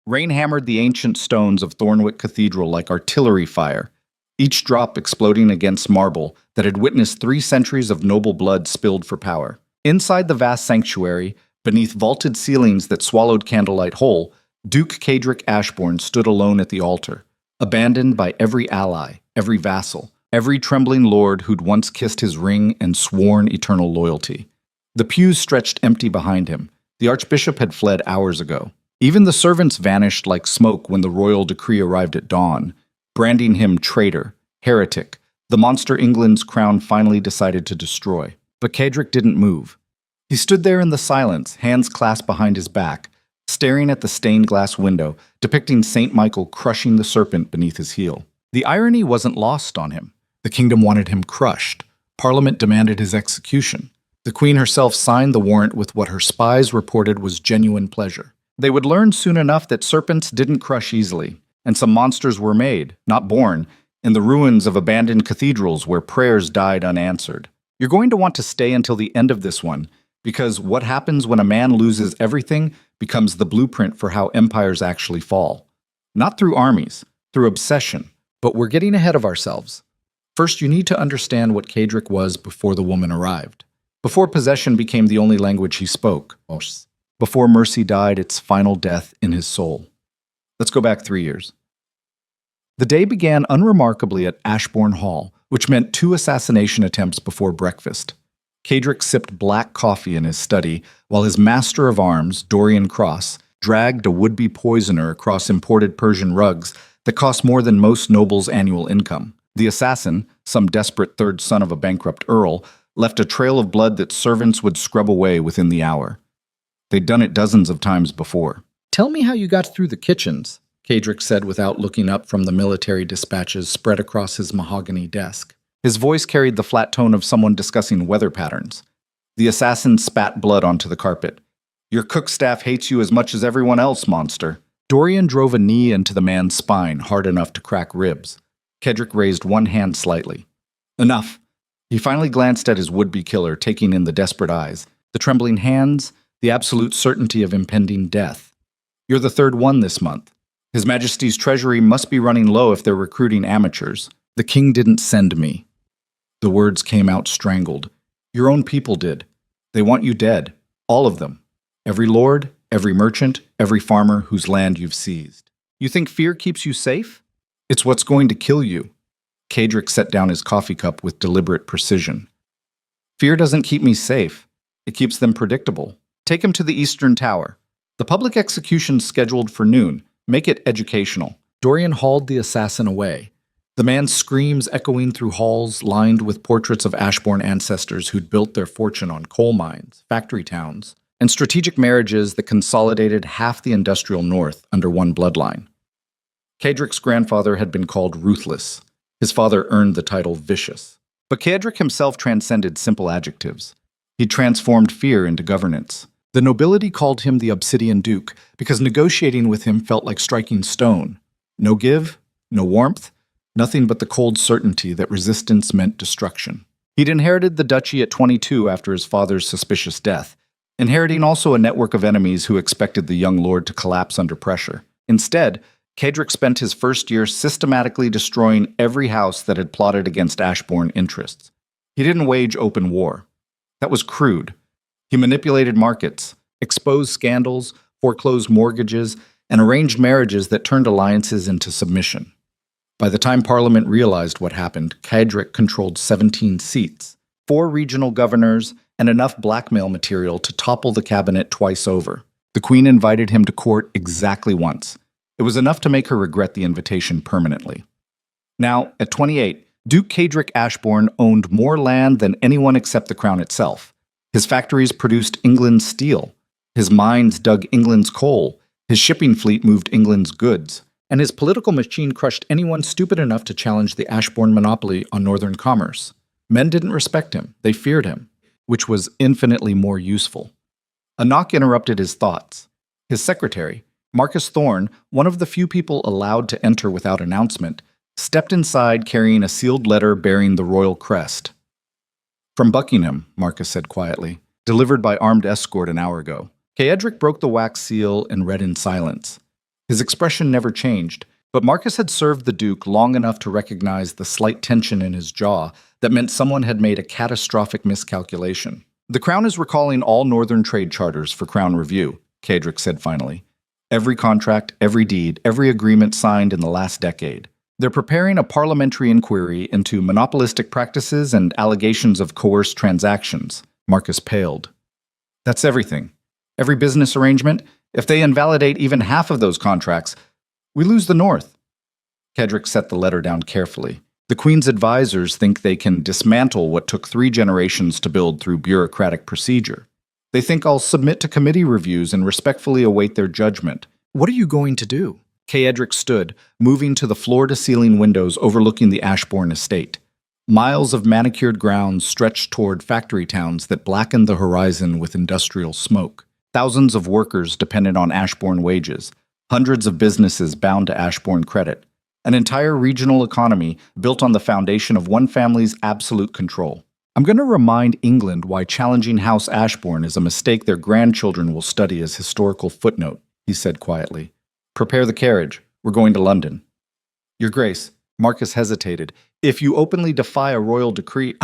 Rain hammered the ancient stones of Thornwick Cathedral like artillery fire, each drop exploding against marble that had witnessed 3 centuries of noble blood spilled for power. Inside the vast sanctuary, beneath vaulted ceilings that swallowed candlelight whole, Duke Cadric Ashbourne stood alone at the altar, abandoned by every ally, every vassal, every trembling lord who'd once kissed his ring and sworn eternal loyalty. The pews stretched empty behind him. The archbishop had fled hours ago. Even the servants vanished like smoke when the royal decree arrived at dawn, branding him traitor, heretic, the monster England's crown finally decided to destroy. But Cadric didn't move. He stood there in the silence, hands clasped behind his back, staring at the stained glass window, depicting Saint Michael crushing the serpent beneath his heel. The irony wasn't lost on him. The kingdom wanted him crushed. Parliament demanded his execution. The Queen herself signed the warrant with what her spies reported was genuine pleasure. They would learn soon enough that serpents didn't crush easily, and some monsters were made, not born, in the ruins of abandoned cathedrals where prayers died unanswered. You're going to want to stay until the end of this one, because what happens when a man loses everything becomes the blueprint for how empires actually fall. Not through armies, through obsession. But we're getting ahead of ourselves. First, you need to understand what Cadric was before the woman arrived. Before possession became the only language he spoke. Before mercy died its final death in his soul. Let's go back 3 years. The day began unremarkably at Ashbourne Hall, which meant 2 assassination attempts before breakfast. Cadric sipped black coffee in his study, while his master of arms, Dorian Cross, dragged a would-be poisoner across imported Persian rugs that cost more than most nobles' annual income. The assassin, some desperate third son of a bankrupt earl, left a trail of blood that servants would scrub away within the hour. They'd done it dozens of times before. "Tell me how you got through the kitchens," Cadric said without looking up from the military dispatches spread across his mahogany desk. His voice carried the flat tone of someone discussing weather patterns. The assassin spat blood onto the carpet. "Your cook staff hates you as much as everyone else, monster." Dorian drove a knee into the man's spine hard enough to crack ribs. Cadric raised one hand slightly. "Enough." He finally glanced at his would-be killer, taking in the desperate eyes, the trembling hands, the absolute certainty of impending death. "You're the 3rd one this month. His Majesty's treasury must be running low if they're recruiting amateurs. The king didn't send me." The words came out strangled. "Your own people did. They want you dead. All of them. Every lord, every merchant, every farmer whose land you've seized. You think fear keeps you safe? It's what's going to kill you." Cadric set down his coffee cup with deliberate precision. "Fear doesn't keep me safe. It keeps them predictable. Take him to the Eastern Tower. The public execution's scheduled for noon. Make it educational." Dorian hauled the assassin away. The man's screams echoing through halls lined with portraits of Ashbourne ancestors who'd built their fortune on coal mines, factory towns, and strategic marriages that consolidated half the industrial north under one bloodline. Cadric's grandfather had been called Ruthless. His father earned the title Vicious. But Cadric himself transcended simple adjectives. He transformed fear into governance. The nobility called him the Obsidian Duke because negotiating with him felt like striking stone. No give, no warmth, nothing but the cold certainty that resistance meant destruction. He'd inherited the duchy at 22 after his father's suspicious death, inheriting also a network of enemies who expected the young lord to collapse under pressure. Instead, Cadric spent his first year systematically destroying every house that had plotted against Ashbourne interests. He didn't wage open war. That was crude. He manipulated markets, exposed scandals, foreclosed mortgages, and arranged marriages that turned alliances into submission. By the time Parliament realized what happened, Cadric controlled 17 seats, 4 regional governors, and enough blackmail material to topple the cabinet twice over. The Queen invited him to court exactly once. It was enough to make her regret the invitation permanently. Now, at 28, Duke Cadric Ashbourne owned more land than anyone except the crown itself. His factories produced England's steel. His mines dug England's coal. His shipping fleet moved England's goods. And his political machine crushed anyone stupid enough to challenge the Ashbourne monopoly on northern commerce. Men didn't respect him. They feared him, which was infinitely more useful. A knock interrupted his thoughts. His secretary, Marcus Thorne, one of the few people allowed to enter without announcement, stepped inside carrying a sealed letter bearing the royal crest. "From Buckingham," Marcus said quietly, "delivered by armed escort an hour ago." Cadric broke the wax seal and read in silence. His expression never changed, but Marcus had served the Duke long enough to recognize the slight tension in his jaw that meant someone had made a catastrophic miscalculation. The Crown is recalling all Northern trade charters for Crown review, Kaedric said finally. Every contract, every deed, every agreement signed in the last decade. They're preparing a parliamentary inquiry into monopolistic practices and allegations of coerced transactions. Marcus paled. That's everything. Every business arrangement. If they invalidate even half of those contracts, we lose the North. Kaedric set the letter down carefully. The Queen's advisors think they can dismantle what took 3 generations to build through bureaucratic procedure. They think I'll submit to committee reviews and respectfully await their judgment. What are you going to do? Kaedric stood, moving to the floor-to-ceiling windows overlooking the Ashbourne estate. Miles of manicured grounds stretched toward factory towns that blackened the horizon with industrial smoke. Thousands of workers depended on Ashbourne wages, hundreds of businesses bound to Ashbourne credit, an entire regional economy built on the foundation of one family's absolute control. I'm going to remind England why challenging House Ashbourne is a mistake their grandchildren will study as historical footnote, he said quietly. Prepare the carriage. We're going to London. Your Grace, Marcus hesitated. If you openly defy a royal decree...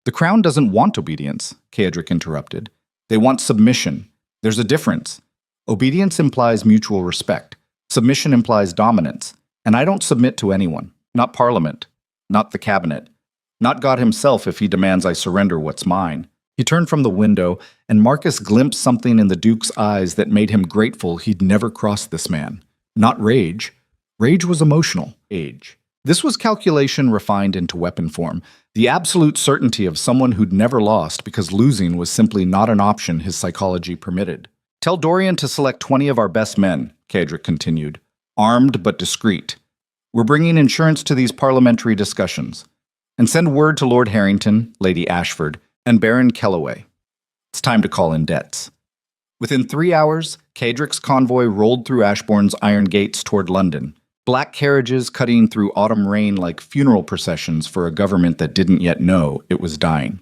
The Crown doesn't want obedience, Kaedric interrupted. They want submission. There's a difference. Obedience implies mutual respect. Submission implies dominance. And I don't submit to anyone. Not Parliament. Not the Cabinet. Not God himself if he demands I surrender what's mine. He turned from the window, and Marcus glimpsed something in the Duke's eyes that made him grateful he'd never crossed this man. Not rage. Rage was emotional. Age. This was calculation refined into weapon form, the absolute certainty of someone who'd never lost because losing was simply not an option his psychology permitted. Tell Dorian to select 20 of our best men, Kaedric continued, armed but discreet. We're bringing insurance to these parliamentary discussions. And send word to Lord Harrington, Lady Ashford, and Baron Kellaway. It's time to call in debts. Within 3 hours, Kaedric's convoy rolled through Ashbourne's iron gates toward London, black carriages cutting through autumn rain like funeral processions for a government that didn't yet know it was dying.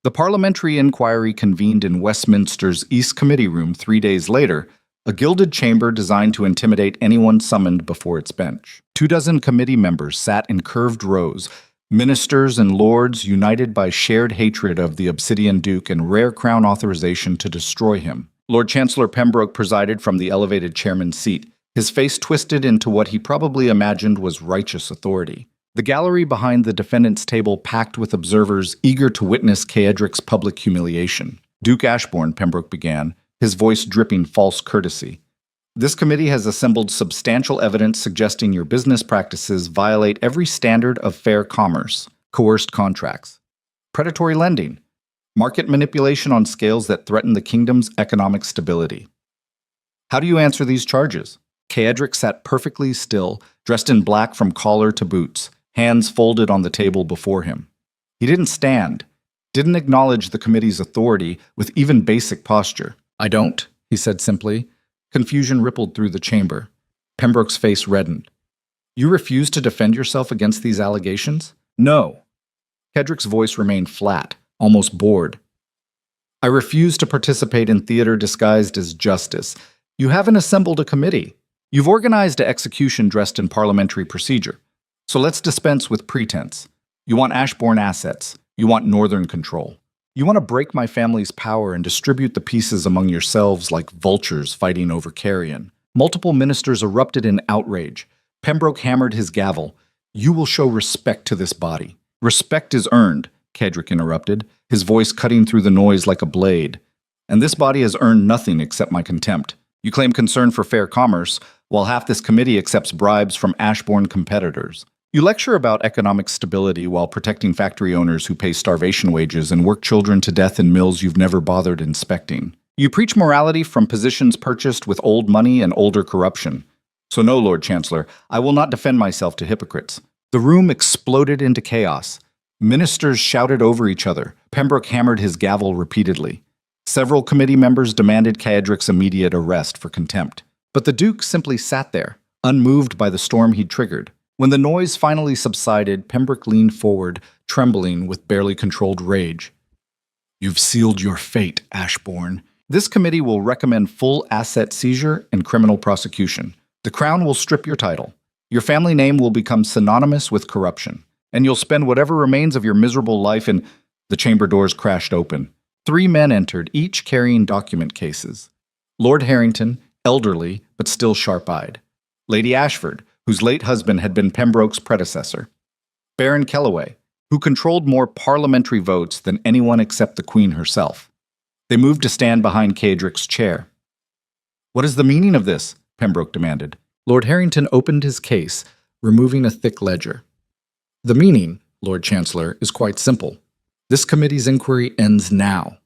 The parliamentary inquiry convened in Westminster's East Committee Room 3 days later, a gilded chamber designed to intimidate anyone summoned before its bench. 24 committee members sat in curved rows, ministers and lords united by shared hatred of the Obsidian Duke and rare crown authorization to destroy him. Lord Chancellor Pembroke presided from the elevated chairman's seat, his face twisted into what he probably imagined was righteous authority. The gallery behind the defendant's table packed with observers eager to witness Kaedric's public humiliation. Duke Ashbourne, Pembroke began, his voice dripping false courtesy. This committee has assembled substantial evidence suggesting your business practices violate every standard of fair commerce, coerced contracts, predatory lending, market manipulation on scales that threaten the kingdom's economic stability. How do you answer these charges? Kaedric sat perfectly still, dressed in black from collar to boots, hands folded on the table before him. He didn't stand, didn't acknowledge the committee's authority with even basic posture. I don't, he said simply. Confusion rippled through the chamber. Pembroke's face reddened. You refuse to defend yourself against these allegations? No. Kaedric's voice remained flat, almost bored. I refuse to participate in theater disguised as justice. You haven't assembled a committee. You've organized an execution dressed in parliamentary procedure. So let's dispense with pretense. You want Ashbourne assets. You want northern control. You want to break my family's power and distribute the pieces among yourselves like vultures fighting over carrion. Multiple ministers erupted in outrage. Pembroke hammered his gavel. You will show respect to this body. Respect is earned, Kaedric interrupted, his voice cutting through the noise like a blade. And this body has earned nothing except my contempt. You claim concern for fair commerce, while half this committee accepts bribes from Ashbourne competitors. You lecture about economic stability while protecting factory owners who pay starvation wages and work children to death in mills you've never bothered inspecting. You preach morality from positions purchased with old money and older corruption. So no, Lord Chancellor, I will not defend myself to hypocrites. The room exploded into chaos. Ministers shouted over each other. Pembroke hammered his gavel repeatedly. Several committee members demanded Kaedric's immediate arrest for contempt. But the Duke simply sat there, unmoved by the storm he'd triggered. When the noise finally subsided, Pembroke leaned forward, trembling with barely controlled rage. You've sealed your fate, Ashbourne. This committee will recommend full asset seizure and criminal prosecution. The Crown will strip your title. Your family name will become synonymous with corruption, and you'll spend whatever remains of your miserable life in... The chamber doors crashed open. 3 men entered, each carrying document cases. Lord Harrington, elderly but still sharp-eyed. Lady Ashford, whose late husband had been Pembroke's predecessor. Baron Kellaway, who controlled more parliamentary votes than anyone except the Queen herself. They moved to stand behind Caedric's chair. "What is the meaning of this?" Pembroke demanded. Lord Harrington opened his case, removing a thick ledger. "The meaning, Lord Chancellor, is quite simple. This committee's inquiry ends now."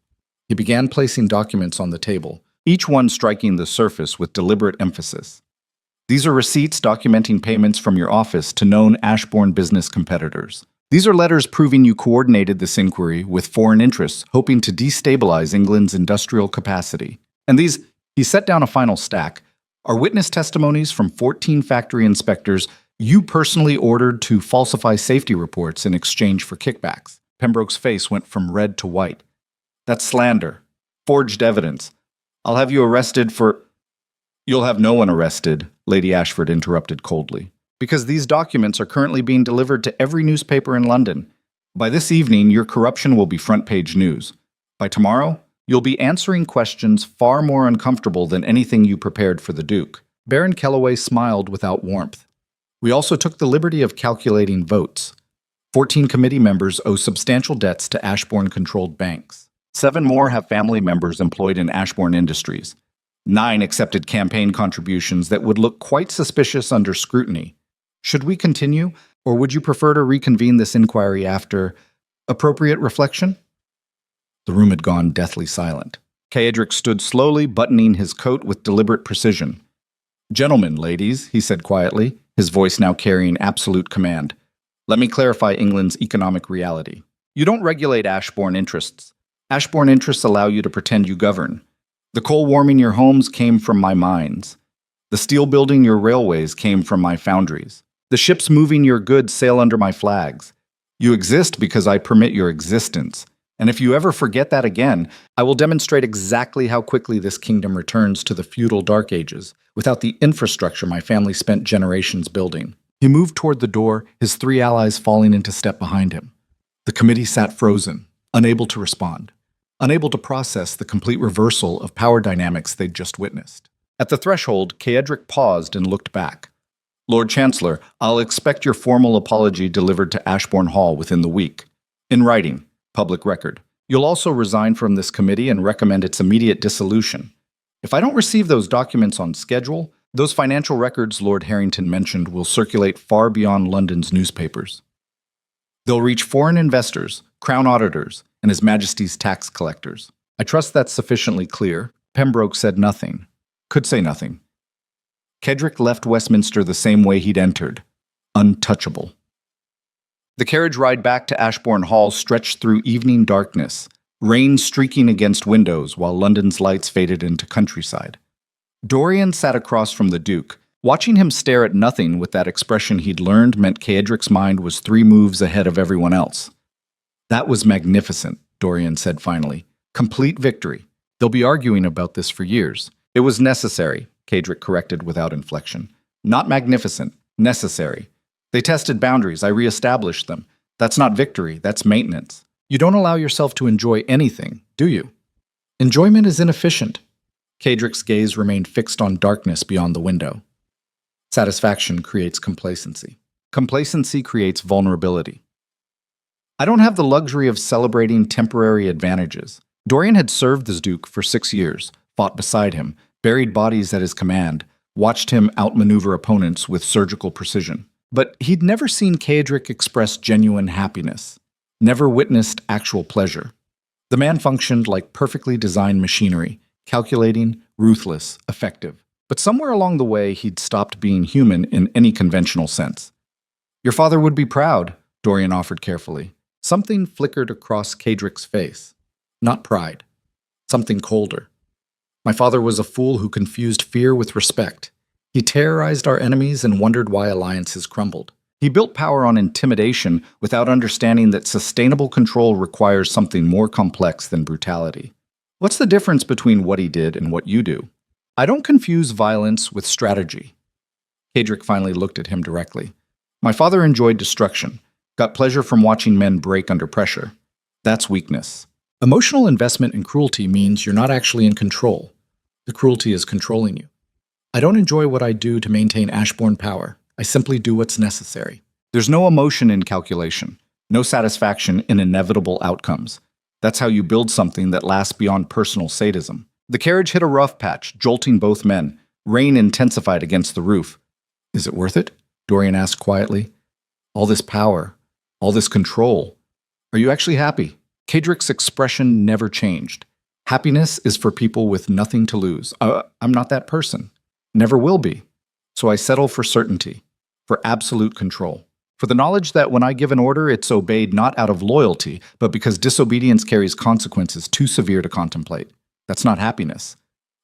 He began placing documents on the table, each one striking the surface with deliberate emphasis. "These are receipts documenting payments from your office to known Ashbourne business competitors. These are letters proving you coordinated this inquiry with foreign interests, hoping to destabilize England's industrial capacity. And these," he set down a final stack, "are witness testimonies from 14 factory inspectors you personally ordered to falsify safety reports in exchange for kickbacks." Pembroke's face went from red to white. "That's slander. Forged evidence. I'll have you arrested for..." "You'll have no one arrested," Lady Ashford interrupted coldly, "because these documents are currently being delivered to every newspaper in London. By this evening, your corruption will be front-page news. By tomorrow, you'll be answering questions far more uncomfortable than anything you prepared for the Duke." Baron Kellaway smiled without warmth. "We also took the liberty of calculating votes. 14 committee members owe substantial debts to Ashbourne-controlled banks. 7 more have family members employed in Ashbourne Industries. 9 accepted campaign contributions that would look quite suspicious under scrutiny. Should we continue, or would you prefer to reconvene this inquiry after appropriate reflection?" The room had gone deathly silent. Caedric stood slowly, buttoning his coat with deliberate precision. "Gentlemen, ladies," he said quietly, his voice now carrying absolute command. "Let me clarify England's economic reality. You don't regulate Ashbourne interests. Ashbourne interests allow you to pretend you govern. The coal warming your homes came from my mines. The steel building your railways came from my foundries. The ships moving your goods sail under my flags. You exist because I permit your existence. And if you ever forget that again, I will demonstrate exactly how quickly this kingdom returns to the feudal Dark Ages, without the infrastructure my family spent generations building." He moved toward the door, his 3 allies falling into step behind him. The committee sat frozen, unable to respond, unable to process the complete reversal of power dynamics they'd just witnessed. At the threshold, Caedric paused and looked back. "Lord Chancellor, I'll expect your formal apology delivered to Ashbourne Hall within the week. In writing, public record. You'll also resign from this committee and recommend its immediate dissolution. If I don't receive those documents on schedule, those financial records Lord Harrington mentioned will circulate far beyond London's newspapers. They'll reach foreign investors, Crown auditors, and His Majesty's tax collectors. I trust that's sufficiently clear." Pembroke said nothing, could say nothing. Caedric left Westminster the same way he'd entered, untouchable. The carriage ride back to Ashbourne Hall stretched through evening darkness, rain streaking against windows while London's lights faded into countryside. Dorian sat across from the Duke. Watching him stare at nothing with that expression he'd learned meant Caedric's mind was 3 moves ahead of everyone else. "That was magnificent," Dorian said finally. "Complete victory. They'll be arguing about this for years." "It was necessary," Caedric corrected without inflection. "Not magnificent. Necessary. They tested boundaries. I re-established them. That's not victory. That's maintenance. You don't allow yourself to enjoy anything, do you? Enjoyment is inefficient." Caedric's gaze remained fixed on darkness beyond the window. "Satisfaction creates complacency. Complacency creates vulnerability. I don't have the luxury of celebrating temporary advantages." Dorian had served the Duke for 6 years, fought beside him, buried bodies at his command, watched him outmaneuver opponents with surgical precision. But he'd never seen Caedric express genuine happiness, never witnessed actual pleasure. The man functioned like perfectly designed machinery, calculating, ruthless, effective. But somewhere along the way, he'd stopped being human in any conventional sense. "Your father would be proud," Dorian offered carefully. Something flickered across Caedric's face. Not pride. Something colder. "My father was a fool who confused fear with respect. He terrorized our enemies and wondered why alliances crumbled. He built power on intimidation without understanding that sustainable control requires something more complex than brutality. What's the difference between what he did and what you do? I don't confuse violence with strategy. Kadrick finally looked at him directly. My father enjoyed destruction, got pleasure from watching men break under pressure. That's weakness. Emotional investment in cruelty means you're not actually in control. The cruelty is controlling you. I don't enjoy what I do to maintain Ashbourne power. I simply do what's necessary. There's no emotion in calculation, no satisfaction in inevitable outcomes. That's how you build something that lasts beyond personal sadism. The carriage hit a rough patch, jolting both men. Rain intensified against the roof. Is it worth it? Dorian asked quietly. All this power, all this control. Are you actually happy? Kadrick's expression never changed. Happiness is for people with nothing to lose. I'm not that person. Never will be. So I settle for certainty, for absolute control, for the knowledge that when I give an order, it's obeyed not out of loyalty, but because disobedience carries consequences too severe to contemplate. That's not happiness,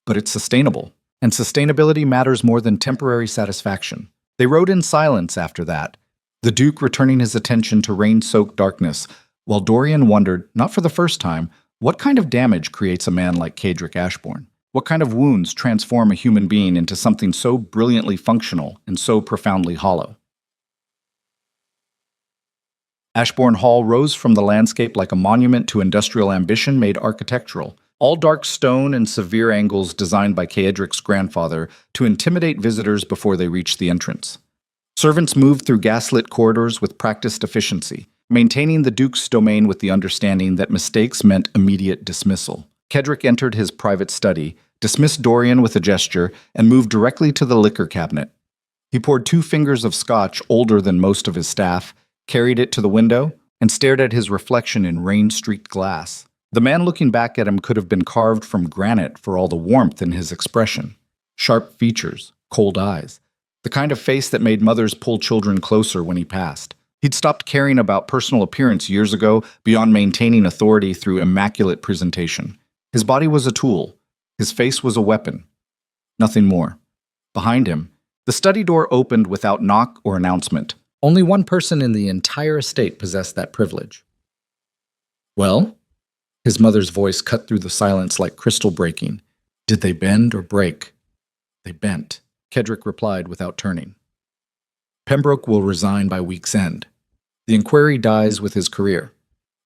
but it's sustainable. And sustainability matters more than temporary satisfaction. They rode in silence after that, the Duke returning his attention to rain-soaked darkness, while Dorian wondered, not for the first time, what kind of damage creates a man like Kadrick Ashbourne? What kind of wounds transform a human being into something so brilliantly functional and so profoundly hollow? Ashbourne Hall rose from the landscape like a monument to industrial ambition made architectural, all dark stone and severe angles designed by Kadrick's grandfather to intimidate visitors before they reached the entrance. Servants moved through gaslit corridors with practiced efficiency, maintaining the Duke's domain with the understanding that mistakes meant immediate dismissal. Kadrick entered his private study, dismissed Dorian with a gesture, and moved directly to the liquor cabinet. He poured 2 fingers of scotch older than most of his staff, carried it to the window, and stared at his reflection in rain-streaked glass. The man looking back at him could have been carved from granite for all the warmth in his expression. Sharp features, cold eyes, the kind of face that made mothers pull children closer when he passed. He'd stopped caring about personal appearance years ago beyond maintaining authority through immaculate presentation. His body was a tool. His face was a weapon. Nothing more. Behind him, the study door opened without knock or announcement. Only one person in the entire estate possessed that privilege. Well? His mother's voice cut through the silence like crystal breaking. Did they bend or break? They bent, Kadrick replied without turning. Pembroke will resign by week's end. The inquiry dies with his career.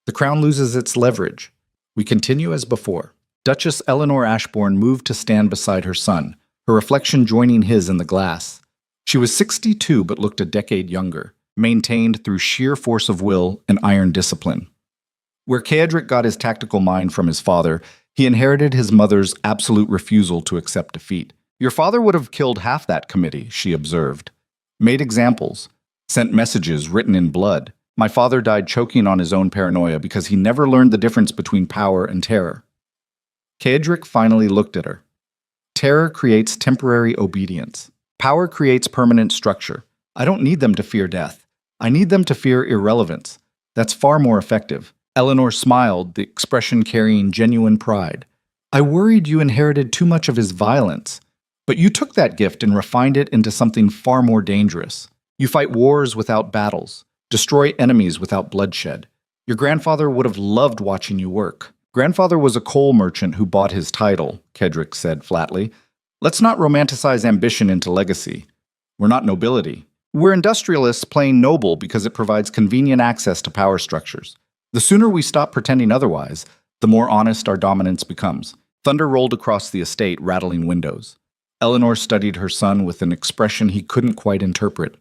The crown loses its leverage. We continue as before. Duchess Eleanor Ashbourne moved to stand beside her son, her reflection joining his in the glass. She was 62 but looked a decade younger, maintained through sheer force of will and iron discipline. Where Kadrick got his tactical mind from his father, he inherited his mother's absolute refusal to accept defeat. Your father would have killed half that committee, she observed. Made examples, sent messages written in blood. My father died choking on his own paranoia because he never learned the difference between power and terror. Kadrick finally looked at her. Terror creates temporary obedience. Power creates permanent structure. I don't need them to fear death. I need them to fear irrelevance. That's far more effective. Eleanor smiled, the expression carrying genuine pride. I worried you inherited too much of his violence. But you took that gift and refined it into something far more dangerous. You fight wars without battles, destroy enemies without bloodshed. Your grandfather would have loved watching you work. Grandfather was a coal merchant who bought his title, Kadrick said flatly. Let's not romanticize ambition into legacy. We're not nobility. We're industrialists playing noble because it provides convenient access to power structures. The sooner we stop pretending otherwise, the more honest our dominance becomes. Thunder rolled across the estate, rattling windows. Eleanor studied her son with an expression he couldn't quite interpret.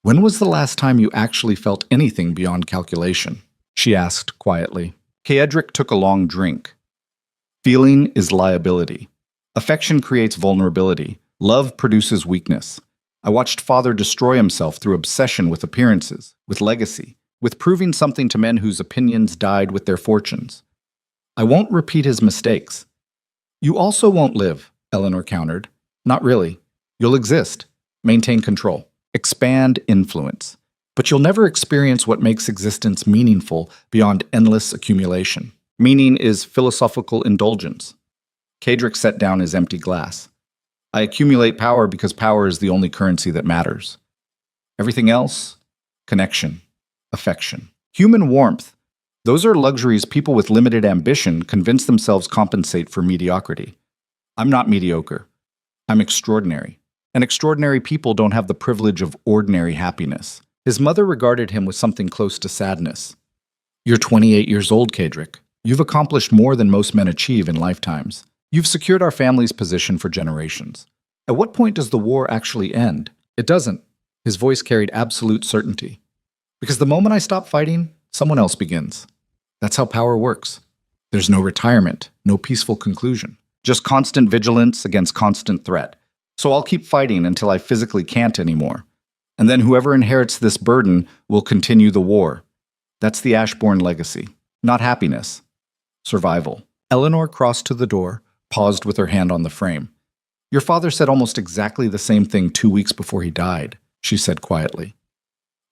When was the last time you actually felt anything beyond calculation? She asked quietly. Kadrick took a long drink. Feeling is liability. Affection creates vulnerability. Love produces weakness. I watched father destroy himself through obsession with appearances, with legacy, with proving something to men whose opinions died with their fortunes. I won't repeat his mistakes. You also won't live, Eleanor countered. Not really. You'll exist, maintain control, expand influence. But you'll never experience what makes existence meaningful beyond endless accumulation. Meaning is philosophical indulgence. Kadrick set down his empty glass. I accumulate power because power is the only currency that matters. Everything else? Connection, affection, human warmth. Those are luxuries people with limited ambition convince themselves compensate for mediocrity. I'm not mediocre. I'm extraordinary. And extraordinary people don't have the privilege of ordinary happiness. His mother regarded him with something close to sadness. You're 28 years old, Kadrick. You've accomplished more than most men achieve in lifetimes. You've secured our family's position for generations. At what point does the war actually end? It doesn't. His voice carried absolute certainty. Because the moment I stop fighting, someone else begins. That's how power works. There's no retirement, no peaceful conclusion. Just constant vigilance against constant threat. So I'll keep fighting until I physically can't anymore. And then whoever inherits this burden will continue the war. That's the Ashbourne legacy. Not happiness. Survival. Eleanor crossed to the door, paused with her hand on the frame. Your father said almost exactly the same thing 2 weeks before he died, she said quietly.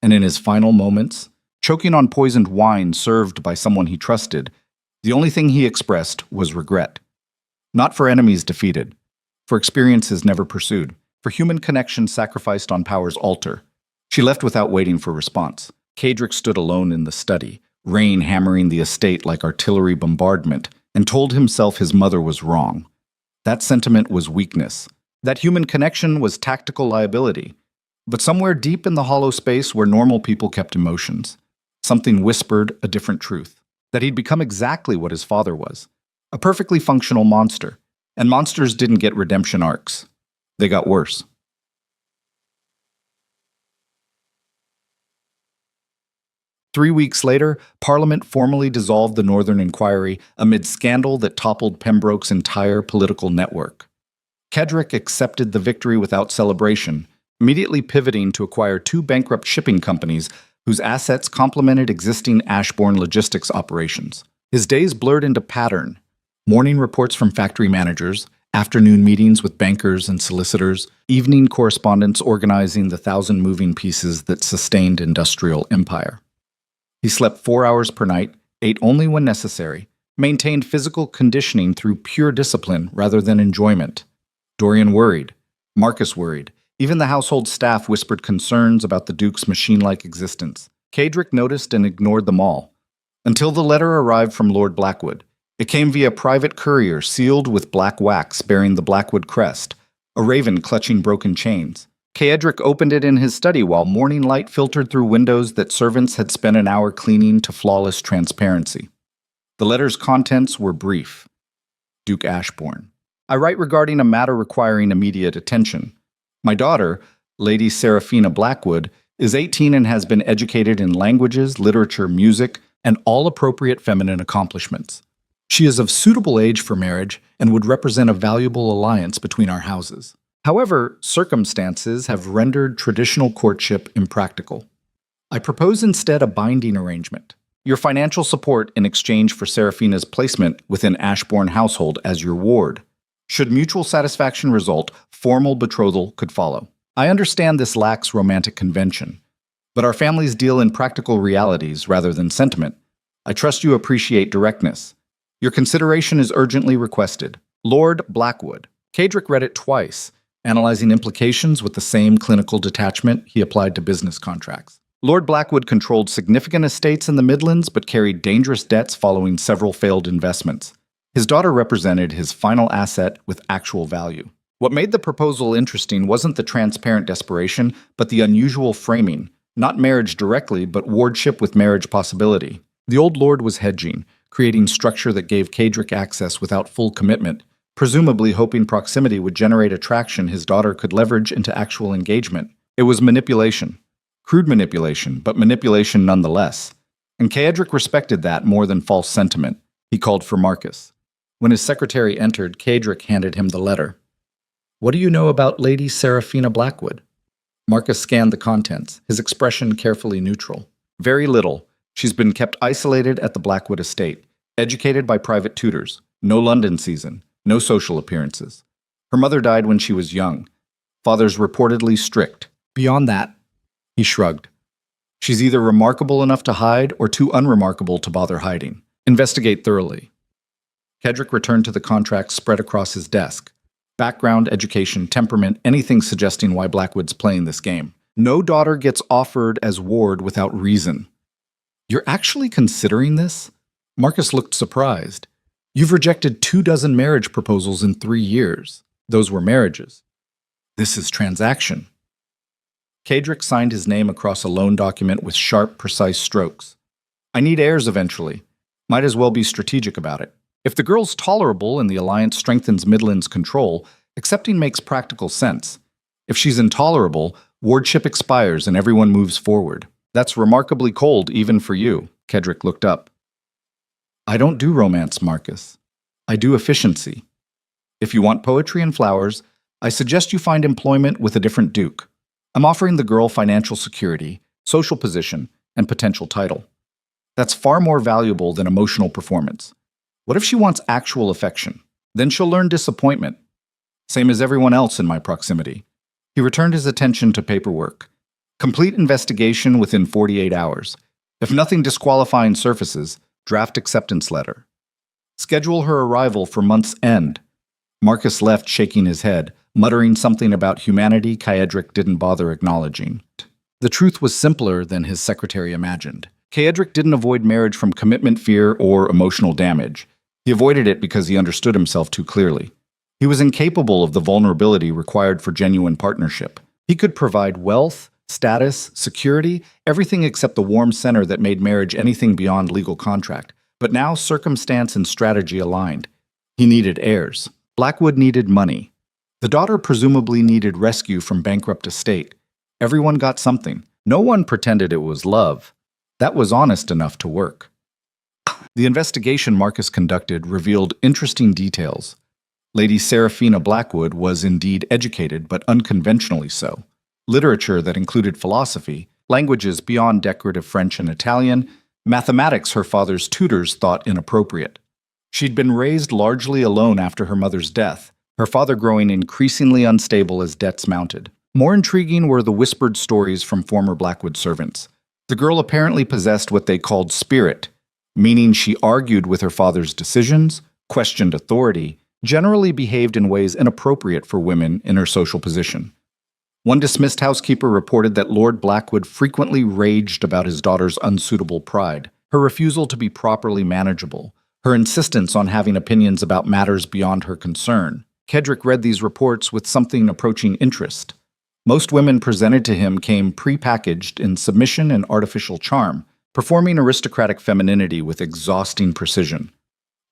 And in his final moments, choking on poisoned wine served by someone he trusted, the only thing he expressed was regret. Not for enemies defeated, for experiences never pursued, for human connection sacrificed on power's altar. She left without waiting for response. Kadrick stood alone in the study, rain hammering the estate like artillery bombardment, and told himself his mother was wrong. That sentiment was weakness. That human connection was tactical liability. But somewhere deep in the hollow space where normal people kept emotions, something whispered a different truth. That he'd become exactly what his father was. A perfectly functional monster. And monsters didn't get redemption arcs. They got worse. Three weeks later, Parliament formally dissolved the Northern Inquiry amid scandal that toppled Pembroke's entire political network. Kadrick accepted the victory without celebration, immediately pivoting to acquire 2 bankrupt shipping companies whose assets complemented existing Ashbourne logistics operations. His days blurred into pattern. Morning reports from factory managers, afternoon meetings with bankers and solicitors, evening correspondence organizing the 1,000 moving pieces that sustained industrial empire. He slept 4 hours per night, ate only when necessary, maintained physical conditioning through pure discipline rather than enjoyment. Dorian worried. Marcus worried. Even the household staff whispered concerns about the Duke's machine-like existence. Kadrick noticed and ignored them all, until the letter arrived from Lord Blackwood. It came via private courier sealed with black wax bearing the Blackwood crest, a raven clutching broken chains. Kadrick opened it in his study while morning light filtered through windows that servants had spent an hour cleaning to flawless transparency. The letter's contents were brief. Duke Ashbourne. I write regarding a matter requiring immediate attention. My daughter, Lady Seraphina Blackwood, is 18 and has been educated in languages, literature, music, and all appropriate feminine accomplishments. She is of suitable age for marriage and would represent a valuable alliance between our houses. However, circumstances have rendered traditional courtship impractical. I propose instead a binding arrangement. Your financial support in exchange for Seraphina's placement within Ashbourne household as your ward. Should mutual satisfaction result, formal betrothal could follow. I understand this lacks romantic convention, but our families deal in practical realities rather than sentiment. I trust you appreciate directness. Your consideration is urgently requested. Lord Blackwood. Kadrick read it twice, analyzing implications with the same clinical detachment he applied to business contracts. Lord Blackwood controlled significant estates in the Midlands but carried dangerous debts following several failed investments. His daughter represented his final asset with actual value. What made the proposal interesting wasn't the transparent desperation, but the unusual framing. Not marriage directly, but wardship with marriage possibility. The old lord was hedging, creating structure that gave Kadrick access without full commitment, presumably hoping proximity would generate attraction his daughter could leverage into actual engagement. It was manipulation. Crude manipulation, but manipulation nonetheless. And Kadrick respected that more than false sentiment. He called for Marcus. When his secretary entered, Kadrick handed him the letter. What do you know about Lady Seraphina Blackwood? Marcus scanned the contents, his expression carefully neutral. Very little. She's been kept isolated at the Blackwood estate, educated by private tutors, no London season, no social appearances. Her mother died when she was young. Father's reportedly strict. Beyond that, he shrugged. She's either remarkable enough to hide or too unremarkable to bother hiding. Investigate thoroughly. Kadrick returned to the contracts spread across his desk. Background, education, temperament, anything suggesting why Blackwood's playing this game. No daughter gets offered as ward without reason. You're actually considering this? Marcus looked surprised. You've rejected 24 marriage proposals in 3 years. Those were marriages. This is transaction. Kadrick signed his name across a loan document with sharp, precise strokes. I need heirs eventually. Might as well be strategic about it. If the girl's tolerable and the alliance strengthens Midland's control, accepting makes practical sense. If she's intolerable, wardship expires and everyone moves forward. That's remarkably cold even for you. Kedrick looked up. I don't do romance, Marcus. I do efficiency. If you want poetry and flowers, I suggest you find employment with a different duke. I'm offering the girl financial security, social position, and potential title. That's far more valuable than emotional performance. What if she wants actual affection? Then she'll learn disappointment. Same as everyone else in my proximity. He returned his attention to paperwork. Complete investigation within 48 hours. If nothing disqualifying surfaces, draft acceptance letter. Schedule her arrival for month's end. Marcus left shaking his head, muttering something about humanity Kaedric didn't bother acknowledging. The truth was simpler than his secretary imagined. Kaedric didn't avoid marriage from commitment fear or emotional damage. He avoided it because he understood himself too clearly. He was incapable of the vulnerability required for genuine partnership. He could provide wealth, status, security, everything except the warm center that made marriage anything beyond legal contract. But now circumstance and strategy aligned. He needed heirs. Blackwood needed money. The daughter presumably needed rescue from bankrupt estate. Everyone got something. No one pretended it was love. That was honest enough to work. The investigation Marcus conducted revealed interesting details. Lady Seraphina Blackwood was indeed educated, but unconventionally so. Literature that included philosophy, languages beyond decorative French and Italian, mathematics her father's tutors thought inappropriate. She'd been raised largely alone after her mother's death, her father growing increasingly unstable as debts mounted. More intriguing were the whispered stories from former Blackwood servants. The girl apparently possessed what they called spirit, meaning she argued with her father's decisions, questioned authority, generally behaved in ways inappropriate for women in her social position. One dismissed housekeeper reported that Lord Blackwood frequently raged about his daughter's unsuitable pride, her refusal to be properly manageable, her insistence on having opinions about matters beyond her concern. Kedrick read these reports with something approaching interest. Most women presented to him came pre-packaged in submission and artificial charm, performing aristocratic femininity with exhausting precision.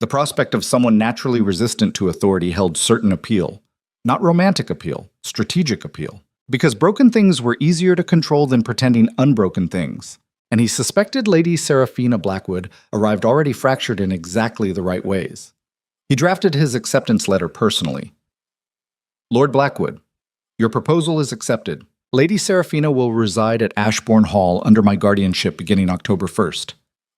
The prospect of someone naturally resistant to authority held certain appeal. Not romantic appeal, strategic appeal. Because broken things were easier to control than pretending unbroken things. And he suspected Lady Seraphina Blackwood arrived already fractured in exactly the right ways. He drafted his acceptance letter personally. Lord Blackwood, your proposal is accepted. Lady Seraphina will reside at Ashbourne Hall under my guardianship beginning October 1st.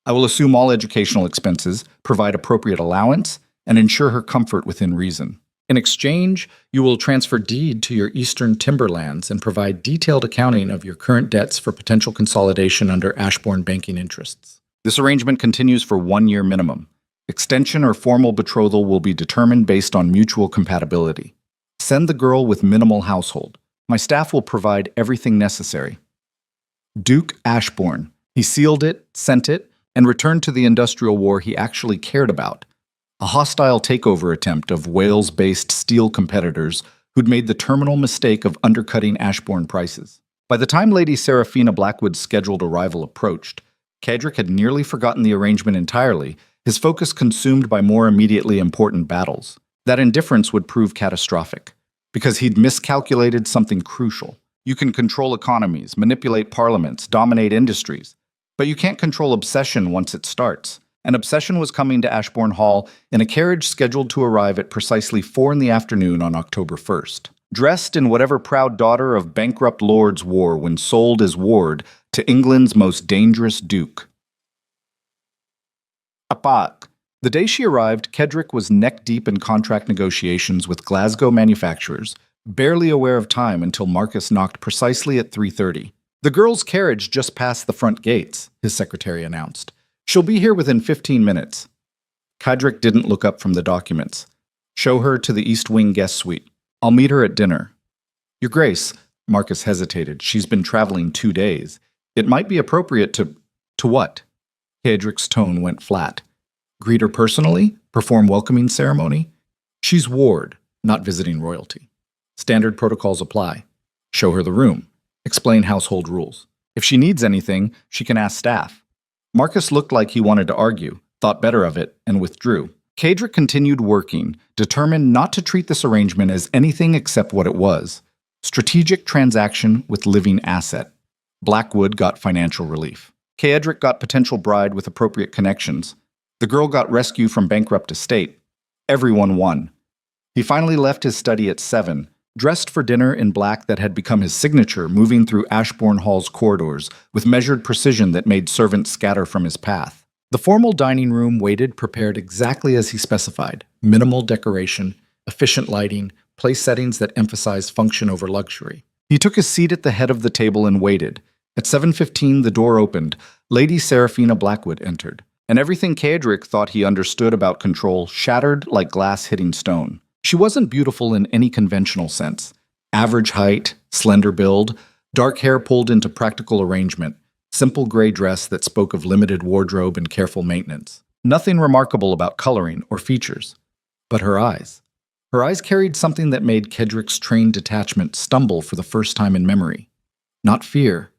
I will assume all educational expenses, provide appropriate allowance, and ensure her comfort within reason. In exchange, you will transfer deed to your eastern timberlands and provide detailed accounting of your current debts for potential consolidation under Ashbourne banking interests. This arrangement continues for 1 year minimum. Extension or formal betrothal will be determined based on mutual compatibility. Send the girl with minimal household. My staff will provide everything necessary. Duke Ashbourne. He sealed it, sent it, and returned to the industrial war he actually cared about. A hostile takeover attempt of Wales-based steel competitors who'd made the terminal mistake of undercutting Ashbourne prices. By the time Lady Seraphina Blackwood's scheduled arrival approached, Kedrick had nearly forgotten the arrangement entirely, his focus consumed by more immediately important battles. That indifference would prove catastrophic, because he'd miscalculated something crucial. You can control economies, manipulate parliaments, dominate industries, but you can't control obsession once it starts. And obsession was coming to Ashbourne Hall in a carriage scheduled to arrive at precisely 4 p.m. on October 1st. Dressed in whatever proud daughter of bankrupt lords wore when sold as ward to England's most dangerous duke. Apak. The day she arrived, Kedrick was neck-deep in contract negotiations with Glasgow manufacturers, barely aware of time until Marcus knocked precisely at 3:30. The girl's carriage just passed the front gates, his secretary announced. She'll be here within 15 minutes. Kedrick didn't look up from the documents. Show her to the East Wing guest suite. I'll meet her at dinner. Your Grace, Marcus hesitated. She's been traveling 2 days. It might be appropriate to what? Kedrick's tone went flat. Greet her personally? Perform welcoming ceremony? She's ward, not visiting royalty. Standard protocols apply. Show her the room. Explain household rules. If she needs anything, she can ask staff. Marcus looked like he wanted to argue, thought better of it, and withdrew. Kedrick continued working, determined not to treat this arrangement as anything except what it was. Strategic transaction with living asset. Blackwood got financial relief. Kedrick got potential bride with appropriate connections. The girl got rescue from bankrupt estate. Everyone won. He finally left his study at 7, dressed for dinner in black that had become his signature, moving through Ashbourne Hall's corridors with measured precision that made servants scatter from his path. The formal dining room waited prepared exactly as he specified. Minimal decoration, efficient lighting, place settings that emphasized function over luxury. He took his seat at the head of the table and waited. At 7:15, the door opened. Lady Seraphina Blackwood entered, and everything Kedrick thought he understood about control shattered like glass hitting stone. She wasn't beautiful in any conventional sense. Average height, slender build, dark hair pulled into practical arrangement, simple gray dress that spoke of limited wardrobe and careful maintenance. Nothing remarkable about coloring or features. But her eyes. Her eyes carried something that made Kedrick's trained detachment stumble for the first time in memory. Not fear,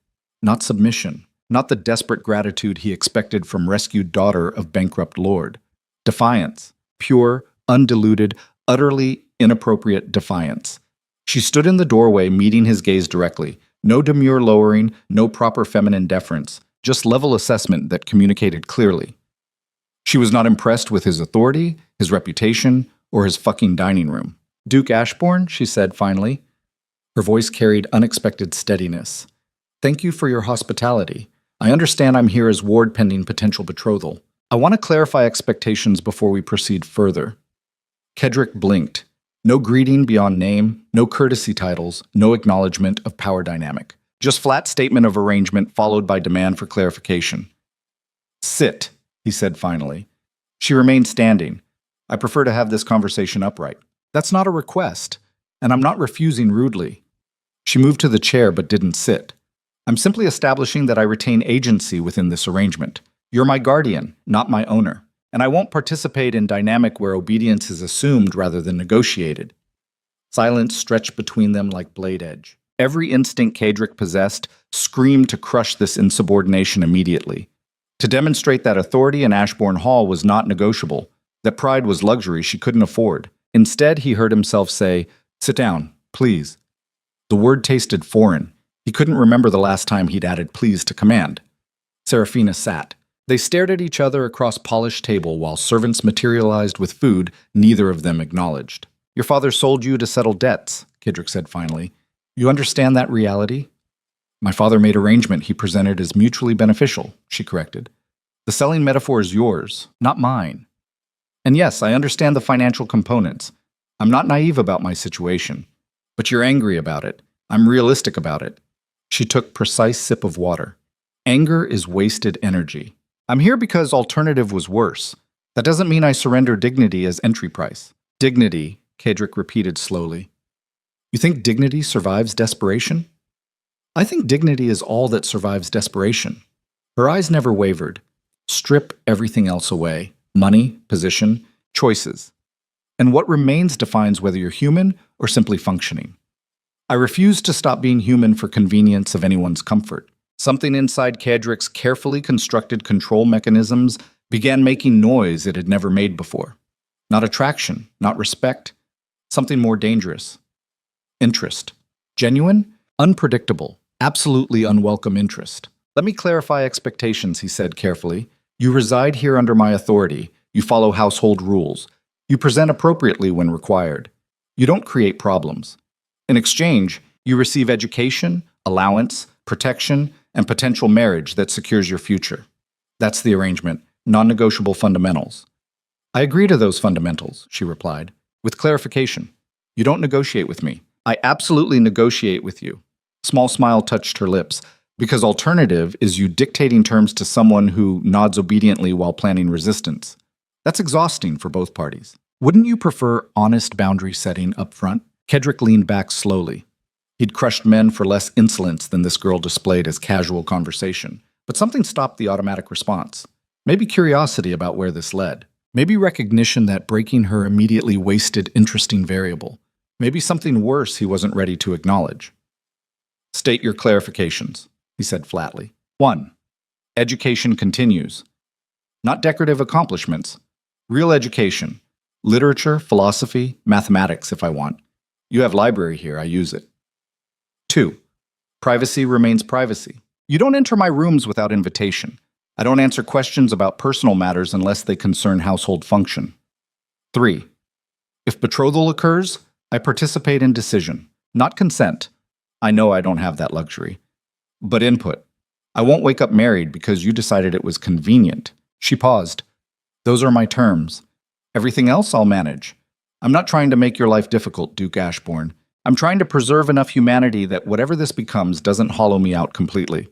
not submission, not the desperate gratitude he expected from rescued daughter of bankrupt lord. Defiance, pure, undiluted, utterly inappropriate defiance. She stood in the doorway, meeting his gaze directly. No demure lowering, no proper feminine deference, just level assessment that communicated clearly. She was not impressed with his authority, his reputation, or his fucking dining room. Duke Ashbourne, she said finally. Her voice carried unexpected steadiness. Thank you for your hospitality. I understand I'm here as ward pending potential betrothal. I want to clarify expectations before we proceed further. Kedrick blinked. No greeting beyond name, no courtesy titles, no acknowledgement of power dynamic. Just flat statement of arrangement followed by demand for clarification. Sit, he said finally. She remained standing. I prefer to have this conversation upright. That's not a request, and I'm not refusing rudely. She moved to the chair but didn't sit. I'm simply establishing that I retain agency within this arrangement. You're my guardian, not my owner. And I won't participate in dynamic where obedience is assumed rather than negotiated. Silence stretched between them like blade edge. Every instinct Kedrick possessed screamed to crush this insubordination immediately. To demonstrate that authority in Ashbourne Hall was not negotiable, that pride was luxury she couldn't afford. Instead, he heard himself say, "Sit down, please." The word tasted foreign. He couldn't remember the last time he'd added please to command. Seraphina sat. They stared at each other across polished table while servants materialized with food neither of them acknowledged. Your father sold you to settle debts, Kedrick said finally. You understand that reality? My father made arrangement he presented as mutually beneficial, she corrected. The selling metaphor is yours, not mine. And yes, I understand the financial components. I'm not naive about my situation. But you're angry about it. I'm realistic about it. She took precise sip of water. Anger is wasted energy. I'm here because alternative was worse. That doesn't mean I surrender dignity as entry price. Dignity, Kedrick repeated slowly. You think dignity survives desperation? I think dignity is all that survives desperation. Her eyes never wavered. Strip everything else away. Money, position, choices. And what remains defines whether you're human or simply functioning. I refuse to stop being human for convenience of anyone's comfort. Something inside Kedrick's carefully constructed control mechanisms began making noise it had never made before. Not attraction, not respect, something more dangerous. Interest. Genuine, unpredictable, absolutely unwelcome interest. Let me clarify expectations, he said carefully. You reside here under my authority. You follow household rules. You present appropriately when required. You don't create problems. In exchange, you receive education, allowance, protection, and potential marriage that secures your future. That's the arrangement, non-negotiable fundamentals. I agree to those fundamentals, she replied, with clarification. You don't negotiate with me. I absolutely negotiate with you. Small smile touched her lips, because alternative is you dictating terms to someone who nods obediently while planning resistance. That's exhausting for both parties. Wouldn't you prefer honest boundary setting up front? Kedrick leaned back slowly. He'd crushed men for less insolence than this girl displayed as casual conversation, but something stopped the automatic response. Maybe curiosity about where this led. Maybe recognition that breaking her immediately wasted interesting variable. Maybe something worse he wasn't ready to acknowledge. State your clarifications, he said flatly. 1. Education continues. Not decorative accomplishments. Real education. Literature, philosophy, mathematics if I want. You have library here, I use it. 2. Privacy remains privacy. You don't enter my rooms without invitation. I don't answer questions about personal matters unless they concern household function. 3. If betrothal occurs, I participate in decision, not consent. I know I don't have that luxury. But input. I won't wake up married because you decided it was convenient. She paused. Those are my terms. Everything else I'll manage. I'm not trying to make your life difficult, Duke Ashbourne. I'm trying to preserve enough humanity that whatever this becomes doesn't hollow me out completely.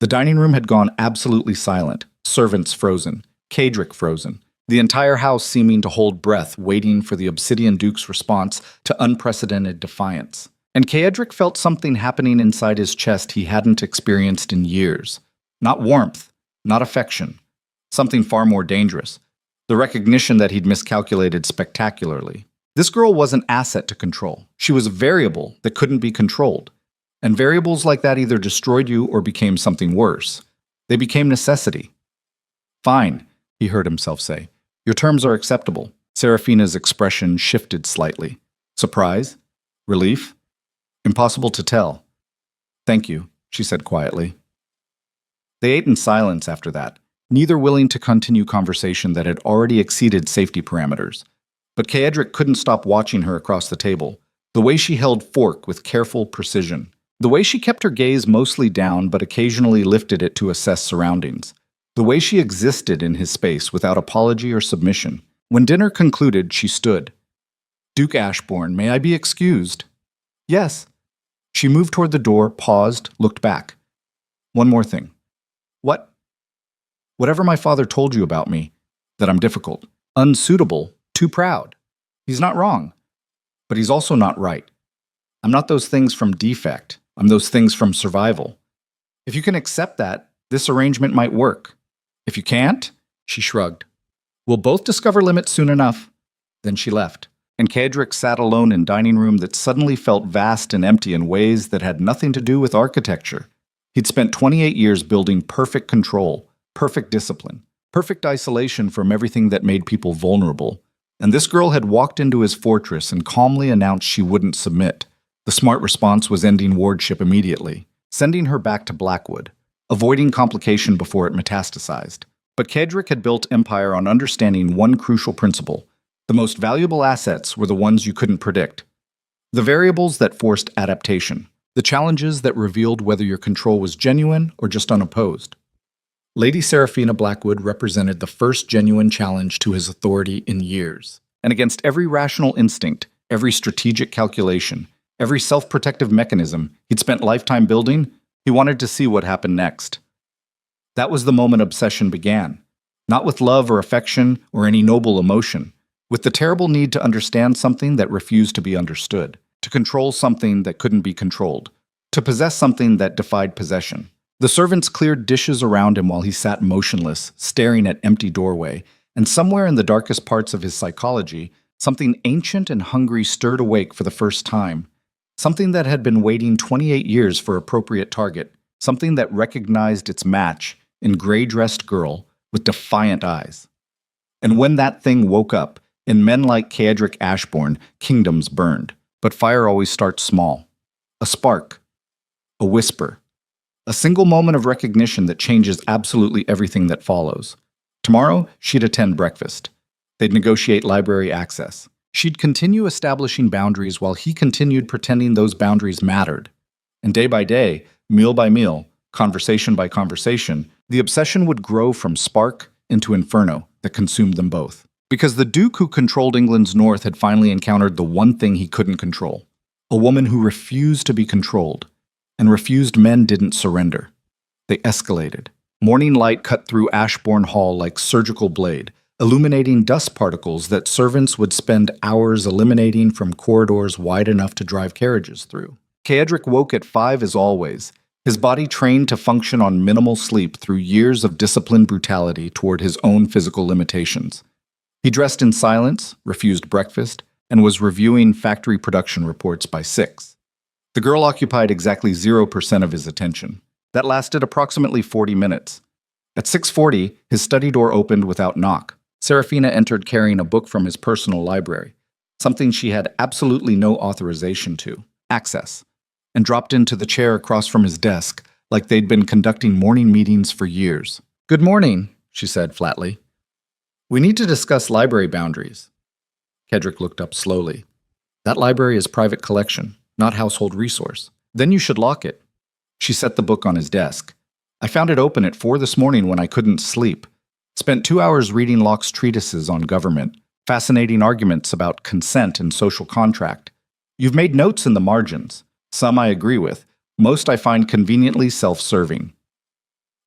The dining room had gone absolutely silent, servants frozen, Cadric frozen, the entire house seeming to hold breath, waiting for the Obsidian Duke's response to unprecedented defiance. And Cadric felt something happening inside his chest he hadn't experienced in years. Not warmth, not affection. Something far more dangerous. The recognition that he'd miscalculated spectacularly. This girl was an asset to control. She was a variable that couldn't be controlled. And variables like that either destroyed you or became something worse. They became necessity. Fine, he heard himself say. Your terms are acceptable. Seraphina's expression shifted slightly. Surprise? Relief? Impossible to tell. Thank you, she said quietly. They ate in silence after that, neither willing to continue conversation that had already exceeded safety parameters. But Cadric couldn't stop watching her across the table, the way she held fork with careful precision, the way she kept her gaze mostly down but occasionally lifted it to assess surroundings, the way she existed in his space without apology or submission. When dinner concluded, she stood. Duke Ashbourne, may I be excused? Yes. She moved toward the door, paused, looked back. One more thing. What? Whatever my father told you about me, that I'm difficult, unsuitable, too proud. He's not wrong, but he's also not right. I'm not those things from defect. I'm those things from survival. If you can accept that, this arrangement might work. If you can't, she shrugged. We'll both discover limits soon enough. Then she left, and Cadric sat alone in dining room that suddenly felt vast and empty in ways that had nothing to do with architecture. He'd spent 28 years building perfect control, perfect discipline, perfect isolation from everything that made people vulnerable. And this girl had walked into his fortress and calmly announced she wouldn't submit. The smart response was ending wardship immediately, sending her back to Blackwood, avoiding complication before it metastasized. But Cadric had built empire on understanding one crucial principle. The most valuable assets were the ones you couldn't predict. The variables that forced adaptation. The challenges that revealed whether your control was genuine or just unopposed. Lady Seraphina Blackwood represented the first genuine challenge to his authority in years. And against every rational instinct, every strategic calculation, every self-protective mechanism he'd spent lifetime building, he wanted to see what happened next. That was the moment obsession began. Not with love or affection or any noble emotion, with the terrible need to understand something that refused to be understood, to control something that couldn't be controlled, to possess something that defied possession. The servants cleared dishes around him while he sat motionless, staring at empty doorway, and somewhere in the darkest parts of his psychology, something ancient and hungry stirred awake for the first time. Something that had been waiting 28 years for appropriate target, something that recognized its match in gray-dressed girl with defiant eyes. And when that thing woke up, in men like Cadric Ashbourne, kingdoms burned. But fire always starts small. A spark. A whisper. A single moment of recognition that changes absolutely everything that follows. Tomorrow, she'd attend breakfast. They'd negotiate library access. She'd continue establishing boundaries while he continued pretending those boundaries mattered. And day by day, meal by meal, conversation by conversation, the obsession would grow from spark into inferno that consumed them both. Because the Duke who controlled England's north had finally encountered the one thing he couldn't control. A woman who refused to be controlled. And refused men didn't surrender. They escalated. Morning light cut through Ashbourne Hall like surgical blade, illuminating dust particles that servants would spend hours eliminating from corridors wide enough to drive carriages through. Cadric woke at 5 as always, his body trained to function on minimal sleep through years of disciplined brutality toward his own physical limitations. He dressed in silence, refused breakfast, and was reviewing factory production reports by 6. The girl occupied exactly 0% of his attention. That lasted approximately 40 minutes. At 6:40, his study door opened without knock. Serafina entered carrying a book from his personal library, something she had absolutely no authorization to access, and dropped into the chair across from his desk like they'd been conducting morning meetings for years. "Good morning," she said flatly. "We need to discuss library boundaries." Kedrick looked up slowly. "That library is private collection, not household resource. Then you should lock it." She set the book on his desk. "I found it open at 4 this morning when I couldn't sleep. Spent 2 hours reading Locke's treatises on government, fascinating arguments about consent and social contract. You've made notes in the margins. Some I agree with. Most I find conveniently self-serving.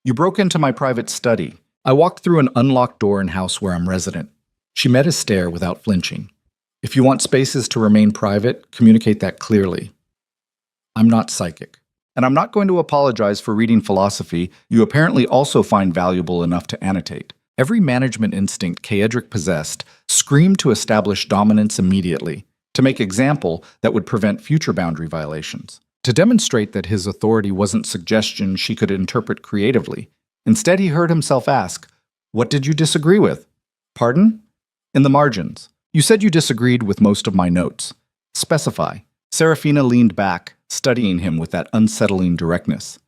You broke into my private study. I walked through an unlocked door in house where I'm resident." She met his stare without flinching. "If you want spaces to remain private, communicate that clearly. I'm not psychic. And I'm not going to apologize for reading philosophy you apparently also find valuable enough to annotate." Every management instinct Kaedric possessed screamed to establish dominance immediately, to make example that would prevent future boundary violations, to demonstrate that his authority wasn't suggestion she could interpret creatively. Instead, he heard himself ask, "What did you disagree with?" "Pardon?" "In the margins. You said you disagreed with most of my notes. Specify." Serafina leaned back, studying him with that unsettling directness.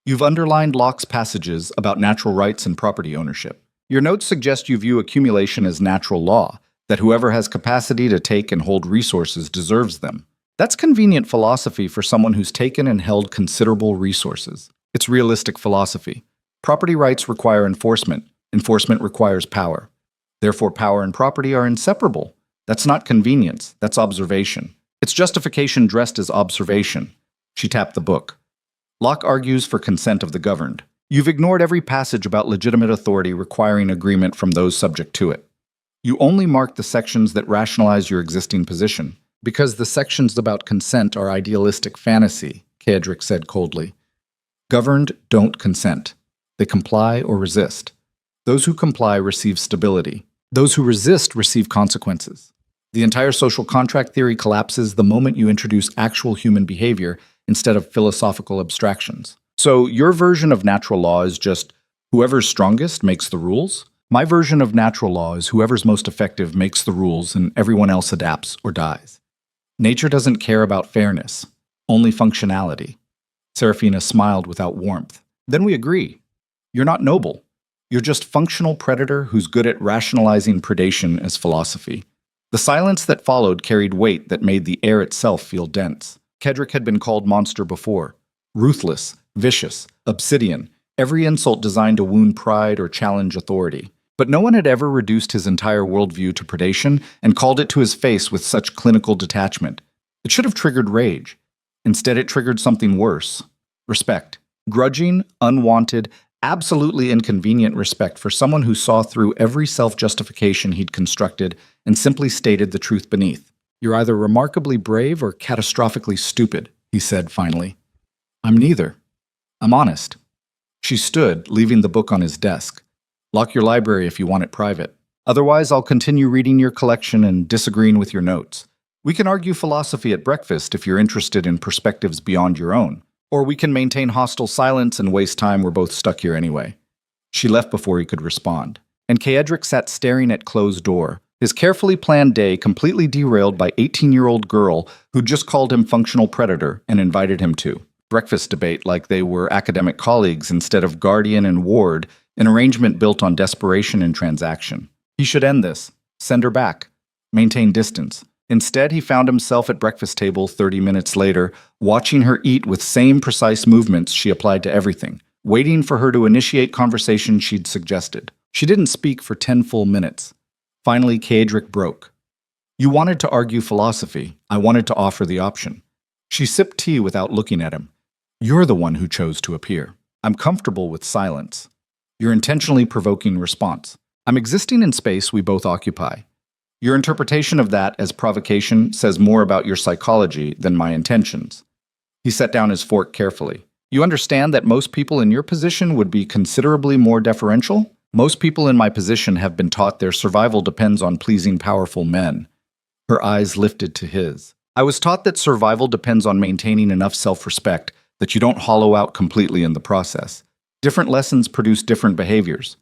"You've underlined Locke's passages about natural rights and property ownership. Your notes suggest you view accumulation as natural law, that whoever has capacity to take and hold resources deserves them. That's convenient philosophy for someone who's taken and held considerable resources. It's realistic philosophy. Property rights require enforcement. Enforcement requires power. Therefore, power and property are inseparable. That's not convenience, that's observation. It's justification dressed as observation." She tapped the book. "Locke argues for consent of the governed. You've ignored every passage about legitimate authority requiring agreement from those subject to it. You only mark the sections that rationalize your existing position, because the sections about consent are idealistic fantasy," Kaedric said coldly. "Governed don't consent. They comply or resist. Those who comply receive stability. Those who resist receive consequences. The entire social contract theory collapses the moment you introduce actual human behavior instead of philosophical abstractions. So your version of natural law is just whoever's strongest makes the rules? My version of natural law is whoever's most effective makes the rules and everyone else adapts or dies. Nature doesn't care about fairness, only functionality." Serafina smiled without warmth. "Then we agree. You're not noble. You're just functional predator who's good at rationalizing predation as philosophy." The silence that followed carried weight that made the air itself feel dense. Kedrick had been called monster before. Ruthless, vicious, obsidian, every insult designed to wound pride or challenge authority. But no one had ever reduced his entire worldview to predation and called it to his face with such clinical detachment. It should have triggered rage. Instead, it triggered something worse. Respect. Grudging, unwanted, absolutely inconvenient respect for someone who saw through every self-justification he'd constructed and simply stated the truth beneath. "You're either remarkably brave or catastrophically stupid," he said finally. "I'm neither. I'm honest." She stood, leaving the book on his desk. "Lock your library if you want it private. Otherwise, I'll continue reading your collection and disagreeing with your notes. We can argue philosophy at breakfast if you're interested in perspectives beyond your own. Or we can maintain hostile silence and waste time. We're both stuck here anyway." She left before he could respond. And Kaedric sat staring at closed door, his carefully planned day completely derailed by 18-year-old girl who'd just called him functional predator and invited him to breakfast debate like they were academic colleagues instead of guardian and ward, an arrangement built on desperation and transaction. He should end this, send her back, maintain distance. Instead, he found himself at breakfast table 30 minutes later, watching her eat with same precise movements she applied to everything, waiting for her to initiate conversation she'd suggested. She didn't speak for 10 full minutes. Finally, Kaedric broke. "You wanted to argue philosophy. I wanted to offer the option." She sipped tea without looking at him. "You're the one who chose to appear. I'm comfortable with silence. Your intentionally provoking response. I'm existing in space we both occupy. Your interpretation of that as provocation says more about your psychology than my intentions." He set down his fork carefully. You understand that most people in your position would be considerably more deferential? Most people in my position have been taught their survival depends on pleasing powerful men. Her eyes lifted to his. I was taught that survival depends on maintaining enough self-respect that you don't hollow out completely in the process. Different lessons produce different behaviors.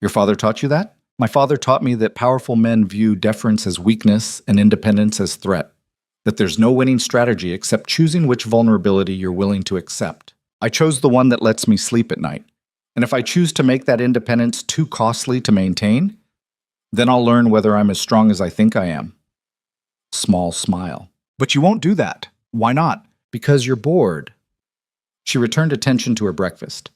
Your father taught you that? My father taught me that powerful men view deference as weakness and independence as threat. That there's no winning strategy except choosing which vulnerability you're willing to accept. I chose the one that lets me sleep at night. And if I choose to make that independence too costly to maintain, then I'll learn whether I'm as strong as I think I am. Small smile. But you won't do that. Why not? Because you're bored. She returned attention to her breakfast.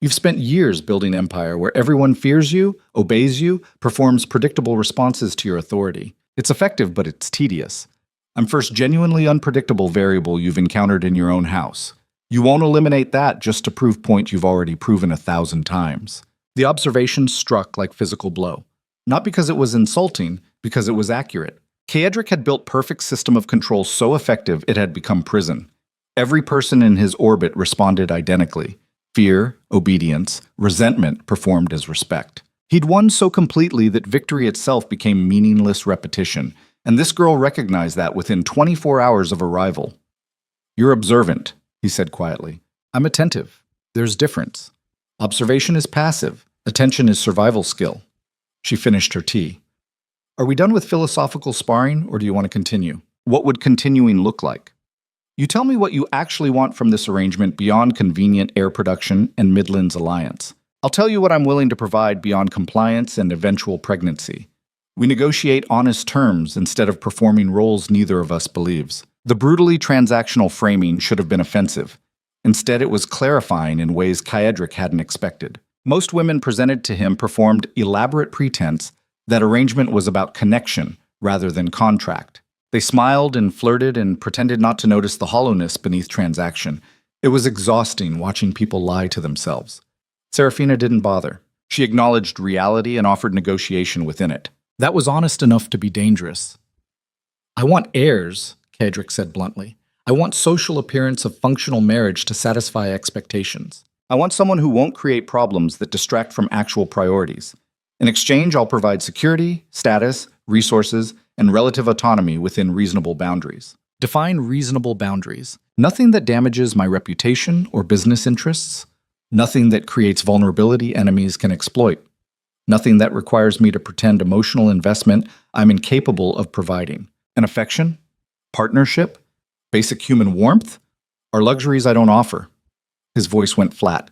You've spent years building an empire where everyone fears you, obeys you, performs predictable responses to your authority. It's effective, but it's tedious. I'm first genuinely unpredictable variable you've encountered in your own house. You won't eliminate that just to prove point you've already proven 1,000 times. The observation struck like physical blow. Not because it was insulting, because it was accurate. Kaedric had built perfect system of control so effective it had become prison. Every person in his orbit responded identically. Fear, obedience, resentment performed as respect. He'd won so completely that victory itself became meaningless repetition, and this girl recognized that within 24 hours of arrival. You're observant, he said quietly. I'm attentive. There's difference. Observation is passive. Attention is survival skill. She finished her tea. Are we done with philosophical sparring, or do you want to continue? What would continuing look like? You tell me what you actually want from this arrangement beyond convenient heir production and Midlands alliance. I'll tell you what I'm willing to provide beyond compliance and eventual pregnancy. We negotiate honest terms instead of performing roles neither of us believes. The brutally transactional framing should have been offensive. Instead, it was clarifying in ways Kaedric hadn't expected. Most women presented to him performed elaborate pretense that arrangement was about connection rather than contract. They smiled and flirted and pretended not to notice the hollowness beneath transaction. It was exhausting watching people lie to themselves. Serafina didn't bother. She acknowledged reality and offered negotiation within it. That was honest enough to be dangerous. I want heirs, Kaedric said bluntly. I want social appearance of functional marriage to satisfy expectations. I want someone who won't create problems that distract from actual priorities. In exchange, I'll provide security, status, resources, and relative autonomy within reasonable boundaries. Define reasonable boundaries. Nothing that damages my reputation or business interests. Nothing that creates vulnerability enemies can exploit. Nothing that requires me to pretend emotional investment I'm incapable of providing. An affection? Partnership? Basic human warmth? Are luxuries I don't offer. His voice went flat.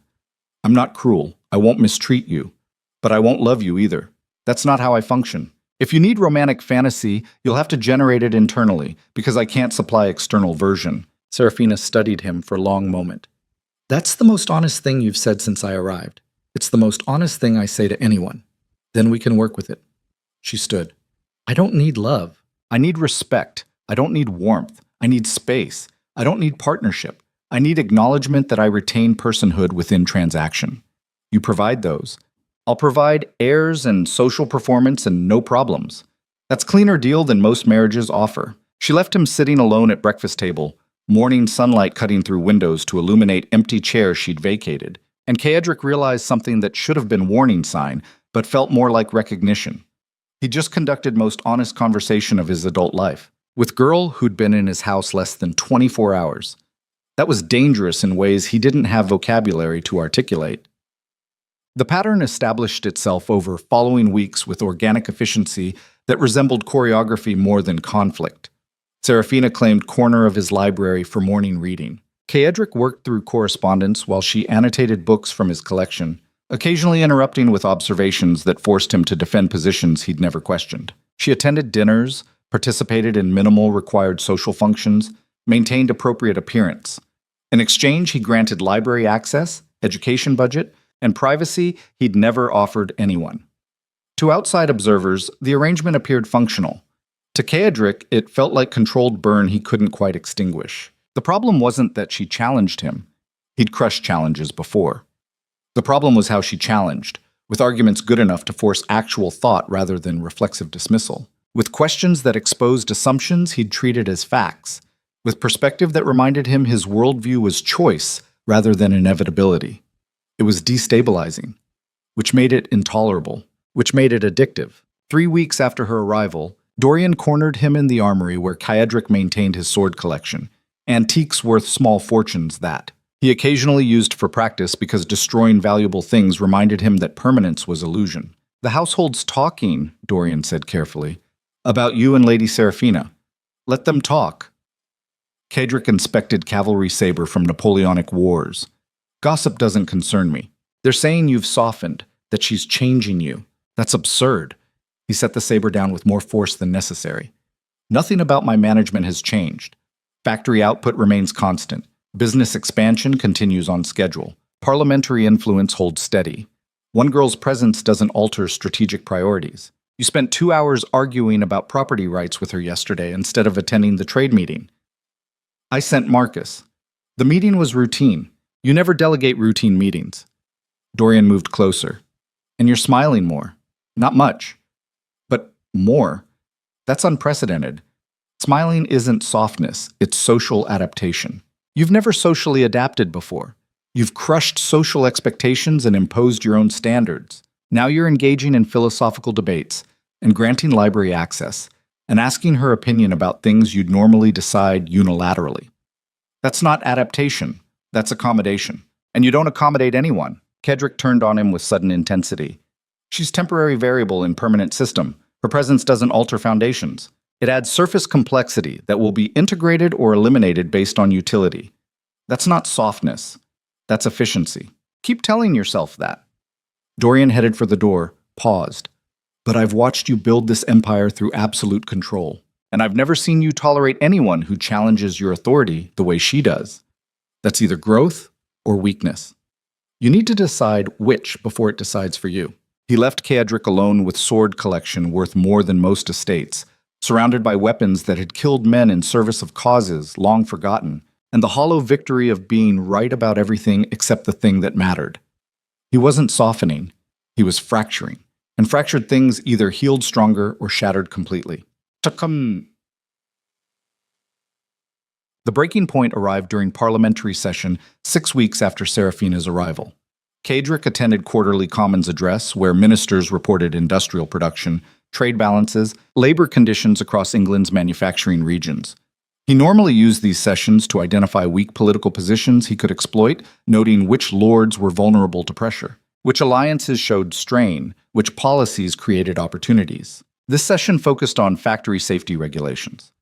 I'm not cruel. I won't mistreat you. But I won't love you either. That's not how I function. If you need romantic fantasy, you'll have to generate it internally, because I can't supply external version. Serafina studied him for a long moment. That's the most honest thing you've said since I arrived. It's the most honest thing I say to anyone. Then we can work with it. She stood. I don't need love. I need respect. I don't need warmth. I need space. I don't need partnership. I need acknowledgement that I retain personhood within transaction. You provide those. I'll provide heirs and social performance and no problems. That's cleaner deal than most marriages offer. She left him sitting alone at breakfast table, morning sunlight cutting through windows to illuminate empty chairs she'd vacated. And Kaedric realized something that should have been warning sign, but felt more like recognition. He just conducted most honest conversation of his adult life, with girl who'd been in his house less than 24 hours. That was dangerous in ways he didn't have vocabulary to articulate. The pattern established itself over following weeks with organic efficiency that resembled choreography more than conflict. Serafina claimed corner of his library for morning reading. Kaedric worked through correspondence while she annotated books from his collection, occasionally interrupting with observations that forced him to defend positions he'd never questioned. She attended dinners, participated in minimal required social functions, maintained appropriate appearance. In exchange, he granted library access, education budget, and privacy he'd never offered anyone. To outside observers, the arrangement appeared functional. To Kaedric, it felt like controlled burn he couldn't quite extinguish. The problem wasn't that she challenged him. He'd crushed challenges before. The problem was how she challenged, with arguments good enough to force actual thought rather than reflexive dismissal, with questions that exposed assumptions he'd treated as facts, with perspective that reminded him his worldview was choice, rather than inevitability. It was destabilizing, which made it intolerable, which made it addictive. 3 weeks after her arrival, Dorian cornered him in the armory where Kaedric maintained his sword collection, antiques worth small fortunes that he occasionally used for practice because destroying valuable things reminded him that permanence was illusion. "The household's talking," Dorian said carefully, "about you and Lady Seraphina. Let them talk." Kaedric inspected cavalry saber from Napoleonic Wars. "Gossip doesn't concern me. They're saying you've softened, that she's changing you. That's absurd." He set the saber down with more force than necessary. "Nothing about my management has changed. Factory output remains constant. Business expansion continues on schedule. Parliamentary influence holds steady. One girl's presence doesn't alter strategic priorities. You spent 2 hours arguing about property rights with her yesterday instead of attending the trade meeting. I sent Marcus. The meeting was routine. You never delegate routine meetings." Dorian moved closer. "And you're smiling more. Not much. But more. That's unprecedented. Smiling isn't softness, it's social adaptation. You've never socially adapted before. You've crushed social expectations and imposed your own standards. Now you're engaging in philosophical debates and granting library access and asking her opinion about things you'd normally decide unilaterally. That's not adaptation, that's accommodation. And you don't accommodate anyone." Kaedric turned on him with sudden intensity. "She's temporary variable in permanent system. Her presence doesn't alter foundations. It adds surface complexity that will be integrated or eliminated based on utility. That's not softness. That's efficiency. Keep telling yourself that." Dorian headed for the door, paused. "But I've watched you build this empire through absolute control, and I've never seen you tolerate anyone who challenges your authority the way she does. That's either growth or weakness. You need to decide which before it decides for you." He left Kaedric alone with sword collection worth more than most estates, surrounded by weapons that had killed men in service of causes long forgotten, and the hollow victory of being right about everything except the thing that mattered. He wasn't softening, he was fracturing, and fractured things either healed stronger or shattered completely. The breaking point arrived during parliamentary session 6 weeks after Seraphina's arrival. Kaedric attended quarterly Commons address where ministers reported industrial production, trade balances, labor conditions across England's manufacturing regions. He normally used these sessions to identify weak political positions he could exploit, noting which lords were vulnerable to pressure, which alliances showed strain, which policies created opportunities. This session focused on factory safety regulations.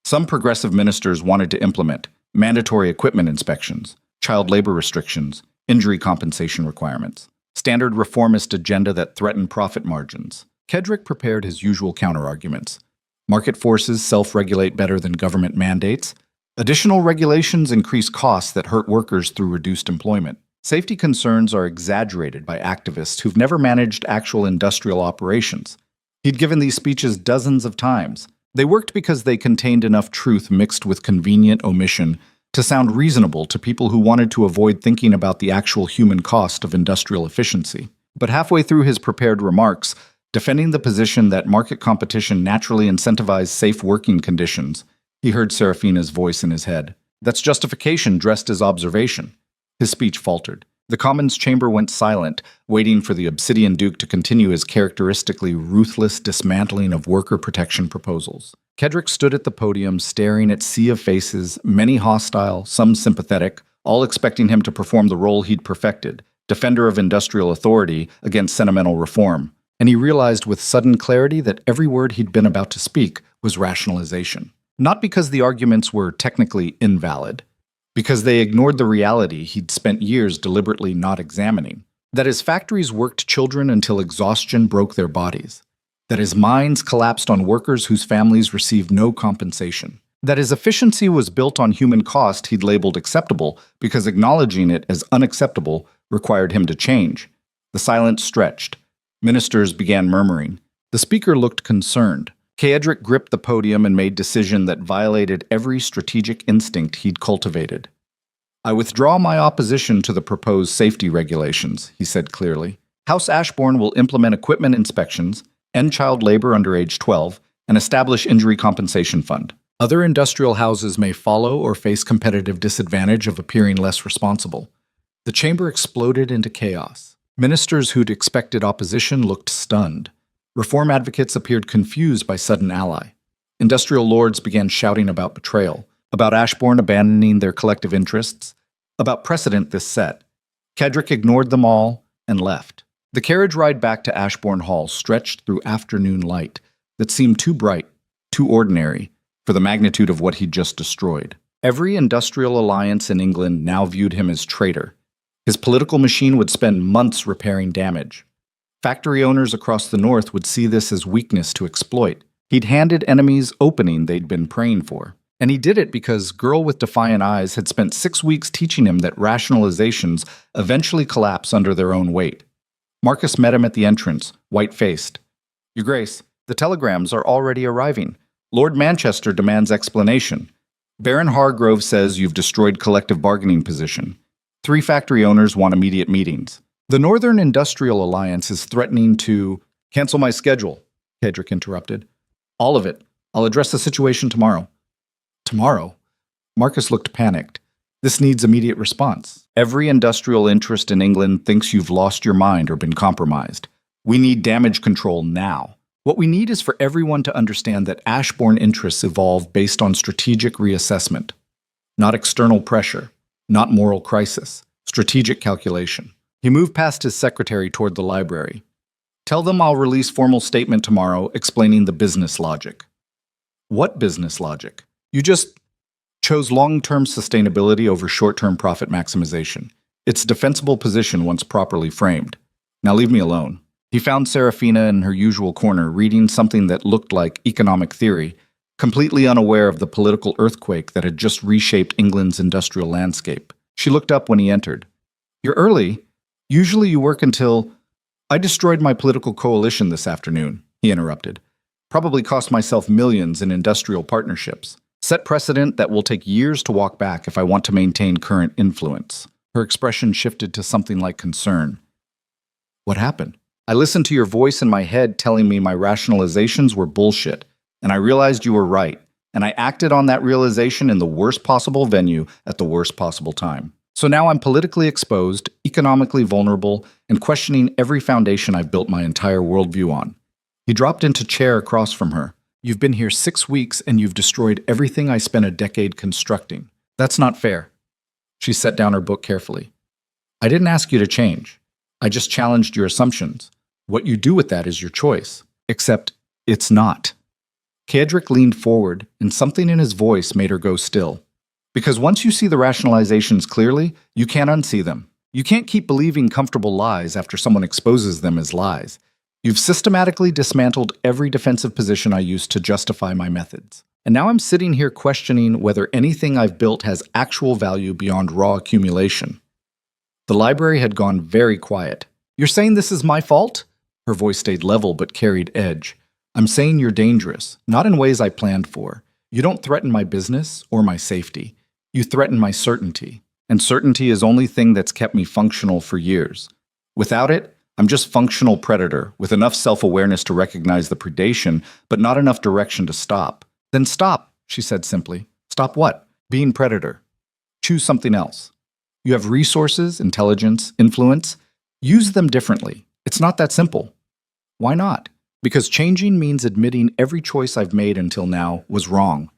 Some progressive ministers wanted to implement mandatory equipment inspections, child labor restrictions, injury compensation requirements, standard reformist agenda that threatened profit margins. Kaedric prepared his usual counterarguments. Market forces self-regulate better than government mandates. Additional regulations increase costs that hurt workers through reduced employment. Safety concerns are exaggerated by activists who've never managed actual industrial operations. He'd given these speeches dozens of times. They worked because they contained enough truth mixed with convenient omission to sound reasonable to people who wanted to avoid thinking about the actual human cost of industrial efficiency. But halfway through his prepared remarks, defending the position that market competition naturally incentivized safe working conditions, he heard Seraphina's voice in his head. "That's justification dressed as observation." His speech faltered. The Commons chamber went silent, waiting for the Obsidian Duke to continue his characteristically ruthless dismantling of worker protection proposals. Kaedric stood at the podium, staring at sea of faces, many hostile, some sympathetic, all expecting him to perform the role he'd perfected, defender of industrial authority against sentimental reform. And he realized with sudden clarity that every word he'd been about to speak was rationalization. Not because the arguments were technically invalid, because they ignored the reality he'd spent years deliberately not examining. That his factories worked children until exhaustion broke their bodies. That his mines collapsed on workers whose families received no compensation. That his efficiency was built on human cost he'd labeled acceptable because acknowledging it as unacceptable required him to change. The silence stretched. Ministers began murmuring. The speaker looked concerned. Kaedric gripped the podium and made decision that violated every strategic instinct he'd cultivated. "I withdraw my opposition to the proposed safety regulations," he said clearly. "House Ashbourne will implement equipment inspections, end child labor under age 12, and establish injury compensation fund. Other industrial houses may follow or face competitive disadvantage of appearing less responsible. The chamber exploded into chaos. Ministers who'd expected opposition looked stunned. Reform advocates appeared confused by sudden ally. Industrial lords began shouting about betrayal, about Ashbourne abandoning their collective interests, about precedent this set. Kedrick ignored them all and left. The carriage ride back to Ashbourne Hall stretched through afternoon light that seemed too bright, too ordinary, for the magnitude of what he'd just destroyed. Every industrial alliance in England now viewed him as traitor. His political machine would spend months repairing damage. Factory owners across the north would see this as weakness to exploit. He'd handed enemies opening they'd been praying for. And he did it because Girl with Defiant Eyes had spent 6 weeks teaching him that rationalizations eventually collapse under their own weight. Marcus met him at the entrance, white-faced. "Your Grace, the telegrams are already arriving. Lord Manchester demands explanation. Baron Hargrove says you've destroyed collective bargaining position. 3 factory owners want immediate meetings. The Northern Industrial Alliance is threatening to—" "Cancel my schedule," Kedrick interrupted. "All of it. I'll address the situation tomorrow." "Tomorrow?" Marcus looked panicked. "This needs immediate response. Every industrial interest in England thinks you've lost your mind or been compromised. We need damage control now. What we need is for everyone to understand that Ashbourne interests evolve based on strategic reassessment. Not external pressure, not moral crisis, strategic calculation." He moved past his secretary toward the library. "Tell them I'll release formal statement tomorrow explaining the business logic." "What business logic? You just chose long-term sustainability over short-term profit maximization. It's a defensible position once properly framed. Now leave me alone." He found Serafina in her usual corner, reading something that looked like economic theory, completely unaware of the political earthquake that had just reshaped England's industrial landscape. She looked up when he entered. "You're early. Usually you work until—" "I destroyed my political coalition this afternoon," he interrupted. "Probably cost myself millions in industrial partnerships. Set precedent that will take years to walk back if I want to maintain current influence." Her expression shifted to something like concern. "What happened?" "I listened to your voice in my head telling me my rationalizations were bullshit, and I realized you were right, and I acted on that realization in the worst possible venue at the worst possible time. So now I'm politically exposed, economically vulnerable, and questioning every foundation I've built my entire worldview on." He dropped into a chair across from her. "You've been here 6 weeks and you've destroyed everything I spent a decade constructing. That's not fair." She set down her book carefully. "I didn't ask you to change. I just challenged your assumptions. What you do with that is your choice. Except, it's not." Kedrick leaned forward, and something in his voice made her go still. Because once you see the rationalizations clearly, you can't unsee them. You can't keep believing comfortable lies after someone exposes them as lies. You've systematically dismantled every defensive position I used to justify my methods. And now I'm sitting here questioning whether anything I've built has actual value beyond raw accumulation. The library had gone very quiet. "You're saying this is my fault?" Her voice stayed level but carried edge. "I'm saying you're dangerous, not in ways I planned for. You don't threaten my business or my safety. You threaten my certainty. And certainty is the only thing that's kept me functional for years. Without it, I'm just functional predator with enough self-awareness to recognize the predation, but not enough direction to stop." "Then stop," she said simply. "Stop what?" "Being predator. Choose something else. You have resources, intelligence, influence. Use them differently. It's not that simple." "Why not?" "Because changing means admitting every choice I've made until now was wrong.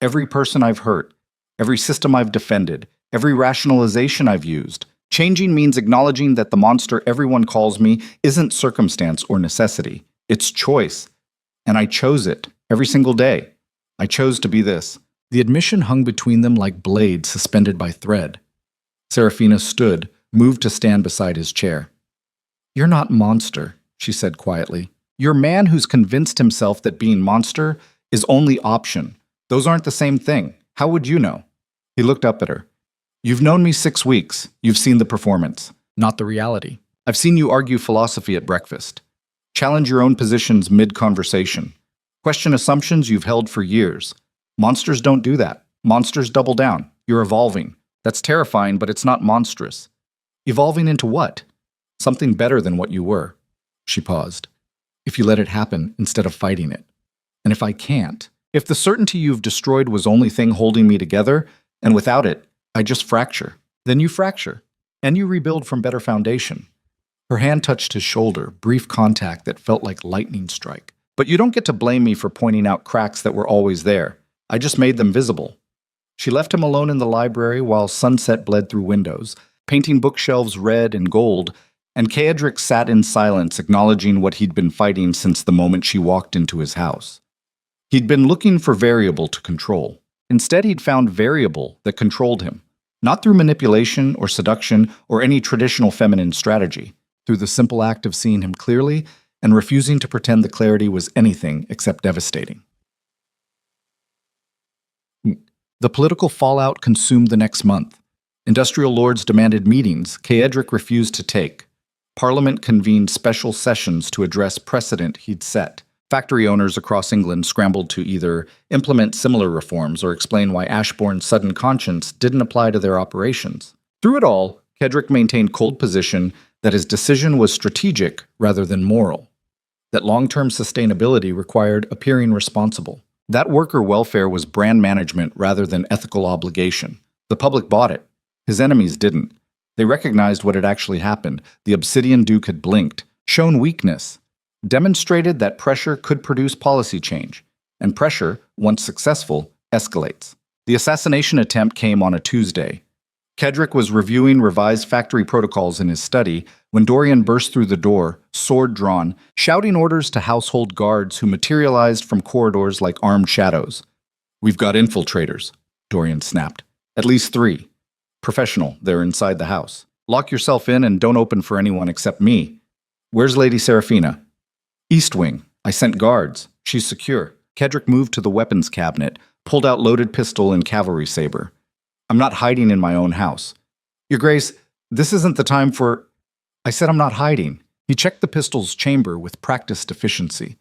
Every person I've hurt, every system I've defended, every rationalization I've used. Changing means acknowledging that the monster everyone calls me isn't circumstance or necessity. It's choice. And I chose it every single day. I chose to be this." The admission hung between them like blades suspended by thread. Serafina stood, moved to stand beside his chair. "You're not monster," she said quietly. "You're a man who's convinced himself that being monster is only option. Those aren't the same thing. How would you know?" He looked up at her. "You've known me 6 weeks. You've seen the performance, not the reality. I've seen you argue philosophy at breakfast. Challenge your own positions mid-conversation. Question assumptions you've held for years. Monsters don't do that. Monsters double down. You're evolving. That's terrifying, but it's not monstrous. Evolving into what? Something better than what you were." She paused. "If you let it happen instead of fighting it. And if I can't, If the certainty you've destroyed was only thing holding me together, and without it, I just fracture, then you fracture, and you rebuild from better foundation. Her hand touched his shoulder, brief contact that felt like lightning strike. But you don't get to blame me for pointing out cracks that were always there. I just made them visible. She left him alone in the library while sunset bled through windows, painting bookshelves red and gold, and Kaedric sat in silence, acknowledging what he'd been fighting since the moment she walked into his house. He'd been looking for variable to control. Instead, he'd found variable that controlled him, not through manipulation or seduction or any traditional feminine strategy, through the simple act of seeing him clearly and refusing to pretend the clarity was anything except devastating. The political fallout consumed the next month. Industrial lords demanded meetings Kaedric refused to take. Parliament convened special sessions to address precedent he'd set. Factory owners across England scrambled to either implement similar reforms or explain why Ashbourne's sudden conscience didn't apply to their operations. Through it all, Kaedric maintained cold position that his decision was strategic rather than moral, that long-term sustainability required appearing responsible, that worker welfare was brand management rather than ethical obligation. The public bought it. His enemies didn't. They recognized what had actually happened. The Obsidian Duke had blinked, shown weakness, demonstrated that pressure could produce policy change, and pressure, once successful, escalates. The assassination attempt came on a Tuesday. Kaedric was reviewing revised factory protocols in his study when Dorian burst through the door, sword drawn, shouting orders to household guards who materialized from corridors like armed shadows. "We've got infiltrators," Dorian snapped. "At least 3. Professional, they're inside the house. Lock yourself in and don't open for anyone except me. Where's Lady Seraphina?" "East Wing. I sent guards. She's secure." Kaedric moved to the weapons cabinet, pulled out loaded pistol and cavalry saber. "I'm not hiding in my own house." "Your Grace, this isn't the time for—" "I said I'm not hiding." He checked the pistol's chamber with practiced efficiency.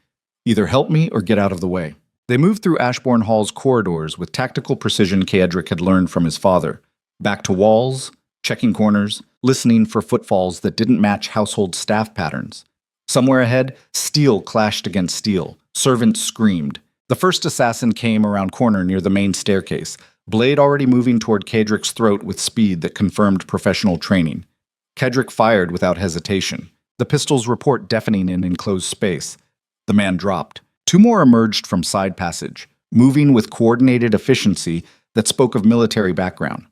"Either help me or get out of the way." They moved through Ashbourne Hall's corridors with tactical precision Kaedric had learned from his father. Back to walls, checking corners, listening for footfalls that didn't match household staff patterns. Somewhere ahead, steel clashed against steel. Servants screamed. The first assassin came around corner near the main staircase, blade already moving toward Kaedric's throat with speed that confirmed professional training. Kaedric fired without hesitation, the pistol's report deafening in enclosed space. The man dropped. 2 more emerged from side passage, moving with coordinated efficiency that spoke of military background.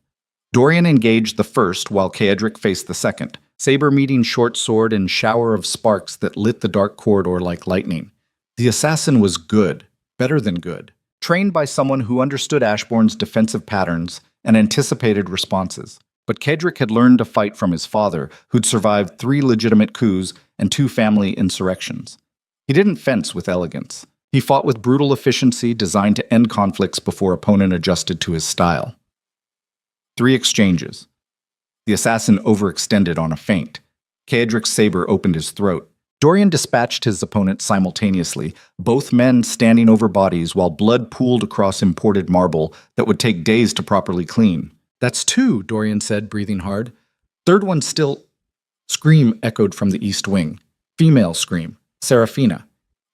Dorian engaged the first while Kaedric faced the second, saber meeting short sword and shower of sparks that lit the dark corridor like lightning. The assassin was good, better than good, trained by someone who understood Ashbourne's defensive patterns and anticipated responses. But Kaedric had learned to fight from his father, who'd survived 3 legitimate coups and 2 family insurrections. He didn't fence with elegance. He fought with brutal efficiency designed to end conflicts before opponent adjusted to his style. 3 exchanges. The assassin overextended on a feint. Kaedric's saber opened his throat. Dorian dispatched his opponent simultaneously, both men standing over bodies while blood pooled across imported marble that would take days to properly clean. "That's 2, Dorian said, breathing hard. "Third one still—" Scream echoed from the east wing. Female scream. Seraphina.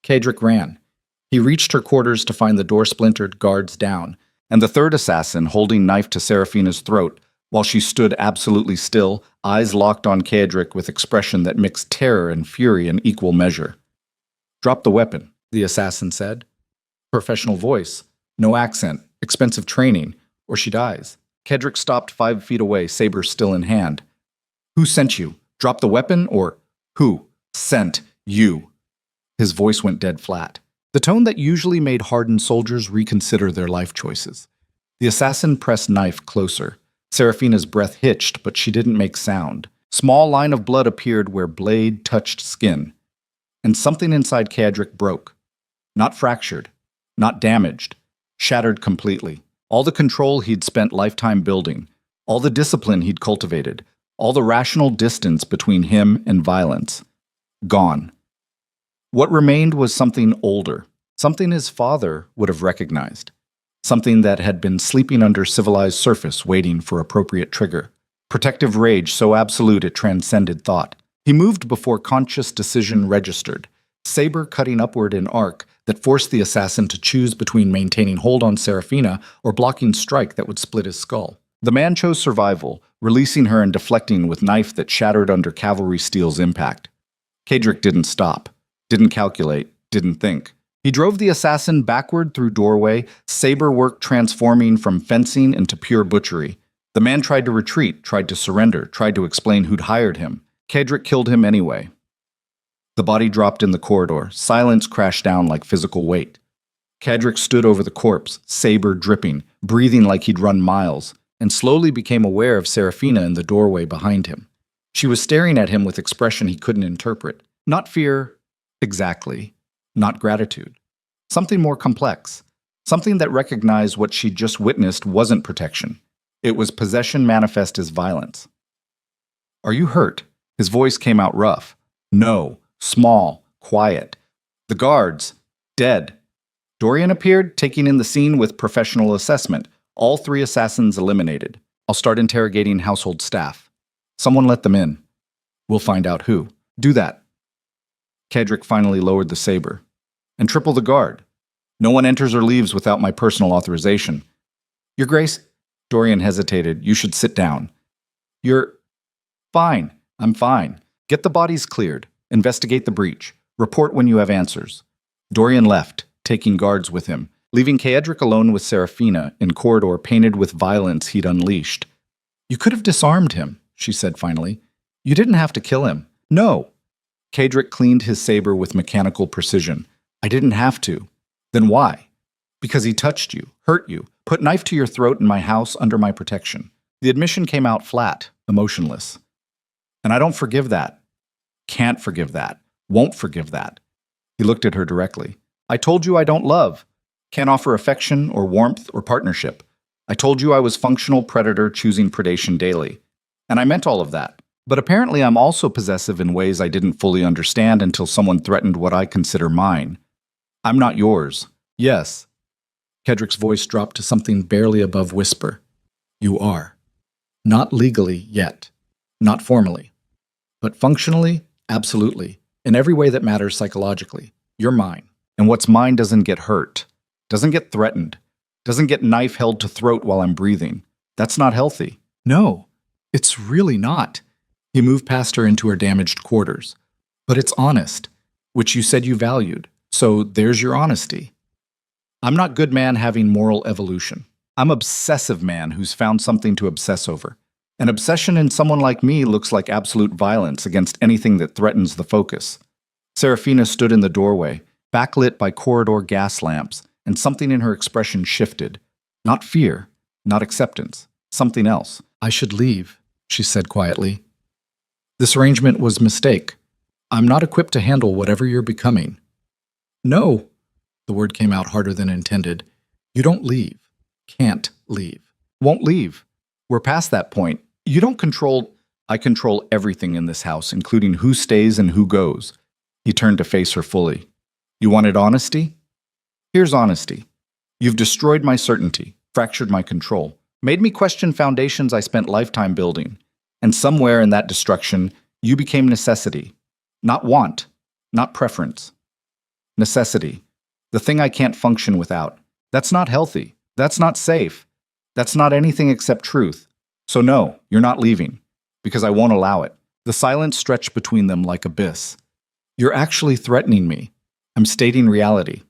Kaedric ran. He reached her quarters to find the door splintered, guards down, and the third assassin holding knife to Seraphina's throat, while she stood absolutely still, eyes locked on Kaedric with expression that mixed terror and fury in equal measure. "Drop the weapon," the assassin said. Professional voice. No accent. Expensive training. Or she dies. Kaedric stopped 5 feet away, saber still in hand. "Who sent you? Drop the weapon or who sent you?" His voice went dead flat. The tone that usually made hardened soldiers reconsider their life choices. The assassin pressed knife closer. Seraphina's breath hitched, but she didn't make sound. Small line of blood appeared where blade touched skin. And something inside Kaedric broke. Not fractured. Not damaged. Shattered completely. All the control he'd spent lifetime building. All the discipline he'd cultivated. All the rational distance between him and violence. Gone. What remained was something older. Something his father would have recognized. Something that had been sleeping under civilized surface waiting for appropriate trigger. Protective rage so absolute it transcended thought. He moved before conscious decision registered. saber cutting upward in arc that forced the assassin to choose between maintaining hold on Serafina or blocking strike that would split his skull. The man chose survival, releasing her and deflecting with knife that shattered under cavalry steel's impact. Kadric didn't stop, didn't calculate, didn't think. He drove the assassin backward through doorway, saber work transforming from fencing into pure butchery. The man tried to retreat, tried to surrender, tried to explain who'd hired him. Kadric killed him anyway. The body dropped in the corridor. Silence crashed down like physical weight. Kadric stood over the corpse, saber dripping, breathing like he'd run miles, and slowly became aware of Serafina in the doorway behind him. She was staring at him with expression he couldn't interpret. Not fear, exactly. Not gratitude. Something more complex. Something that recognized what she'd just witnessed wasn't protection. It was possession manifest as violence. "Are you hurt?" His voice came out rough. "No." Small, quiet. The guards, dead. Dorian appeared, taking in the scene with professional assessment. All 3 assassins eliminated. "I'll start interrogating household staff. Someone let them in. We'll find out who. Do that." Kadric finally lowered the saber. "And triple the guard. No one enters or leaves without my personal authorization." "Your Grace," Dorian hesitated. "You should sit down." "You're fine. I'm fine. Get the bodies cleared. Investigate the breach. Report when you have answers." Dorian left, taking guards with him, leaving Kadric alone with Serafina in corridor painted with violence he'd unleashed. "You could have disarmed him," she said finally. "You didn't have to kill him." "No." Kadric cleaned his saber with mechanical precision. "I didn't have to." "Then why?" "Because he touched you, hurt you, put knife to your throat in my house under my protection." The admission came out flat, emotionless. "And I don't forgive that. Can't forgive that. Won't forgive that." He looked at her directly. "I told you I don't love. Can't offer affection or warmth or partnership. I told you I was functional predator choosing predation daily. And I meant all of that. But apparently I'm also possessive in ways I didn't fully understand until someone threatened what I consider mine. I'm not yours." "Yes." Kedric's voice dropped to something barely above whisper. "You are. Not legally yet. Not formally. But functionally, absolutely. In every way that matters psychologically. You're mine. And what's mine doesn't get hurt. Doesn't get threatened. Doesn't get knife held to throat while I'm breathing. That's not healthy." "No, it's really not." He moved past her into her damaged quarters. "But it's honest, which you said you valued. So there's your honesty." "I'm not good man having moral evolution. I'm obsessive man who's found something to obsess over. An obsession in someone like me looks like absolute violence against anything that threatens the focus." Serafina stood in the doorway, backlit by corridor gas lamps, and something in her expression shifted. Not fear, not acceptance, something else. "I should leave," she said quietly. "This arrangement was a mistake. I'm not equipped to handle whatever you're becoming." "No." The word came out harder than intended. "You don't leave. Can't leave. Won't leave. We're past that point. You don't control—" "I control everything in this house, including who stays and who goes." He turned to face her fully. "You wanted honesty? Here's honesty. You've destroyed my certainty, fractured my control, made me question foundations I spent lifetime building. And somewhere in that destruction, you became necessity. Not want, not preference. Necessity. The thing I can't function without. That's not healthy. That's not safe. That's not anything except truth. So no, you're not leaving. Because I won't allow it." The silence stretched between them like abyss. "You're actually threatening me. I'm stating reality.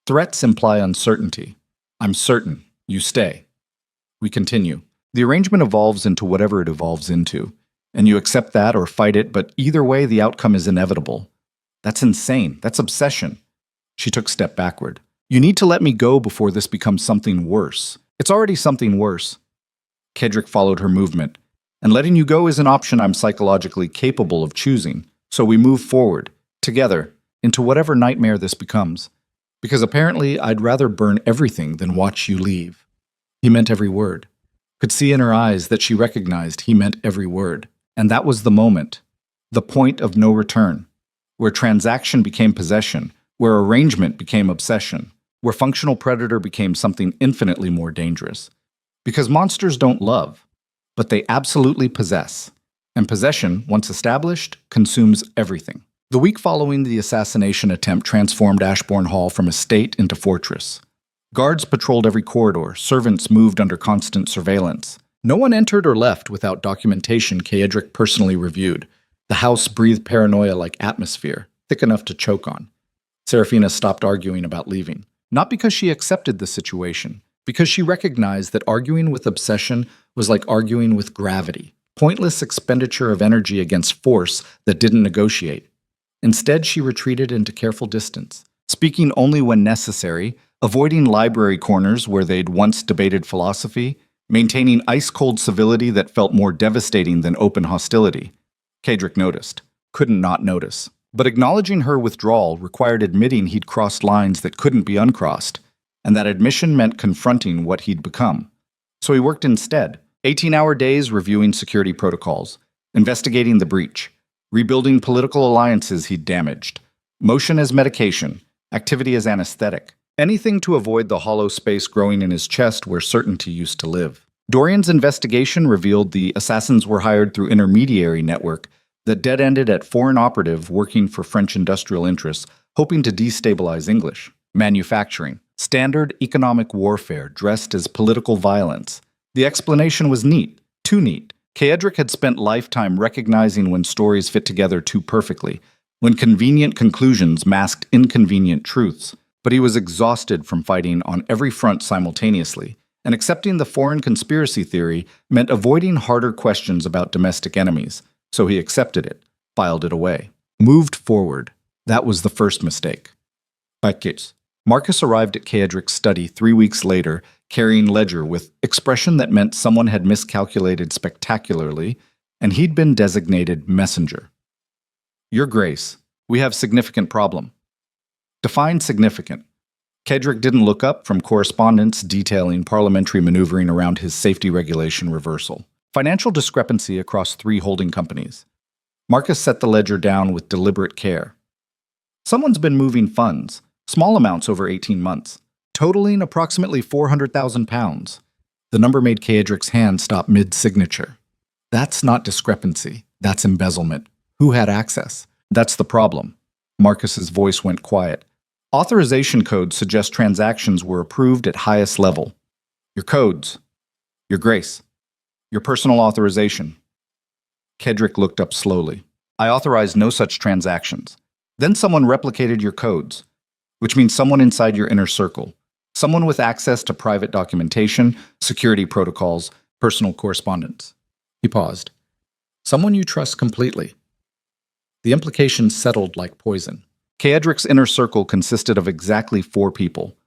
Threats imply uncertainty. I'm certain. You stay." We continue. The arrangement evolves into whatever it evolves into. And you accept that or fight it, but either way, the outcome is inevitable. That's insane. That's obsession. She took a step backward. "You need to let me go before this becomes something worse. It's already something worse." Kadric followed her movement. "And letting you go is an option I'm psychologically capable of choosing. So we move forward, together, into whatever nightmare this becomes. Because apparently I'd rather burn everything than watch you leave." He meant every word. Could see in her eyes that she recognized he meant every word. And that was the moment. The point of no return. Where transaction became possession. Where arrangement became obsession. Where functional predator became something infinitely more dangerous. Because monsters don't love, but they absolutely possess. And possession, once established, consumes everything. The week following the assassination attempt transformed Ashbourne Hall from estate into fortress. Guards patrolled every corridor, servants moved under constant surveillance. No one entered or left without documentation Kaedric personally reviewed. The house breathed paranoia-like atmosphere, thick enough to choke on. Serafina stopped arguing about leaving. Not because she accepted the situation, because she recognized that arguing with obsession was like arguing with gravity, pointless expenditure of energy against force that didn't negotiate. Instead, she retreated into careful distance, speaking only when necessary, avoiding library corners where they'd once debated philosophy, maintaining ice-cold civility that felt more devastating than open hostility. Kaedric noticed, couldn't not notice. But acknowledging her withdrawal required admitting he'd crossed lines that couldn't be uncrossed, and that admission meant confronting what he'd become. So he worked instead, 18-hour days reviewing security protocols, investigating the breach, rebuilding political alliances he'd damaged, motion as medication, activity as anesthetic, anything to avoid the hollow space growing in his chest where certainty used to live. Dorian's investigation revealed the assassins were hired through intermediary network that dead-ended at foreign operative working for French industrial interests, hoping to destabilize English. Manufacturing. Standard economic warfare dressed as political violence. The explanation was neat, too neat. Kaedric had spent lifetime recognizing when stories fit together too perfectly, when convenient conclusions masked inconvenient truths. But he was exhausted from fighting on every front simultaneously, and accepting the foreign conspiracy theory meant avoiding harder questions about domestic enemies. So he accepted it, filed it away, moved forward. That was the first mistake. Paquets. Marcus arrived at Kaedric's study 3 weeks later, carrying ledger with expression that meant someone had miscalculated spectacularly, and he'd been designated messenger. Your Grace, we have significant problem. Define significant. Kaedric didn't look up from correspondence detailing parliamentary maneuvering around his safety regulation reversal. Financial discrepancy across 3 holding companies. Marcus set the ledger down with deliberate care. Someone's been moving funds, small amounts over 18 months, totaling approximately £400,000. The number made Kaedric's hand stop mid-signature. That's not discrepancy, that's embezzlement. Who had access? That's the problem. Marcus's voice went quiet. Authorization codes suggest transactions were approved at highest level. Your codes. Your Grace. Your personal authorization. Kaedric looked up slowly. I authorized no such transactions. Then someone replicated your codes, which means someone inside your inner circle. Someone with access to private documentation, security protocols, personal correspondence. He paused. Someone you trust completely. The implications settled like poison. Kaedric's inner circle consisted of exactly 4 people.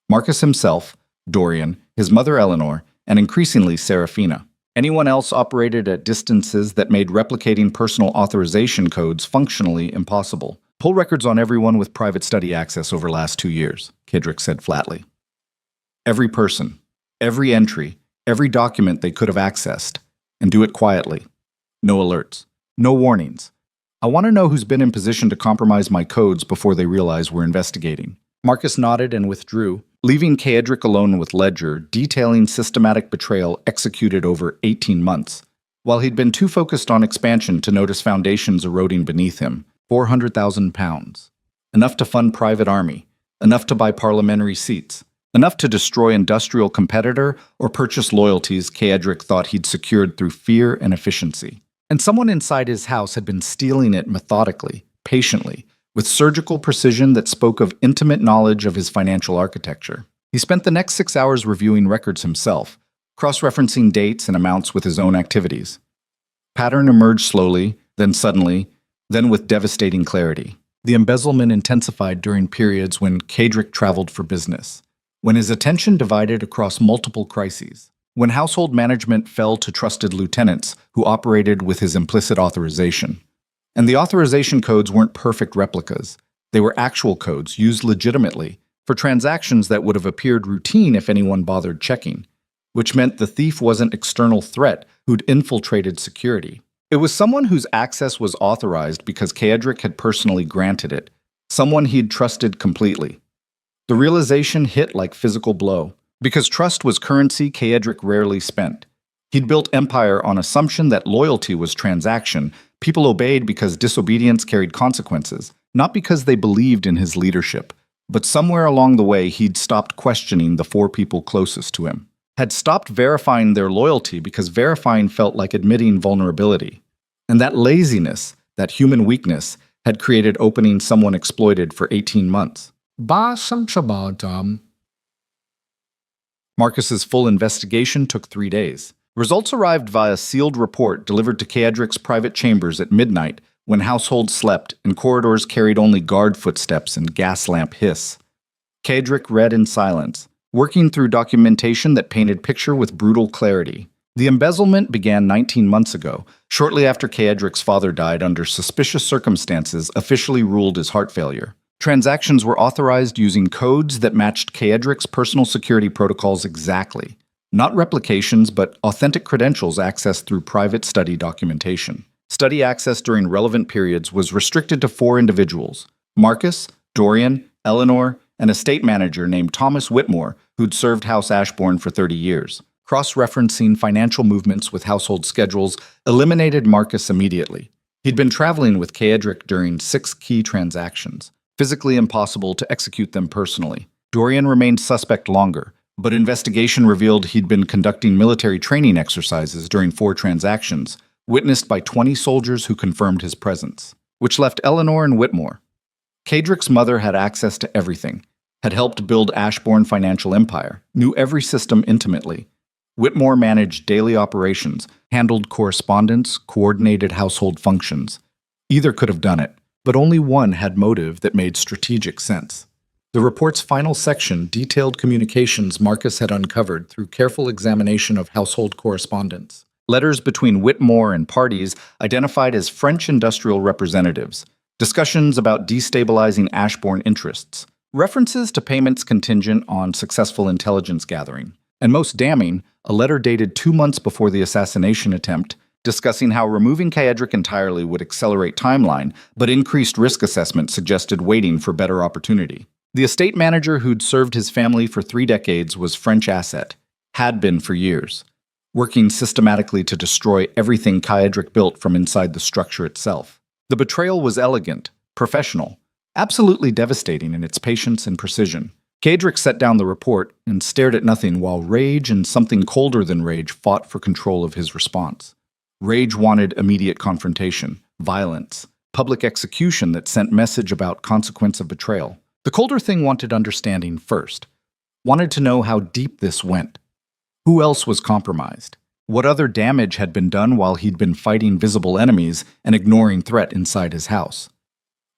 Marcus himself, Dorian, his mother Eleanor, and increasingly Serafina. Anyone else operated at distances that made replicating personal authorization codes functionally impossible. Pull records on everyone with private study access over last 2 years, Kaedric said flatly. Every person, every entry, every document they could have accessed, and do it quietly. No alerts, no warnings. I want to know who's been in position to compromise my codes before they realize we're investigating. Marcus nodded and withdrew, leaving Kaedric alone with ledger detailing systematic betrayal executed over 18 months. While he'd been too focused on expansion to notice foundations eroding beneath him, £400,000. Enough to fund private army, enough to buy parliamentary seats, enough to destroy industrial competitor or purchase loyalties Kaedric thought he'd secured through fear and efficiency. And someone inside his house had been stealing it methodically, patiently, with surgical precision that spoke of intimate knowledge of his financial architecture. He spent the next 6 hours reviewing records himself, cross-referencing dates and amounts with his own activities. Pattern emerged slowly, then suddenly, then with devastating clarity. The embezzlement intensified during periods when Kaedric traveled for business, when his attention divided across multiple crises, when household management fell to trusted lieutenants who operated with his implicit authorization. And the authorization codes weren't perfect replicas. They were actual codes used legitimately for transactions that would have appeared routine if anyone bothered checking, which meant the thief wasn't an external threat who'd infiltrated security. It was someone whose access was authorized because Kaedric had personally granted it, someone he'd trusted completely. The realization hit like physical blow. Because trust was currency Kaedric rarely spent. He'd built empire on assumption that loyalty was transaction, People obeyed because disobedience carried consequences, not because they believed in his leadership. But somewhere along the way, he'd stopped questioning the four people closest to him, had stopped verifying their loyalty because verifying felt like admitting vulnerability. And that laziness, that human weakness, had created openings someone exploited for 18 months. Marcus's full investigation took 3 days. Results arrived via sealed report delivered to Kaedric's private chambers at midnight when households slept and corridors carried only guard footsteps and gas lamp hiss. Kaedric read in silence, working through documentation that painted picture with brutal clarity. The embezzlement began 19 months ago, shortly after Kaedric's father died under suspicious circumstances officially ruled as heart failure. Transactions were authorized using codes that matched Kaedric's personal security protocols exactly. Not replications, but authentic credentials accessed through private study documentation. Study access during relevant periods was restricted to 4 individuals: Marcus, Dorian, Eleanor, and a state manager named Thomas Whitmore, who'd served House Ashbourne for 30 years. Cross-referencing financial movements with household schedules eliminated Marcus immediately. He'd been traveling with Kaedric during 6 key transactions. Physically impossible to execute them personally. Dorian remained suspect longer, but investigation revealed he'd been conducting military training exercises during 4 transactions, witnessed by 20 soldiers who confirmed his presence, which left Eleanor and Whitmore. Kaedric's mother had access to everything, had helped build Ashbourne financial empire, knew every system intimately. Whitmore managed daily operations, handled correspondence, coordinated household functions. Either could have done it, but only one had motive that made strategic sense. The report's final section detailed communications Marcus had uncovered through careful examination of household correspondence. Letters between Whitmore and parties identified as French industrial representatives, discussions about destabilizing Ashbourne interests, references to payments contingent on successful intelligence gathering, and most damning, a letter dated 2 months before the assassination attempt, discussing how removing Kaedric entirely would accelerate timeline, but increased risk assessment suggested waiting for better opportunity. The estate manager who'd served his family for 3 decades was French asset, had been for years, working systematically to destroy everything Kaedric built from inside the structure itself. The betrayal was elegant, professional, absolutely devastating in its patience and precision. Kaedric set down the report and stared at nothing while rage and something colder than rage fought for control of his response. Rage wanted immediate confrontation, violence, public execution that sent message about consequence of betrayal. The colder thing wanted understanding first, wanted to know how deep this went. Who else was compromised? What other damage had been done while he'd been fighting visible enemies and ignoring threat inside his house?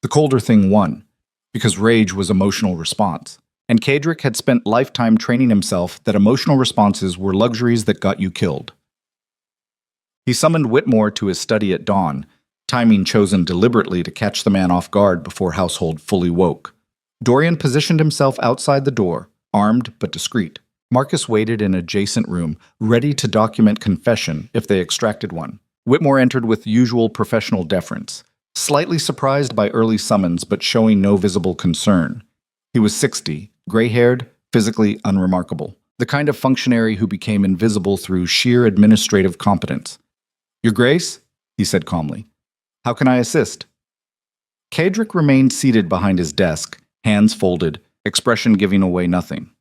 The colder thing won, because rage was emotional response. And Kaedric had spent lifetime training himself that emotional responses were luxuries that got you killed. He summoned Whitmore to his study at dawn, timing chosen deliberately to catch the man off guard before household fully woke. Dorian positioned himself outside the door, armed but discreet. Marcus waited in an adjacent room, ready to document confession if they extracted one. Whitmore entered with usual professional deference, slightly surprised by early summons but showing no visible concern. He was 60, gray-haired, physically unremarkable, the kind of functionary who became invisible through sheer administrative competence. "Your Grace," he said calmly. "How can I assist?" Kaedric remained seated behind his desk, hands folded, expression giving away nothing.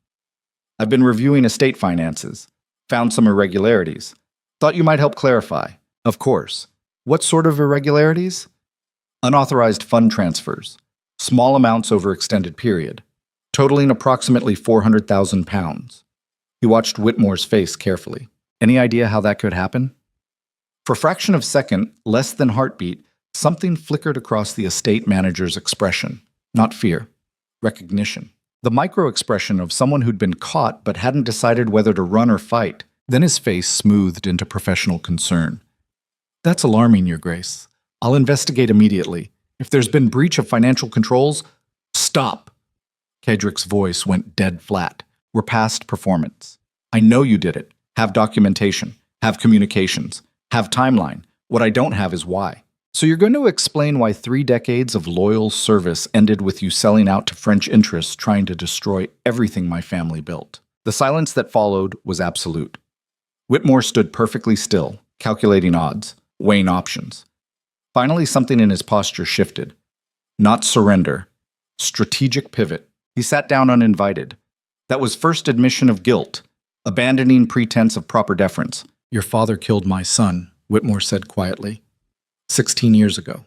"I've been reviewing estate finances. Found some irregularities. Thought you might help clarify." "Of course. What sort of irregularities?" "Unauthorized fund transfers. Small amounts over extended period. Totaling approximately £400,000. He watched Whitmore's face carefully. "Any idea how that could happen?" For a fraction of a second, less than heartbeat, something flickered across the estate manager's expression. Not fear. Recognition. The micro-expression of someone who'd been caught but hadn't decided whether to run or fight. Then his face smoothed into professional concern. "That's alarming, Your Grace. I'll investigate immediately. If there's been breach of financial controls..." "Stop!" Kaedric's voice went dead flat. "We're past performance. I know you did it. Have documentation. Have communications. Have timeline. What I don't have is why. So you're going to explain why 3 decades of loyal service ended with you selling out to French interests trying to destroy everything my family built." The silence that followed was absolute. Whitmore stood perfectly still, calculating odds, weighing options. Finally, something in his posture shifted. Not surrender. Strategic pivot. He sat down uninvited. That was first admission of guilt, abandoning pretense of proper deference. Your father killed my son, Whitmore said quietly. 16 years ago.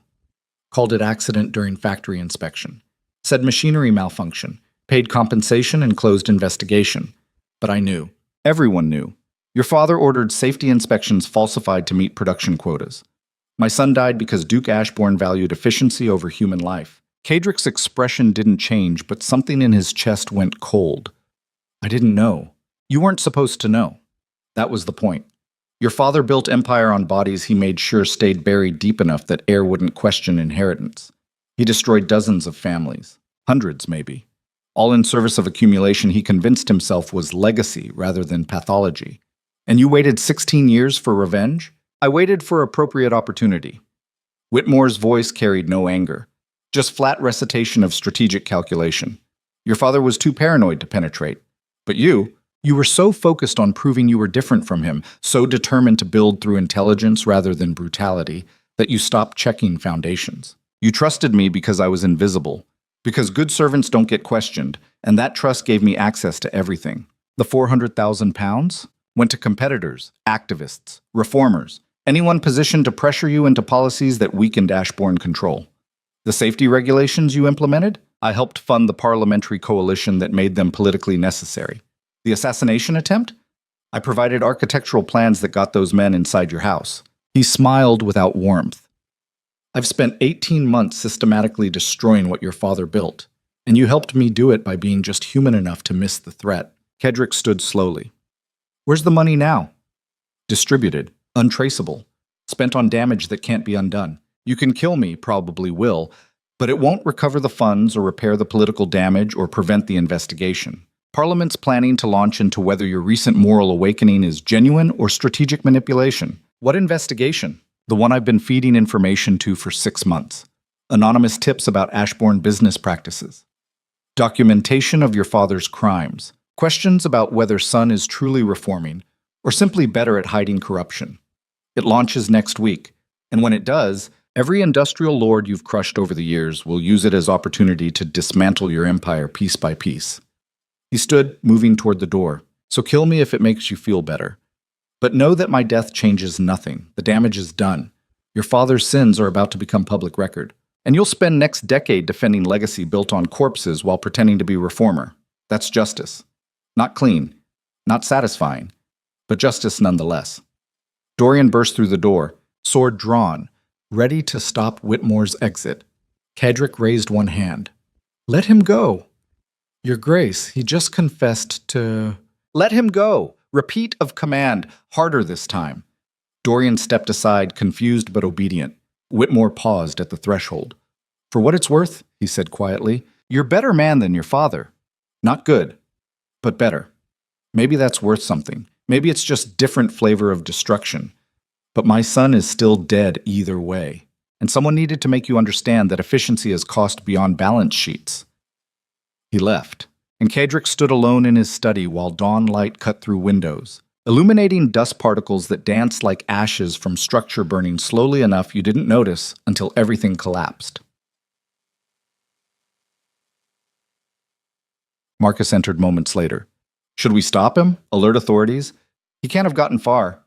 Called it accident during factory inspection. Said machinery malfunction. Paid compensation and closed investigation. But I knew. Everyone knew. Your father ordered safety inspections falsified to meet production quotas. My son died because Duke Ashbourne valued efficiency over human life. Kadrick's expression didn't change, but something in his chest went cold. I didn't know. You weren't supposed to know. That was the point. Your father built empire on bodies he made sure stayed buried deep enough that heir wouldn't question inheritance. He destroyed dozens of families, hundreds maybe. All in service of accumulation he convinced himself was legacy rather than pathology. And you waited 16 years for revenge? I waited for appropriate opportunity. Whitmore's voice carried no anger, just flat recitation of strategic calculation. Your father was too paranoid to penetrate. But you were so focused on proving you were different from him, so determined to build through intelligence rather than brutality, that you stopped checking foundations. You trusted me because I was invisible, because good servants don't get questioned, and that trust gave me access to everything. The 400,000 pounds went to competitors, activists, reformers, anyone positioned to pressure you into policies that weakened Ashbourne control. The safety regulations you implemented? I helped fund the parliamentary coalition that made them politically necessary. The assassination attempt? I provided architectural plans that got those men inside your house. He smiled without warmth. I've spent 18 months systematically destroying what your father built, and you helped me do it by being just human enough to miss the threat. Kedrick stood slowly. Where's the money now? Distributed, untraceable, spent on damage that can't be undone. You can kill me, probably will, but it won't recover the funds or repair the political damage or prevent the investigation. Parliament's planning to launch into whether your recent moral awakening is genuine or strategic manipulation. What investigation? The one I've been feeding information to for 6 months. Anonymous tips about Ashbourne business practices. Documentation of your father's crimes. Questions about whether son is truly reforming or simply better at hiding corruption. It launches next week, and when it does, every industrial lord you've crushed over the years will use it as opportunity to dismantle your empire piece by piece. He stood, moving toward the door. So kill me if it makes you feel better. But know that my death changes nothing. The damage is done. Your father's sins are about to become public record. And you'll spend next decade defending legacy built on corpses while pretending to be reformer. That's justice. Not clean, not satisfying, but justice nonetheless. Dorian burst through the door, sword drawn, ready to stop Whitmore's exit. Kedrick raised one hand. Let him go. Your Grace, he just confessed to... Let him go. Repeat of command, harder this time. Dorian stepped aside, confused but obedient. Whitmore paused at the threshold. For what it's worth, he said quietly, you're better man than your father. Not good, but better. Maybe that's worth something. Maybe it's just different flavor of destruction. But my son is still dead either way. And someone needed to make you understand that efficiency is cost beyond balance sheets. He left, and Kedrick stood alone in his study while dawn light cut through windows, illuminating dust particles that danced like ashes from structure burning slowly enough you didn't notice until everything collapsed. Marcus entered moments later. Should we stop him? Alert authorities? He can't have gotten far.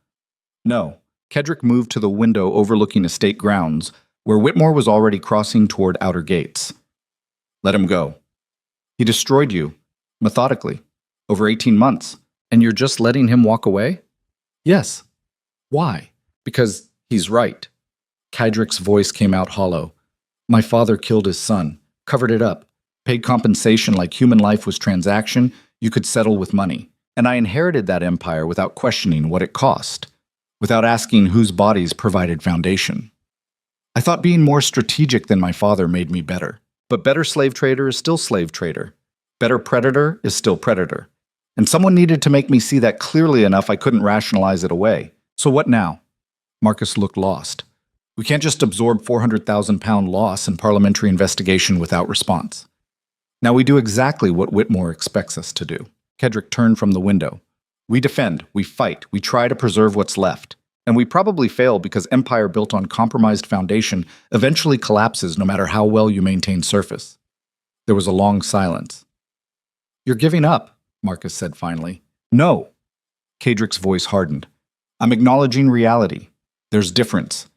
No. Kedrick moved to the window overlooking estate grounds, where Whitmore was already crossing toward outer gates. Let him go. He destroyed you, methodically, over 18 months, and you're just letting him walk away? Yes. Why? Because he's right. Kedrick's voice came out hollow. My father killed his son, covered it up, paid compensation like human life was transaction you could settle with money. And I inherited that empire without questioning what it cost, without asking whose bodies provided foundation. I thought being more strategic than my father made me better. But better slave trader is still slave trader. Better predator is still predator. And someone needed to make me see that clearly enough I couldn't rationalize it away. So what now? Marcus looked lost. We can't just absorb 400,000-pound loss in parliamentary investigation without response. Now we do exactly what Whitmore expects us to do. Kedrick turned from the window. We defend, we fight, we try to preserve what's left. And we probably fail because empire built on compromised foundation eventually collapses no matter how well you maintain surface. There was a long silence. You're giving up, Marcus said finally. No. Kadrick's voice hardened. I'm acknowledging reality. There's difference.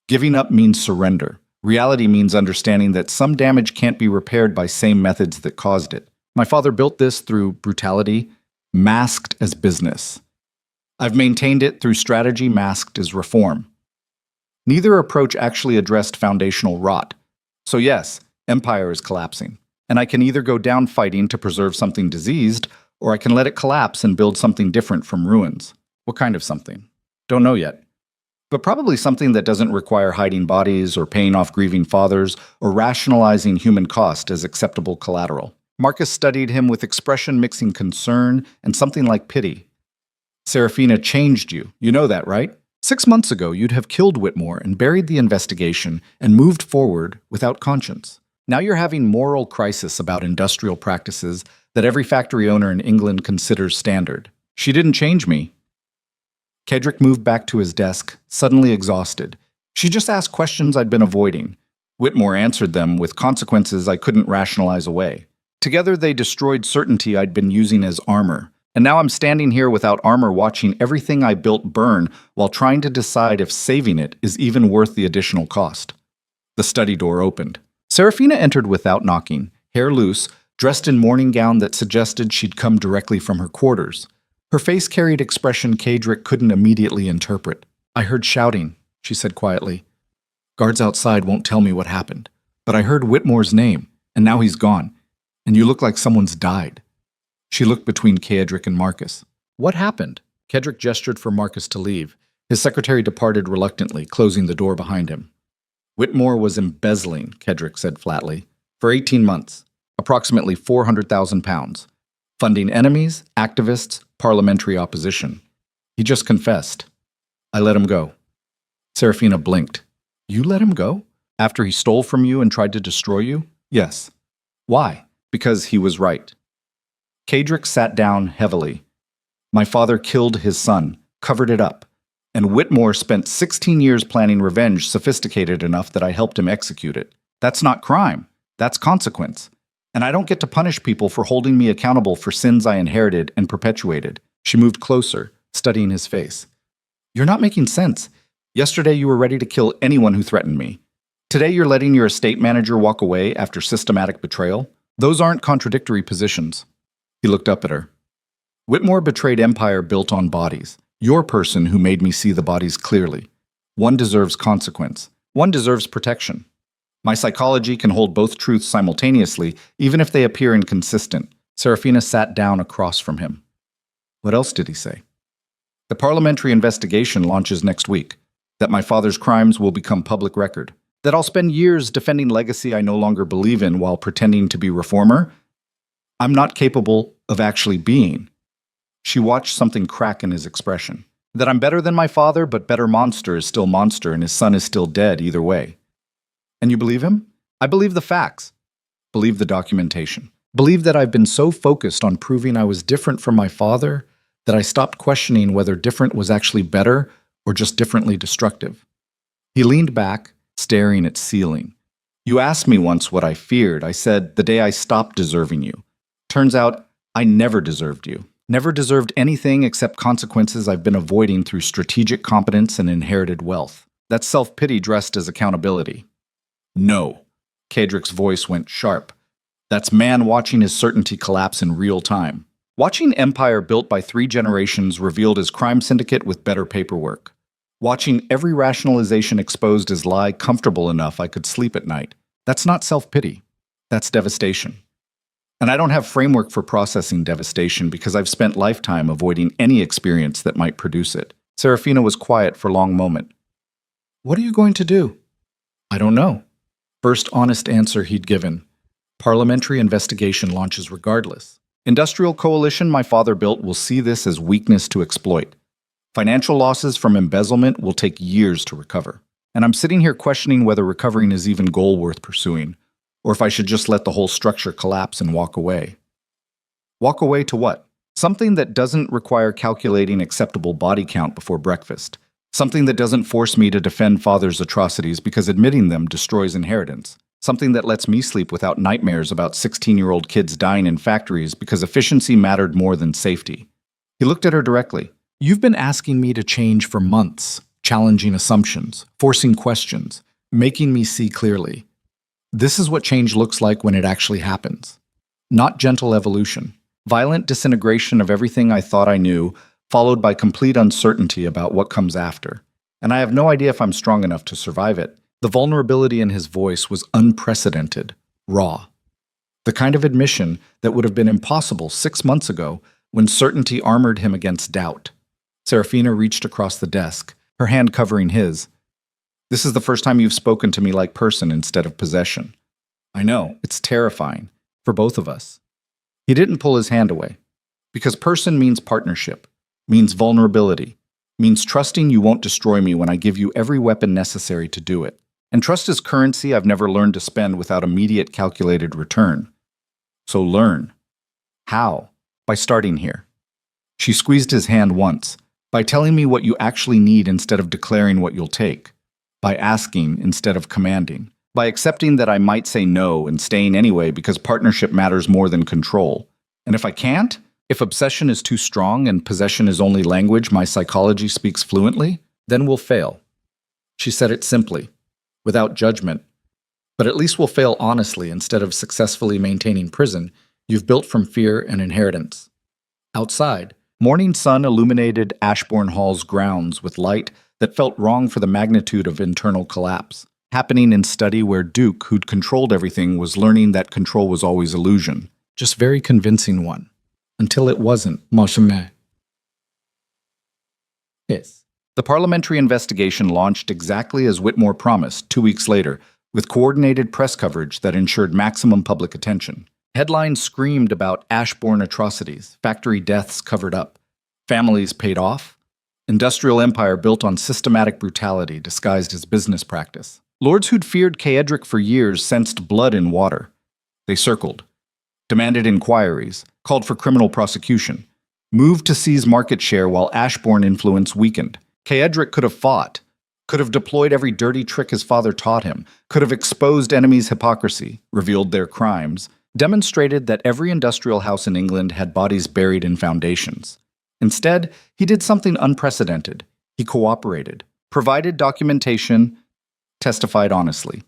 Giving up means surrender. Reality means understanding that some damage can't be repaired by same methods that caused it. My father built this through brutality, masked as business. I've maintained it through strategy masked as reform. Neither approach actually addressed foundational rot. So yes, empire is collapsing. And I can either go down fighting to preserve something diseased, or I can let it collapse and build something different from ruins. What kind of something? Don't know yet. But probably something that doesn't require hiding bodies or paying off grieving fathers or rationalizing human cost as acceptable collateral. Marcus studied him with expression mixing concern and something like pity. Serafina changed you. You know that, right? 6 months ago, you'd have killed Whitmore and buried the investigation and moved forward without conscience. Now you're having moral crisis about industrial practices that every factory owner in England considers standard. She didn't change me. Kedrick moved back to his desk, suddenly exhausted. She just asked questions I'd been avoiding. Whitmore answered them with consequences I couldn't rationalize away. Together they destroyed certainty I'd been using as armor. And now I'm standing here without armor watching everything I built burn while trying to decide if saving it is even worth the additional cost. The study door opened. Serafina entered without knocking, hair loose, dressed in morning gown that suggested she'd come directly from her quarters. Her face carried expression Kadrick couldn't immediately interpret. I heard shouting, she said quietly. Guards outside won't tell me what happened, but I heard Whitmore's name, and now he's gone, and you look like someone's died. She looked between Kedrick and Marcus. What happened? Kedrick gestured for Marcus to leave. His secretary departed reluctantly, closing the door behind him. Whitmore was embezzling, Kedrick said flatly, for 18 months, approximately £400,000, funding enemies, activists, parliamentary opposition. He just confessed. I let him go. Serafina blinked. You let him go? After he stole from you and tried to destroy you? Yes. Why? Because he was right. Kadrick sat down heavily. My father killed his son, covered it up, and Whitmore spent 16 years planning revenge sophisticated enough that I helped him execute it. That's not crime. That's consequence. And I don't get to punish people for holding me accountable for sins I inherited and perpetuated. She moved closer, studying his face. You're not making sense. Yesterday you were ready to kill anyone who threatened me. Today you're letting your estate manager walk away after systematic betrayal? Those aren't contradictory positions. He looked up at her. Whitmore betrayed empire built on bodies. Your person who made me see the bodies clearly. One deserves consequence. One deserves protection. My psychology can hold both truths simultaneously, even if they appear inconsistent. Serafina sat down across from him. What else did he say? The parliamentary investigation launches next week. That my father's crimes will become public record. That I'll spend years defending legacy I no longer believe in while pretending to be reformer. I'm not capable of actually being. She watched something crack in his expression. That I'm better than my father, but better monster is still monster and his son is still dead either way. And you believe him? I believe the facts. Believe the documentation. Believe that I've been so focused on proving I was different from my father that I stopped questioning whether different was actually better or just differently destructive. He leaned back, staring at ceiling. You asked me once what I feared. I said, the day I stopped deserving you. Turns out, I never deserved you. Never deserved anything except consequences I've been avoiding through strategic competence and inherited wealth. That's self-pity dressed as accountability. No. Kadrick's voice went sharp. That's man watching his certainty collapse in real time. Watching empire built by 3 generations revealed as crime syndicate with better paperwork. Watching every rationalization exposed as lie comfortable enough I could sleep at night. That's not self-pity. That's devastation. And I don't have framework for processing devastation because I've spent lifetime avoiding any experience that might produce it. Serafina was quiet for a long moment. What are you going to do? I don't know. First honest answer he'd given. Parliamentary investigation launches regardless. Industrial coalition my father built will see this as weakness to exploit. Financial losses from embezzlement will take years to recover. And I'm sitting here questioning whether recovering is even goal worth pursuing, or if I should just let the whole structure collapse and walk away. Walk away to what? Something that doesn't require calculating acceptable body count before breakfast. Something that doesn't force me to defend father's atrocities because admitting them destroys inheritance. Something that lets me sleep without nightmares about 16-year-old kids dying in factories because efficiency mattered more than safety. He looked at her directly. You've been asking me to change for months, challenging assumptions, forcing questions, making me see clearly. This is what change looks like when it actually happens. Not gentle evolution. Violent disintegration of everything I thought I knew, followed by complete uncertainty about what comes after. And I have no idea if I'm strong enough to survive it. The vulnerability in his voice was unprecedented, raw. The kind of admission that would have been impossible 6 months ago when certainty armored him against doubt. Serafina reached across the desk, her hand covering his. This is the first time you've spoken to me like person instead of possession. I know, it's terrifying, for both of us. He didn't pull his hand away, because person means partnership, means vulnerability, means trusting you won't destroy me when I give you every weapon necessary to do it. And trust is currency I've never learned to spend without immediate calculated return. So learn. How? By starting here. She squeezed his hand once, by telling me what you actually need instead of declaring what you'll take, by asking instead of commanding, by accepting that I might say no and staying anyway because partnership matters more than control. And if I can't, if obsession is too strong and possession is only language my psychology speaks fluently, then we'll fail. She said it simply, without judgment. But at least we'll fail honestly instead of successfully maintaining prison you've built from fear and inheritance. Outside, morning sun illuminated Ashbourne Hall's grounds with light that felt wrong for the magnitude of internal collapse, happening in study where Duke, who'd controlled everything, was learning that control was always illusion, just very convincing one. Until it wasn't, mon chemin. Yes. The parliamentary investigation launched exactly as Whitmore promised 2 weeks later, with coordinated press coverage that ensured maximum public attention. Headlines screamed about Ashbourne atrocities, factory deaths covered up, families paid off, industrial empire built on systematic brutality disguised as business practice. Lords who'd feared Caedric for years sensed blood in water. They circled, demanded inquiries, called for criminal prosecution, moved to seize market share while Ashbourne influence weakened. Caedric could have fought, could have deployed every dirty trick his father taught him, could have exposed enemies' hypocrisy, revealed their crimes, demonstrated that every industrial house in England had bodies buried in foundations. Instead, he did something unprecedented. He cooperated, provided documentation, testified honestly,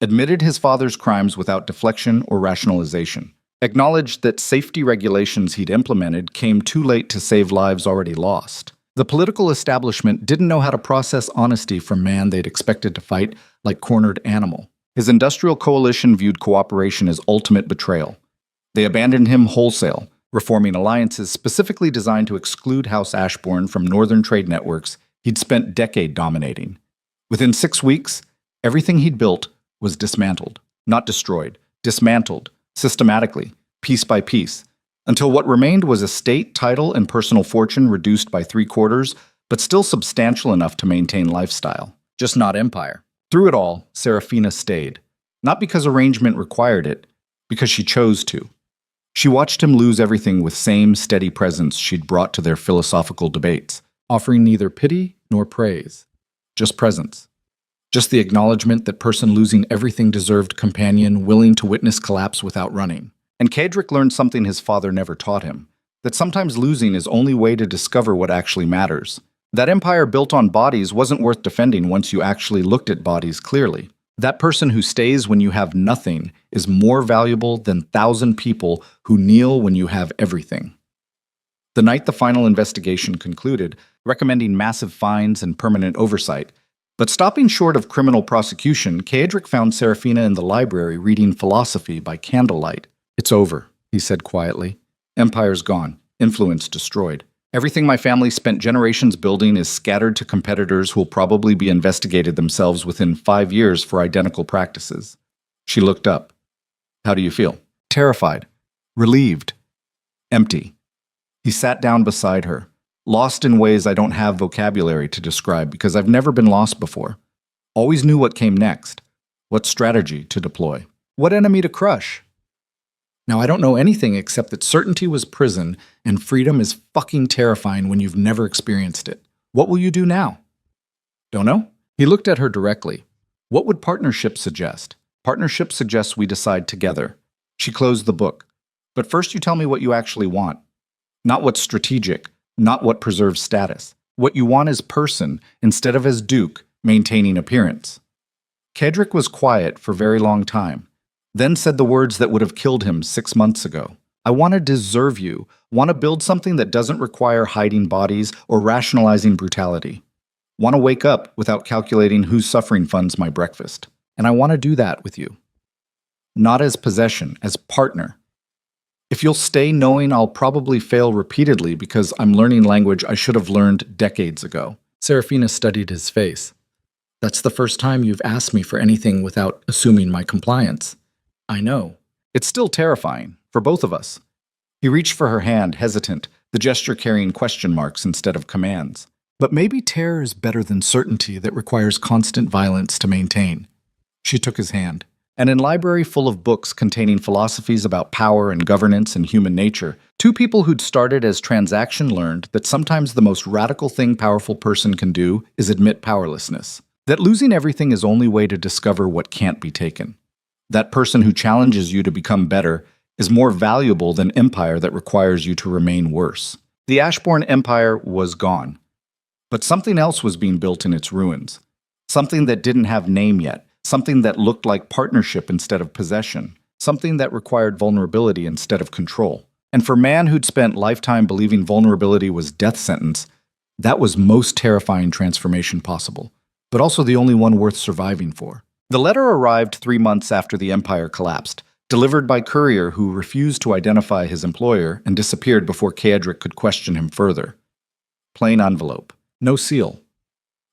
admitted his father's crimes without deflection or rationalization, acknowledged that safety regulations he'd implemented came too late to save lives already lost. The political establishment didn't know how to process honesty from man they'd expected to fight like cornered animal. His industrial coalition viewed cooperation as ultimate betrayal. They abandoned him wholesale, reforming alliances specifically designed to exclude House Ashbourne from northern trade networks he'd spent decades dominating. Within 6 weeks, everything he'd built was dismantled, not destroyed, dismantled, systematically, piece by piece, until what remained was estate, title, and personal fortune reduced by 3/4, but still substantial enough to maintain lifestyle, just not empire. Through it all, Serafina stayed, not because arrangement required it, because she chose to. She watched him lose everything with same steady presence she'd brought to their philosophical debates, offering neither pity nor praise, just presence. Just the acknowledgement that person losing everything deserved companion willing to witness collapse without running. And Caedric learned something his father never taught him, that sometimes losing is only way to discover what actually matters. That empire built on bodies wasn't worth defending once you actually looked at bodies clearly. That person who stays when you have nothing is more valuable than 1,000 people who kneel when you have everything. The night the final investigation concluded, recommending massive fines and permanent oversight, but stopping short of criminal prosecution, Caedric found Serafina in the library reading philosophy by candlelight. It's over, he said quietly. Empire's gone, influence destroyed. Everything my family spent generations building is scattered to competitors who'll probably be investigated themselves within 5 years for identical practices. She looked up. How do you feel? Terrified. Relieved. Empty. He sat down beside her, lost in ways I don't have vocabulary to describe because I've never been lost before. Always knew what came next, what strategy to deploy, what enemy to crush. Now, I don't know anything except that certainty was prison and freedom is fucking terrifying when you've never experienced it. What will you do now? Don't know? He looked at her directly. What would partnership suggest? Partnership suggests we decide together. She closed the book. But first you tell me what you actually want. Not what's strategic, not what preserves status. What you want as person, instead of as Duke, maintaining appearance. Kedrick was quiet for a very long time, then said the words that would have killed him 6 months ago. I want to deserve you, want to build something that doesn't require hiding bodies or rationalizing brutality. Want to wake up without calculating whose suffering funds my breakfast. And I want to do that with you. Not as possession, as partner. If you'll stay knowing I'll probably fail repeatedly because I'm learning language I should have learned decades ago. Serafina studied his face. That's the first time you've asked me for anything without assuming my compliance. I know. It's still terrifying, for both of us. He reached for her hand, hesitant, the gesture carrying question marks instead of commands. But maybe terror is better than certainty that requires constant violence to maintain. She took his hand. And in a library full of books containing philosophies about power and governance and human nature, two people who'd started as transaction learned that sometimes the most radical thing a powerful person can do is admit powerlessness. That losing everything is only way to discover what can't be taken. That person who challenges you to become better is more valuable than empire that requires you to remain worse. The Ashbourne Empire was gone. But something else was being built in its ruins. Something that didn't have name yet. Something that looked like partnership instead of possession. Something that required vulnerability instead of control. And for a man who'd spent lifetime believing vulnerability was death sentence, that was most terrifying transformation possible, but also the only one worth surviving for. The letter arrived 3 months after the empire collapsed, delivered by courier who refused to identify his employer and disappeared before Kedrick could question him further. Plain envelope. No seal.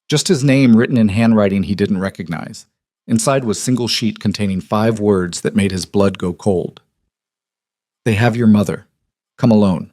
Just his name written in handwriting he didn't recognize. Inside was a single sheet containing 5 words that made his blood go cold. They have your mother. Come alone.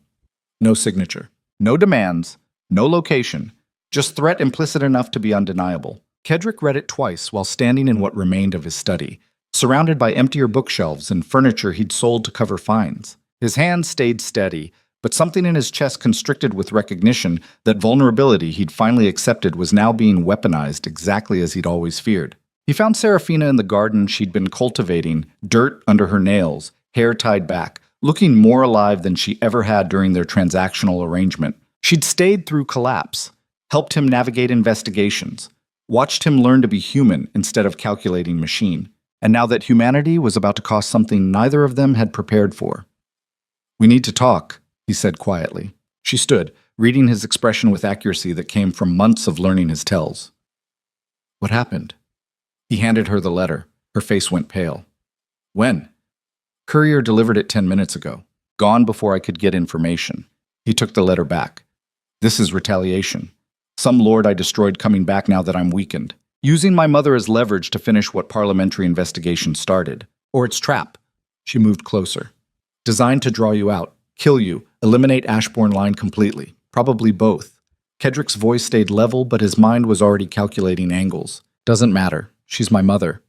No signature. No demands. No location. Just threat implicit enough to be undeniable. Kedrick read it twice while standing in what remained of his study, surrounded by emptier bookshelves and furniture he'd sold to cover fines. His hand stayed steady, but something in his chest constricted with recognition that vulnerability he'd finally accepted was now being weaponized exactly as he'd always feared. He found Serafina in the garden she'd been cultivating, dirt under her nails, hair tied back, looking more alive than she ever had during their transactional arrangement. She'd stayed through collapse, helped him navigate investigations, watched him learn to be human instead of calculating machine. And now that humanity was about to cost something neither of them had prepared for. We need to talk, he said quietly. She stood, reading his expression with accuracy that came from months of learning his tells. What happened? He handed her the letter. Her face went pale. When? Courier delivered it 10 minutes ago. Gone before I could get information. He took the letter back. This is retaliation. Some lord I destroyed coming back now that I'm weakened. Using my mother as leverage to finish what parliamentary investigation started. Or its trap. She moved closer. Designed to draw you out, kill you, eliminate Ashbourne Line completely. Probably both. Kedrick's voice stayed level, but his mind was already calculating angles. Doesn't matter. She's my mother.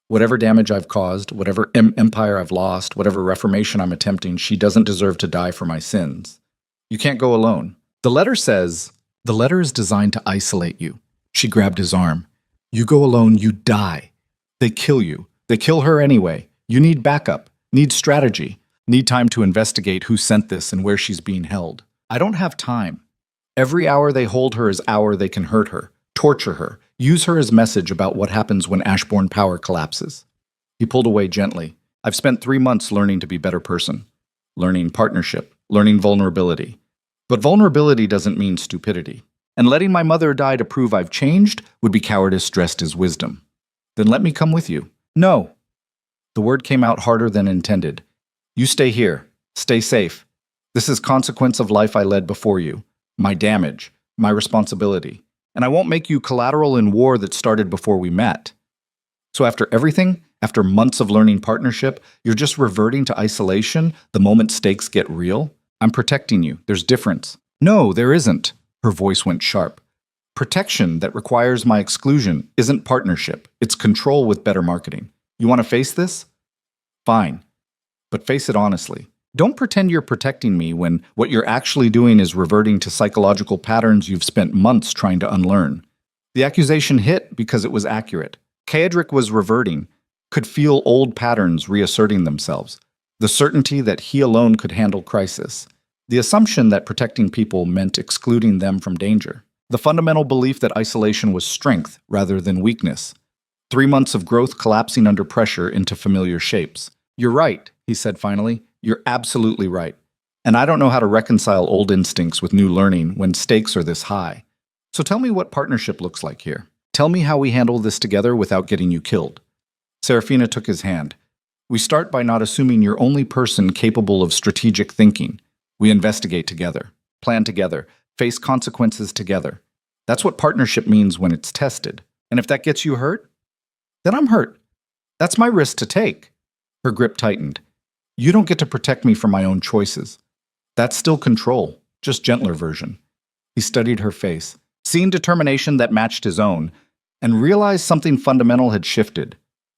Whatever damage I've caused, whatever empire I've lost, whatever reformation I'm attempting, she doesn't deserve to die for my sins. You can't go alone. The letter is designed to isolate you. She grabbed his arm. You go alone, you die. They kill you. They kill her anyway. You need backup, need strategy, need time to investigate who sent this and where she's being held. I don't have time. Every hour they hold her is hour they can hurt her, torture her, use her as message about what happens when Ashbourne power collapses. He pulled away gently. I've spent 3 months learning to be a better person. Learning partnership, learning vulnerability. But vulnerability doesn't mean stupidity. And letting my mother die to prove I've changed would be cowardice dressed as wisdom. Then let me come with you. No. The word came out harder than intended. You stay here. Stay safe. This is consequence of life I led before you. My damage. My responsibility. And I won't make you collateral in war that started before we met. So after everything, after months of learning partnership, you're just reverting to isolation the moment stakes get real? I'm protecting you. There's difference. No, there isn't. Her voice went sharp. Protection that requires my exclusion isn't partnership. It's control with better marketing. You want to face this? Fine. But face it honestly. Don't pretend you're protecting me when what you're actually doing is reverting to psychological patterns you've spent months trying to unlearn. The accusation hit because it was accurate. Kaedric was reverting, could feel old patterns reasserting themselves. The certainty that he alone could handle crisis. The assumption that protecting people meant excluding them from danger. The fundamental belief that isolation was strength rather than weakness. 3 months of growth collapsing under pressure into familiar shapes. "You're right," he said finally. "You're absolutely right. And I don't know how to reconcile old instincts with new learning when stakes are this high. So tell me what partnership looks like here. Tell me how we handle this together without getting you killed." Serafina took his hand. "We start by not assuming you're only person capable of strategic thinking. We investigate together, plan together, face consequences together. That's what partnership means when it's tested. And if that gets you hurt, then I'm hurt. That's my risk to take." Her grip tightened. "You don't get to protect me from my own choices. That's still control, just gentler version." He studied her face, seeing determination that matched his own, and realized something fundamental had shifted.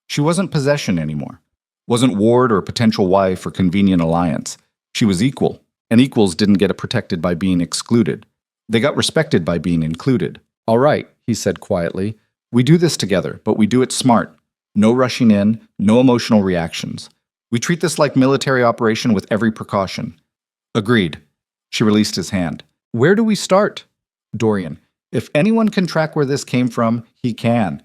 She wasn't possession anymore. Wasn't ward or potential wife or convenient alliance. She was equal, and equals didn't get protected by being excluded. They got respected by being included. "All right," he said quietly. "We do this together, but we do it smart. No rushing in, no emotional reactions. We treat this like military operation with every precaution." "Agreed." She released his hand. "Where do we start?" "Dorian, if anyone can track where this came from, he can."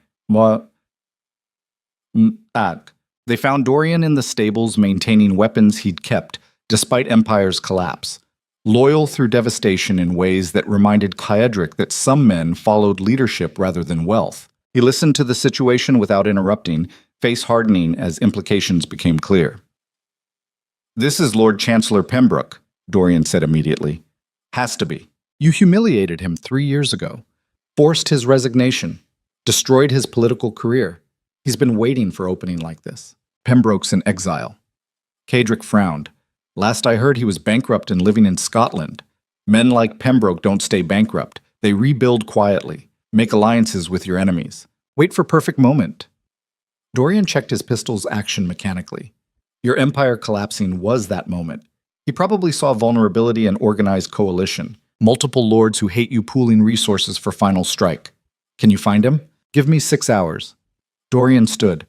They found Dorian in the stables maintaining weapons he'd kept, despite Empire's collapse. Loyal through devastation in ways that reminded Kaedric that some men followed leadership rather than wealth. He listened to the situation without interrupting, face hardening as implications became clear. "This is Lord Chancellor Pembroke," Dorian said immediately. "Has to be. You humiliated him 3 years ago, forced his resignation, destroyed his political career. He's been waiting for opening like this. Pembroke's in exile." Kaedric frowned. "Last I heard he was bankrupt and living in Scotland. Men like Pembroke don't stay bankrupt. They rebuild quietly, make alliances with your enemies. Wait for perfect moment." Dorian checked his pistol's action mechanically. Your empire collapsing was that moment. He probably saw vulnerability and organized coalition. Multiple lords who hate you pooling resources for final strike. "Can you find him? Give me 6 hours." Dorian stood.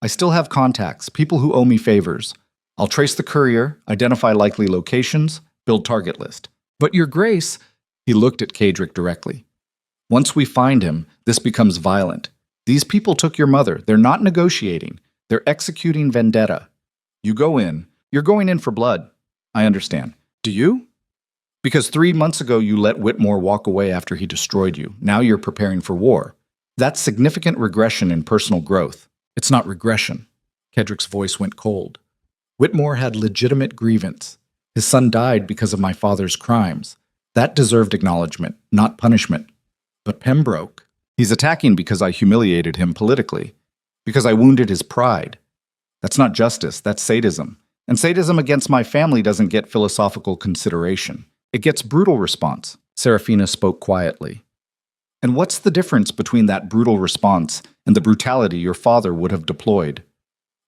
"I still have contacts, people who owe me favors. I'll trace the courier, identify likely locations, build target list. But your grace," he looked at Kaedric directly. "Once we find him, this becomes violent. These people took your mother. They're not negotiating. They're executing vendetta. You go in. You're going in for blood. I understand. Do you? Because 3 months ago you let Whitmore walk away after he destroyed you. Now you're preparing for war. That's significant regression in personal growth." "It's not regression." Kedric's voice went cold. "Whitmore had legitimate grievance. His son died because of my father's crimes. That deserved acknowledgement, not punishment. But Pembroke, he's attacking because I humiliated him politically, because I wounded his pride. That's not justice, that's sadism. And sadism against my family doesn't get philosophical consideration. It gets brutal response." Serafina spoke quietly. "And what's the difference between that brutal response and the brutality your father would have deployed?"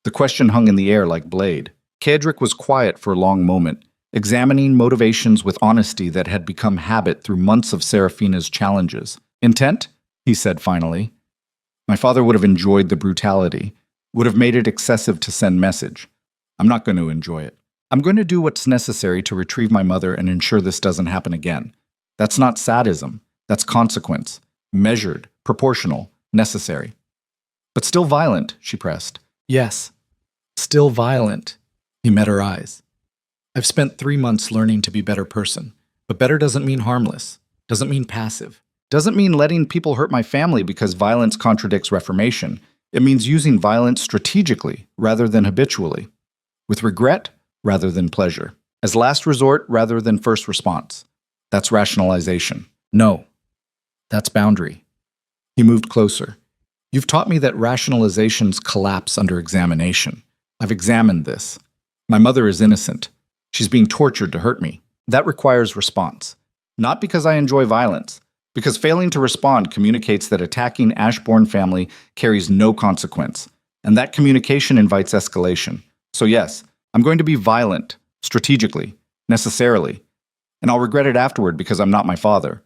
The question hung in the air like blade. Kaedric was quiet for a long moment, examining motivations with honesty that had become habit through months of Serafina's challenges. "Intent?" he said finally. "My father would have enjoyed the brutality, would have made it excessive to send message. I'm not going to enjoy it. I'm going to do what's necessary to retrieve my mother and ensure this doesn't happen again. That's not sadism. That's consequence. Measured, proportional, necessary." "But still violent," she pressed. "Yes, still violent." He met her eyes. "I've spent 3 months learning to be a better person. But better doesn't mean harmless. Doesn't mean passive. Doesn't mean letting people hurt my family because violence contradicts reformation. It means using violence strategically rather than habitually. With regret rather than pleasure. As last resort rather than first response. That's rationalization. No. That's boundary." He moved closer. "You've taught me that rationalizations collapse under examination. I've examined this. My mother is innocent. She's being tortured to hurt me. That requires response. Not because I enjoy violence, because failing to respond communicates that attacking Ashbourne family carries no consequence, and that communication invites escalation. So yes, I'm going to be violent, strategically, necessarily, and I'll regret it afterward because I'm not my father.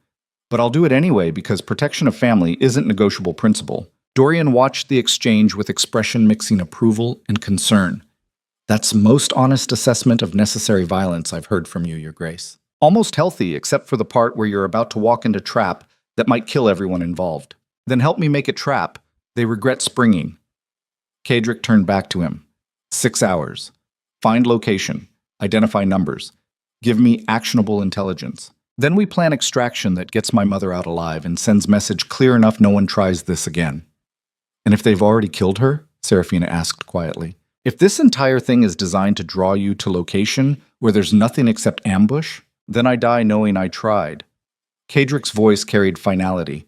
But I'll do it anyway because protection of family isn't negotiable principle. Dorian watched the exchange with expression mixing approval and concern. That's most honest assessment of necessary violence I've heard from you, Your Grace. Almost healthy, except for the part where you're about to walk into trap that might kill everyone involved. Then help me make a trap. They regret springing. Kadric turned back to him. 6 hours. Find location. Identify numbers. Give me actionable intelligence. Then we plan extraction that gets my mother out alive and sends message clear enough no one tries this again. And if they've already killed her? Serafina asked quietly. If this entire thing is designed to draw you to location where there's nothing except ambush, then I die knowing I tried. Kadric's voice carried finality.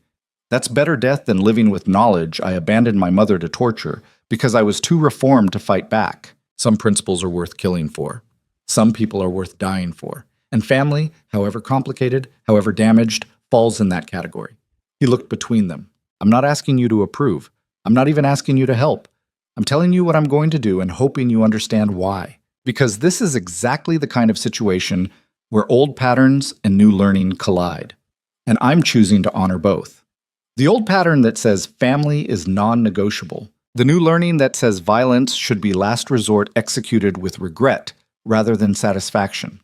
That's better death than living with knowledge I abandoned my mother to torture because I was too reformed to fight back. Some principles are worth killing for. Some people are worth dying for. And family, however complicated, however damaged, falls in that category. He looked between them. I'm not asking you to approve. I'm not even asking you to help. I'm telling you what I'm going to do and hoping you understand why. Because this is exactly the kind of situation where old patterns and new learning collide. And I'm choosing to honor both. The old pattern that says family is non-negotiable. The new learning that says violence should be last resort executed with regret rather than satisfaction.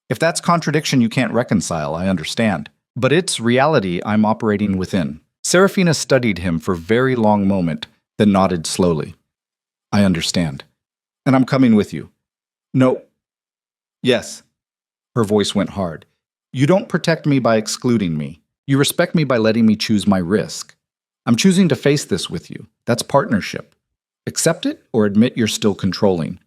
If that's contradiction you can't reconcile, I understand. But it's reality I'm operating within. Serafina studied him for a very long moment, then nodded slowly. I understand. And I'm coming with you. No. Yes. Her voice went hard. You don't protect me by excluding me. You respect me by letting me choose my risk. I'm choosing to face this with you. That's partnership. Accept it or admit you're still controlling.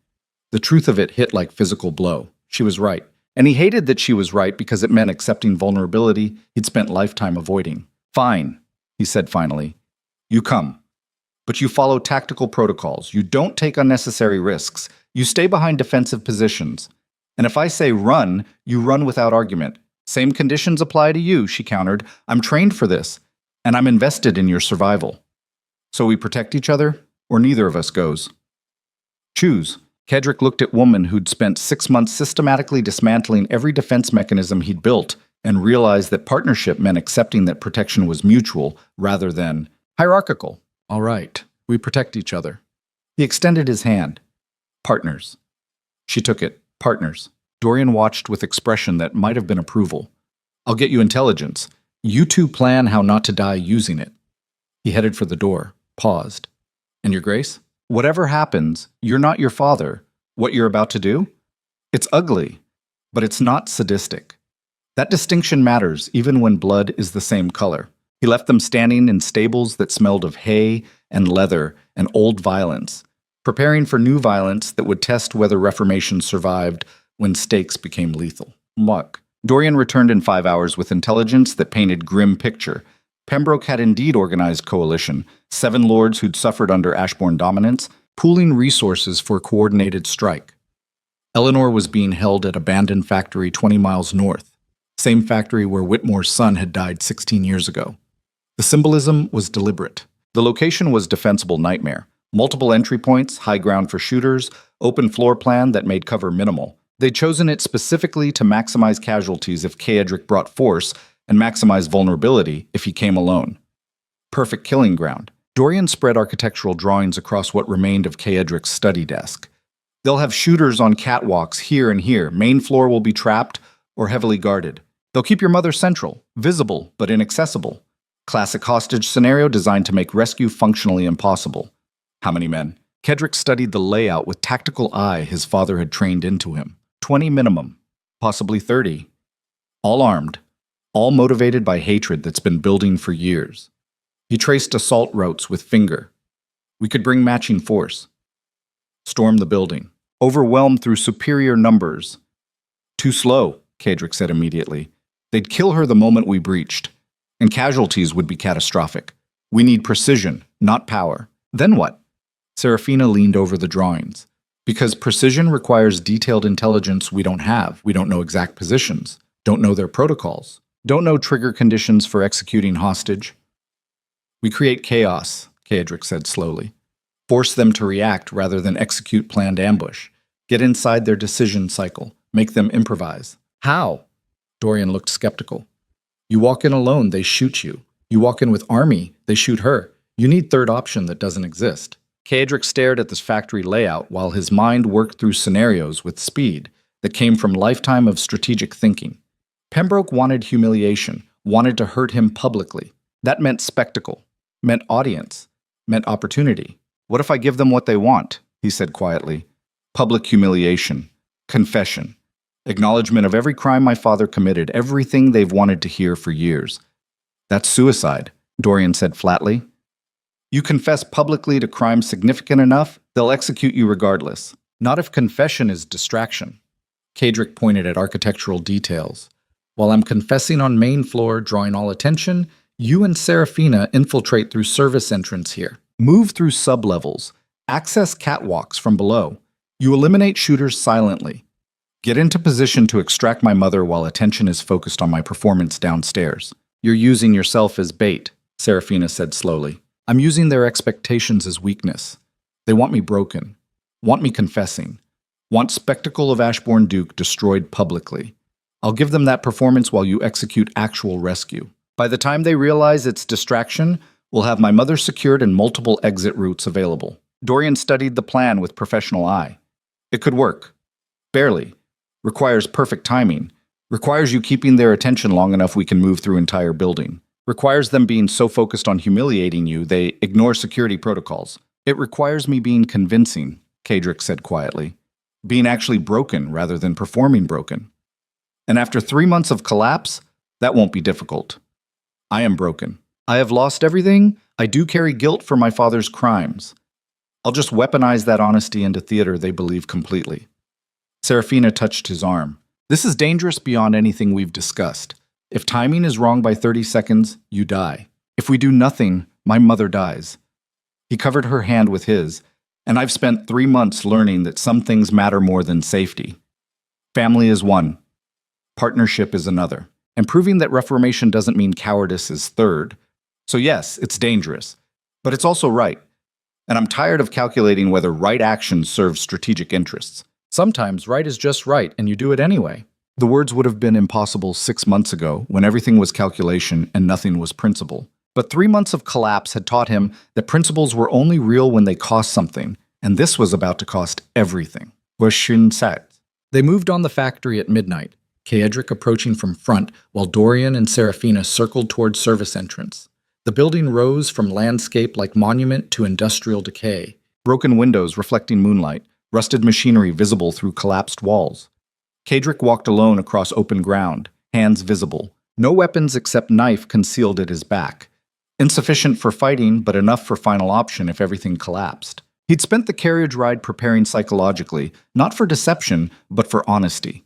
The truth of it hit like physical blow. She was right. And he hated that she was right because it meant accepting vulnerability he'd spent lifetime avoiding. Fine, he said finally. You come. But you follow tactical protocols. You don't take unnecessary risks. You stay behind defensive positions. And if I say run, you run without argument. Same conditions apply to you, she countered. I'm trained for this, and I'm invested in your survival. So we protect each other, or neither of us goes. Choose. Kadric looked at woman who'd spent 6 months systematically dismantling every defense mechanism he'd built and realized that partnership meant accepting that protection was mutual rather than hierarchical. All right, we protect each other. He extended his hand. Partners. She took it. Partners. Dorian watched with expression that might have been approval. I'll get you intelligence. You two plan how not to die using it. He headed for the door, paused. And Your Grace? Whatever happens, you're not your father. What you're about to do? It's ugly, but it's not sadistic. That distinction matters even when blood is the same color. He left them standing in stables that smelled of hay and leather and old violence, preparing for new violence that would test whether reformation survived when stakes became lethal. Muck. Dorian returned in 5 hours with intelligence that painted grim picture. Pembroke had indeed organized coalition, 7 lords who'd suffered under Ashbourne dominance, pooling resources for a coordinated strike. Eleanor was being held at abandoned factory 20 miles north, same factory where Whitmore's son had died 16 years ago. The symbolism was deliberate. The location was defensible nightmare. Multiple entry points, high ground for shooters, open floor plan that made cover minimal. They'd chosen it specifically to maximize casualties if Kadric brought force and maximize vulnerability if he came alone. Perfect killing ground. Dorian spread architectural drawings across what remained of Kadric's study desk. They'll have shooters on catwalks here and here. Main floor will be trapped or heavily guarded. They'll keep your mother central, visible but inaccessible. Classic hostage scenario designed to make rescue functionally impossible. How many men? Kadric studied the layout with tactical eye his father had trained into him. 20 minimum, possibly 30. All armed, all motivated by hatred that's been building for years. He traced assault routes with finger. We could bring matching force. Storm the building. Overwhelmed through superior numbers. Too slow, Kadric said immediately. They'd kill her the moment we breached. And casualties would be catastrophic. We need precision, not power. Then what? Serafina leaned over the drawings. Because precision requires detailed intelligence we don't have. We don't know exact positions, don't know their protocols, don't know trigger conditions for executing hostage. We create chaos, Kadric said slowly. Force them to react rather than execute planned ambush. Get inside their decision cycle. Make them improvise. How? Dorian looked skeptical. You walk in alone, they shoot you. You walk in with army, they shoot her. You need third option that doesn't exist. Kaedric stared at this factory layout while his mind worked through scenarios with speed that came from lifetime of strategic thinking. Pembroke wanted humiliation, wanted to hurt him publicly. That meant spectacle, meant audience, meant opportunity. What if I give them what they want? He said quietly. Public humiliation, confession, acknowledgement of every crime my father committed, everything they've wanted to hear for years. That's suicide, Dorian said flatly. You confess publicly to crimes significant enough, they'll execute you regardless. Not if confession is distraction. Kaedric pointed at architectural details. While I'm confessing on main floor, drawing all attention, you and Serafina infiltrate through service entrance here. Move through sublevels. Access catwalks from below. You eliminate shooters silently. Get into position to extract my mother while attention is focused on my performance downstairs. You're using yourself as bait, Serafina said slowly. I'm using their expectations as weakness. They want me broken. Want me confessing. Want spectacle of Ashbourne Duke destroyed publicly. I'll give them that performance while you execute actual rescue. By the time they realize it's distraction, we'll have my mother secured and multiple exit routes available. Dorian studied the plan with professional eye. It could work. Barely. Requires perfect timing. Requires you keeping their attention long enough we can move through entire building. Requires them being so focused on humiliating you, they ignore security protocols. It requires me being convincing, Kaedric said quietly. Being actually broken rather than performing broken. And after 3 months of collapse, that won't be difficult. I am broken. I have lost everything. I do carry guilt for my father's crimes. I'll just weaponize that honesty into theater they believe completely. Serafina touched his arm. This is dangerous beyond anything we've discussed. If timing is wrong by 30 seconds, you die. If we do nothing, my mother dies. He covered her hand with his, and I've spent 3 months learning that some things matter more than safety. Family is one. Partnership is another. And proving that reformation doesn't mean cowardice is third. So yes, it's dangerous. But it's also right. And I'm tired of calculating whether right action serves strategic interests. Sometimes right is just right, and you do it anyway. The words would have been impossible 6 months ago, when everything was calculation and nothing was principle. But 3 months of collapse had taught him that principles were only real when they cost something, and this was about to cost everything. They moved on the factory at midnight, Kaedric approaching from front, while Dorian and Serafina circled toward service entrance. The building rose from landscape-like monument to industrial decay. Broken windows reflecting moonlight, rusted machinery visible through collapsed walls. Kaedric walked alone across open ground, hands visible. No weapons except knife concealed at his back. Insufficient for fighting, but enough for final option if everything collapsed. He'd spent the carriage ride preparing psychologically, not for deception, but for honesty.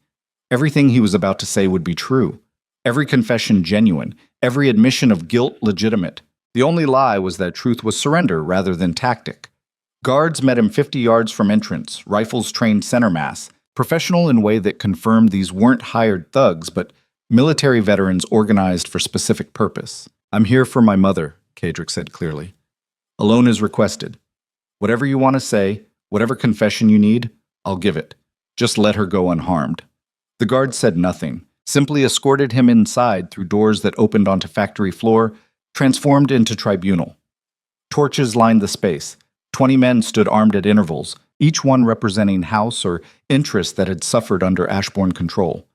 Everything he was about to say would be true. Every confession genuine, every admission of guilt legitimate. The only lie was that truth was surrender rather than tactic. Guards met him 50 yards from entrance, rifles trained center mass, professional in way that confirmed these weren't hired thugs, but military veterans organized for specific purpose. I'm here for my mother, Kaedric said clearly. Alone is requested. Whatever you want to say, whatever confession you need, I'll give it. Just let her go unharmed. The guard said nothing, simply escorted him inside through doors that opened onto factory floor, transformed into tribunal. Torches lined the space. 20 men stood armed at intervals, each one representing house or interest that had suffered under Ashbourne control.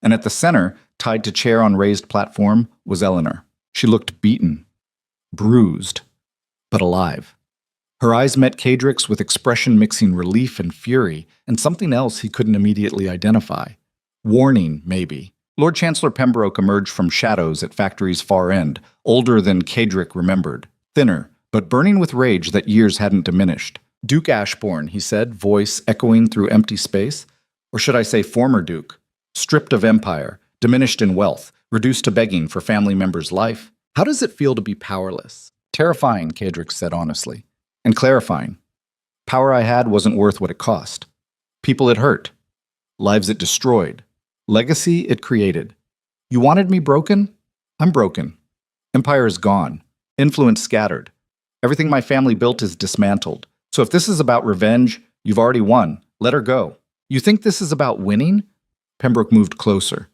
And at the center, tied to chair on raised platform, was Eleanor. She looked beaten, bruised, but alive. Her eyes met Kaedric's with expression mixing relief and fury, and something else he couldn't immediately identify. Warning, maybe. Lord Chancellor Pembroke emerged from shadows at factory's far end, older than Kaedric remembered, thinner, but burning with rage that years hadn't diminished. Duke Ashbourne, he said, voice echoing through empty space. Or should I say former Duke? Stripped of empire, diminished in wealth, reduced to begging for family members' life. How does it feel to be powerless? Terrifying, Kaedric said honestly. And clarifying. Power I had wasn't worth what it cost. People it hurt. Lives it destroyed. Legacy it created. You wanted me broken? I'm broken. Empire is gone. Influence scattered. Everything my family built is dismantled. So if this is about revenge, you've already won. Let her go. You think this is about winning? Pembroke moved closer.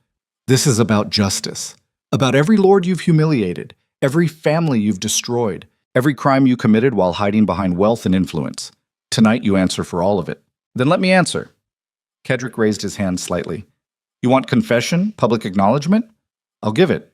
This is about justice. About every lord you've humiliated, every family you've destroyed, every crime you committed while hiding behind wealth and influence. Tonight you answer for all of it. Then let me answer. Kedrick raised his hand slightly. You want confession, public acknowledgement? I'll give it.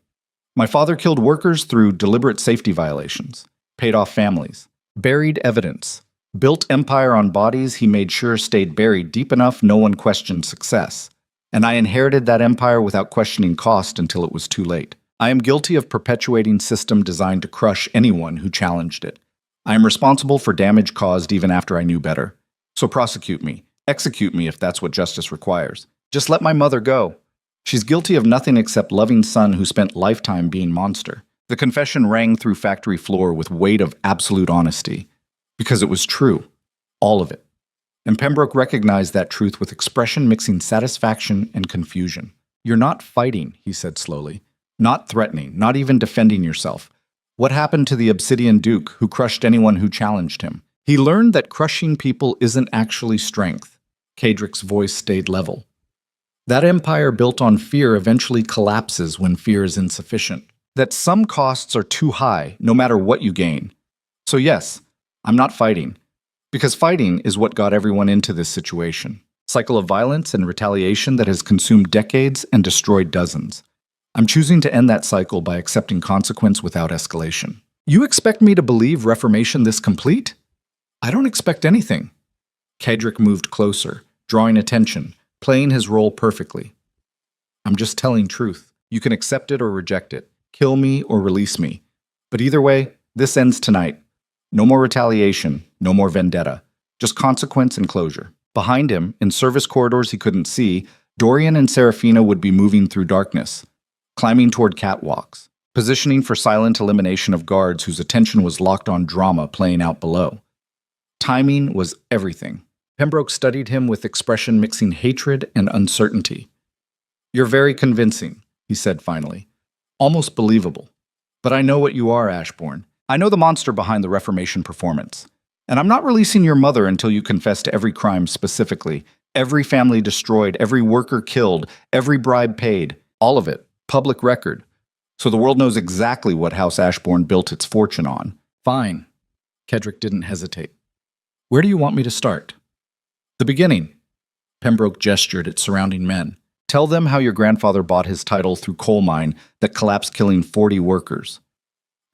My father killed workers through deliberate safety violations, paid off families, buried evidence, built empire on bodies he made sure stayed buried deep enough no one questioned success. And I inherited that empire without questioning cost until it was too late. I am guilty of perpetuating system designed to crush anyone who challenged it. I am responsible for damage caused even after I knew better. So prosecute me, execute me if that's what justice requires. Just let my mother go. She's guilty of nothing except loving son who spent lifetime being monster. The confession rang through factory floor with weight of absolute honesty. Because it was true. All of it. And Pembroke recognized that truth with expression mixing satisfaction and confusion. You're not fighting, he said slowly. Not threatening, not even defending yourself. What happened to the Obsidian Duke who crushed anyone who challenged him? He learned that crushing people isn't actually strength. Kedrick's voice stayed level. That empire built on fear eventually collapses when fear is insufficient. That some costs are too high, no matter what you gain. So yes, I'm not fighting. Because fighting is what got everyone into this situation. Cycle of violence and retaliation that has consumed decades and destroyed dozens. I'm choosing to end that cycle by accepting consequence without escalation. You expect me to believe reformation this complete? I don't expect anything. Kedrick moved closer, drawing attention, playing his role perfectly. I'm just telling truth. You can accept it or reject it, kill me or release me. But either way, this ends tonight. No more retaliation, no more vendetta, just consequence and closure. Behind him, in service corridors he couldn't see, Dorian and Serafina would be moving through darkness, climbing toward catwalks, positioning for silent elimination of guards whose attention was locked on drama playing out below. Timing was everything. Pembroke studied him with expression mixing hatred and uncertainty. You're very convincing, he said finally. Almost believable. But I know what you are, Ashbourne. I know the monster behind the Reformation performance. And I'm not releasing your mother until you confess to every crime specifically. Every family destroyed, every worker killed, every bribe paid. All of it. Public record. So the world knows exactly what House Ashbourne built its fortune on. Fine. Kedrick didn't hesitate. Where do you want me to start? The beginning. Pembroke gestured at surrounding men. Tell them how your grandfather bought his title through coal mine that collapsed killing 40 workers.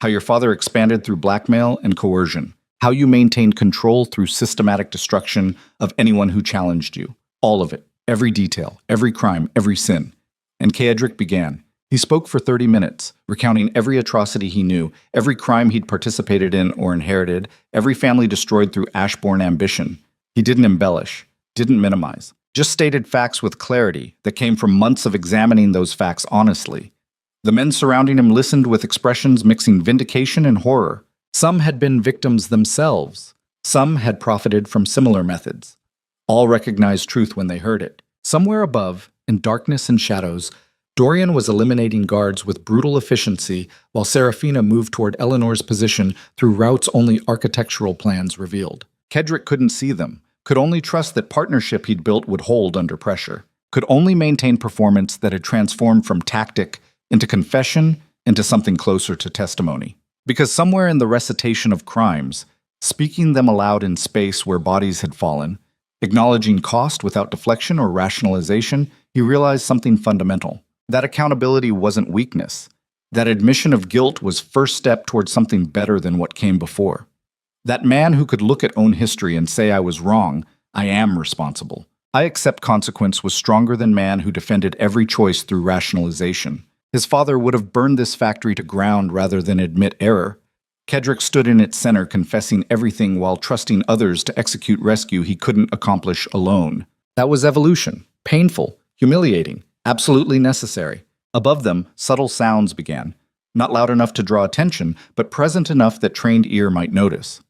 How your father expanded through blackmail and coercion. How you maintained control through systematic destruction of anyone who challenged you. All of it. Every detail. Every crime. Every sin. And Kedrick began. He spoke for 30 minutes, recounting every atrocity he knew, every crime he'd participated in or inherited, every family destroyed through Ashbourne ambition. He didn't embellish, didn't minimize, just stated facts with clarity that came from months of examining those facts honestly. The men surrounding him listened with expressions mixing vindication and horror. Some had been victims themselves. Some had profited from similar methods. All recognized truth when they heard it. Somewhere above, in darkness and shadows, Dorian was eliminating guards with brutal efficiency while Serafina moved toward Eleanor's position through routes only architectural plans revealed. Kedrick couldn't see them, could only trust that partnership he'd built would hold under pressure, could only maintain performance that had transformed from tactic into confession into something closer to testimony. Because somewhere in the recitation of crimes, speaking them aloud in space where bodies had fallen, acknowledging cost without deflection or rationalization, he realized something fundamental. That accountability wasn't weakness. That admission of guilt was first step towards something better than what came before. That man who could look at own history and say I was wrong, I am responsible. I accept consequence was stronger than man who defended every choice through rationalization. His father would have burned this factory to ground rather than admit error. Kedrick stood in its center confessing everything while trusting others to execute rescue he couldn't accomplish alone. That was evolution. Painful, humiliating, absolutely necessary. Above them, subtle sounds began. Not loud enough to draw attention, but present enough that trained ear might notice.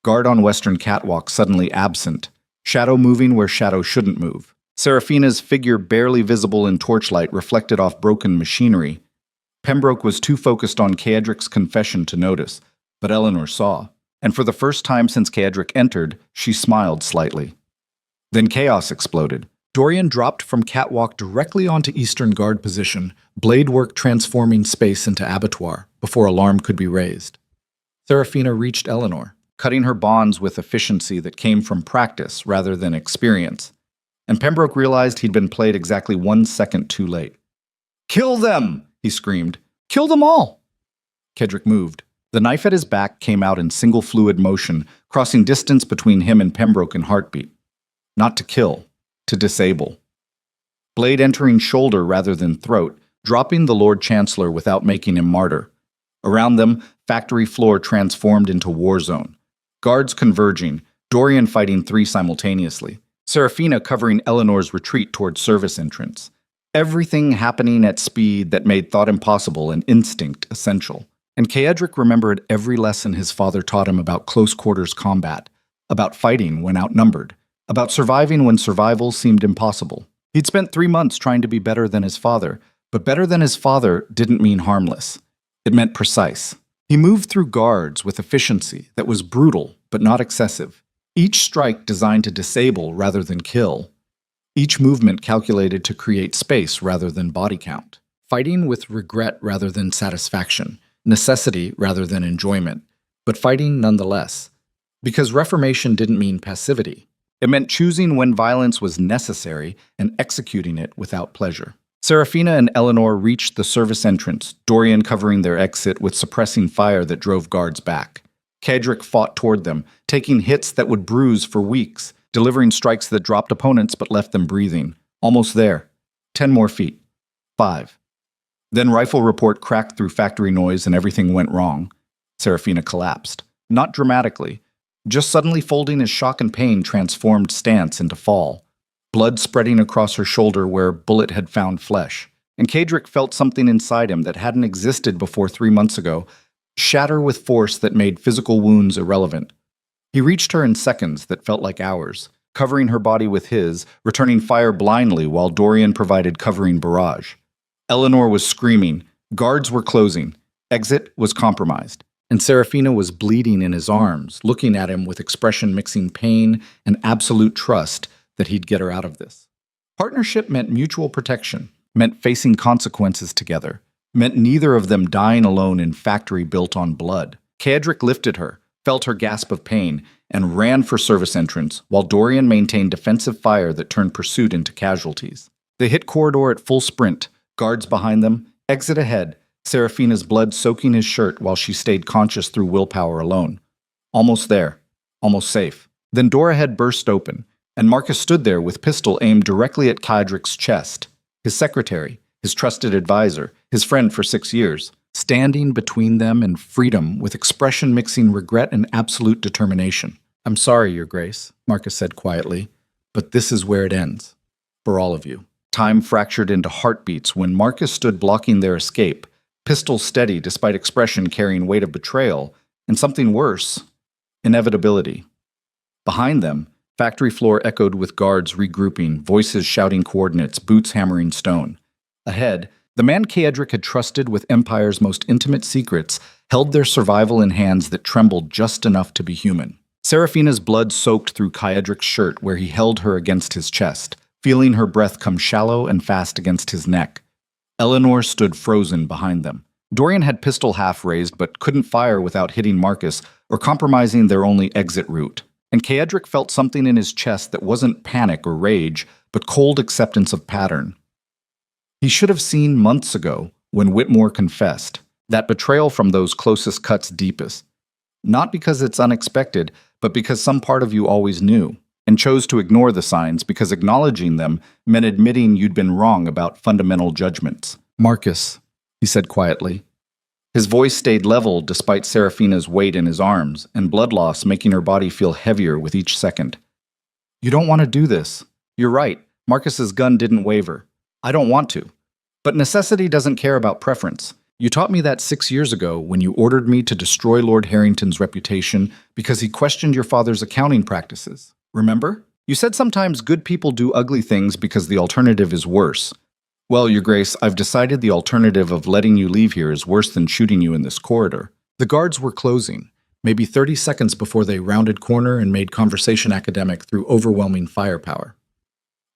Guard on western catwalk suddenly absent. Shadow moving where shadow shouldn't move. Serafina's figure barely visible in torchlight reflected off broken machinery. Pembroke was too focused on Kedrick's confession to notice, but Eleanor saw. And for the first time since Kedrick entered, she smiled slightly. Then chaos exploded. Dorian dropped from catwalk directly onto Eastern Guard position, blade work transforming space into abattoir before alarm could be raised. Serafina reached Eleanor, cutting her bonds with efficiency that came from practice rather than experience, and Pembroke realized he'd been played exactly 1 second too late. "Kill them!" he screamed. "Kill them all!" Kedrick moved. The knife at his back came out in single fluid motion, crossing distance between him and Pembroke in heartbeat. Not to kill, to disable. Blade entering shoulder rather than throat, dropping the Lord Chancellor without making him martyr. Around them, factory floor transformed into war zone. Guards converging, Dorian fighting 3 simultaneously. Serafina covering Eleanor's retreat toward service entrance. Everything happening at speed that made thought impossible and instinct essential. And Kaedric remembered every lesson his father taught him about close quarters combat, about fighting when outnumbered, about surviving when survival seemed impossible. He'd spent 3 months trying to be better than his father, but better than his father didn't mean harmless. It meant precise. He moved through guards with efficiency that was brutal but not excessive. Each strike designed to disable rather than kill. Each movement calculated to create space rather than body count. Fighting with regret rather than satisfaction. Necessity rather than enjoyment, but fighting nonetheless. Because reformation didn't mean passivity. It meant choosing when violence was necessary and executing it without pleasure. Serafina and Eleanor reached the service entrance, Dorian covering their exit with suppressing fire that drove guards back. Kedrick fought toward them, taking hits that would bruise for weeks, delivering strikes that dropped opponents but left them breathing. Almost there. 10 more feet. 5. Then rifle report cracked through factory noise and everything went wrong. Serafina collapsed. Not dramatically, just suddenly folding as shock and pain transformed stance into fall. Blood spreading across her shoulder where a bullet had found flesh. And Kedrick felt something inside him that hadn't existed before 3 months ago, shatter with force that made physical wounds irrelevant. He reached her in seconds that felt like hours, covering her body with his, returning fire blindly while Dorian provided covering barrage. Eleanor was screaming, guards were closing, exit was compromised, and Serafina was bleeding in his arms, looking at him with expression mixing pain and absolute trust that he'd get her out of this. Partnership meant mutual protection, meant facing consequences together, meant neither of them dying alone in factory built on blood. Kaedric lifted her, felt her gasp of pain, and ran for service entrance, while Dorian maintained defensive fire that turned pursuit into casualties. They hit corridor at full sprint, guards behind them, exit ahead, Serafina's blood soaking his shirt while she stayed conscious through willpower alone. Almost there. Almost safe. Then door ahead burst open, and Marcus stood there with pistol aimed directly at Kaedric's chest. His secretary, his trusted advisor, his friend for 6 years, standing between them and freedom with expression mixing regret and absolute determination. "I'm sorry, Your Grace," Marcus said quietly, "but this is where it ends. For all of you." Time fractured into heartbeats when Marcus stood blocking their escape, pistol steady despite expression carrying weight of betrayal, and something worse, inevitability. Behind them, factory floor echoed with guards regrouping, voices shouting coordinates, boots hammering stone. Ahead, the man Kaedric had trusted with Empire's most intimate secrets held their survival in hands that trembled just enough to be human. Serafina's blood soaked through Kaedric's shirt where he held her against his chest, feeling her breath come shallow and fast against his neck. Eleanor stood frozen behind them. Dorian had pistol half raised but couldn't fire without hitting Marcus or compromising their only exit route. And Kaedric felt something in his chest that wasn't panic or rage, but cold acceptance of pattern. He should have seen months ago when Whitmore confessed, that betrayal from those closest cuts deepest. Not because it's unexpected, but because some part of you always knew, and chose to ignore the signs because acknowledging them meant admitting you'd been wrong about fundamental judgments. "Marcus," he said quietly. His voice stayed level despite Serafina's weight in his arms, and blood loss making her body feel heavier with each second. "You don't want to do this. You're right. Marcus's gun didn't waver. I don't want to. But necessity doesn't care about preference. You taught me that 6 years ago when you ordered me to destroy Lord Harrington's reputation because he questioned your father's accounting practices. Remember? You said sometimes good people do ugly things because the alternative is worse. Well, Your Grace, I've decided the alternative of letting you leave here is worse than shooting you in this corridor." The guards were closing, maybe 30 seconds before they rounded corner and made conversation academic through overwhelming firepower.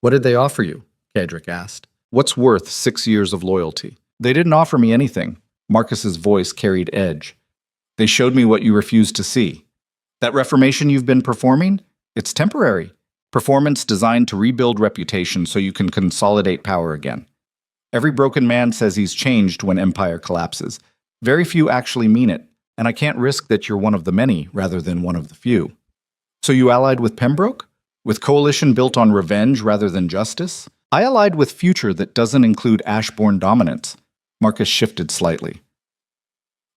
What did they offer you? Kedrick asked. What's worth 6 years of loyalty? They didn't offer me anything. Marcus's voice carried edge. They showed me what you refused to see. That reformation you've been performing? It's temporary. Performance designed to rebuild reputation so you can consolidate power again. Every broken man says he's changed when empire collapses. Very few actually mean it, and I can't risk that you're one of the many rather than one of the few. So you allied with Pembroke? With coalition built on revenge rather than justice? I allied with future that doesn't include Ashbourne dominance. Marcus shifted slightly.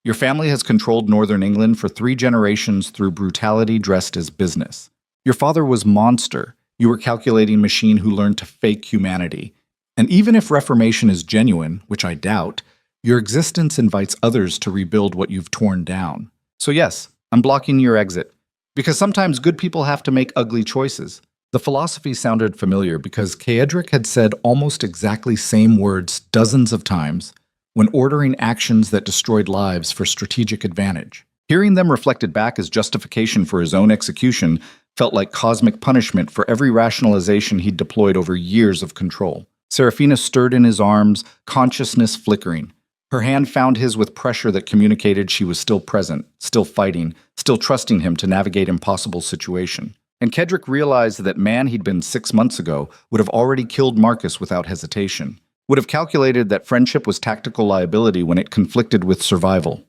Your family has controlled northern England for 3 generations through brutality dressed as business. Your father was monster. You were calculating machine who learned to fake humanity. And even if reformation is genuine, which I doubt, your existence invites others to rebuild what you've torn down. So yes, I'm blocking your exit. Because sometimes good people have to make ugly choices. The philosophy sounded familiar because Kedrick had said almost exactly same words dozens of times when ordering actions that destroyed lives for strategic advantage. Hearing them reflected back as justification for his own execution felt like cosmic punishment for every rationalization he'd deployed over years of control. Serafina stirred in his arms, consciousness flickering. Her hand found his with pressure that communicated she was still present, still fighting, still trusting him to navigate impossible situation. And Kedrick realized that man he'd been 6 months ago would have already killed Marcus without hesitation, would have calculated that friendship was tactical liability when it conflicted with survival,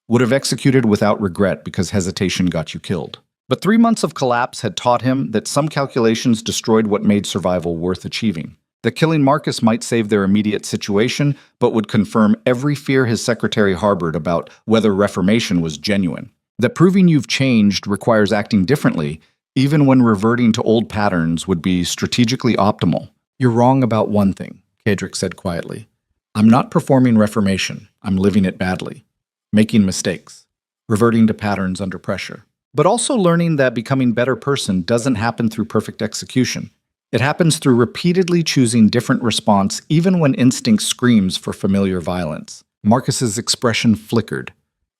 would have executed without regret because hesitation got you killed. But 3 months of collapse had taught him that some calculations destroyed what made survival worth achieving. That killing Marcus might save their immediate situation, but would confirm every fear his secretary harbored about whether reformation was genuine. That proving you've changed requires acting differently, even when reverting to old patterns would be strategically optimal. You're wrong about one thing, Kedrick said quietly. I'm not performing reformation. I'm living it badly. Making mistakes. Reverting to patterns under pressure. But also learning that becoming a better person doesn't happen through perfect execution. It happens through repeatedly choosing different response even when instinct screams for familiar violence. Marcus's expression flickered.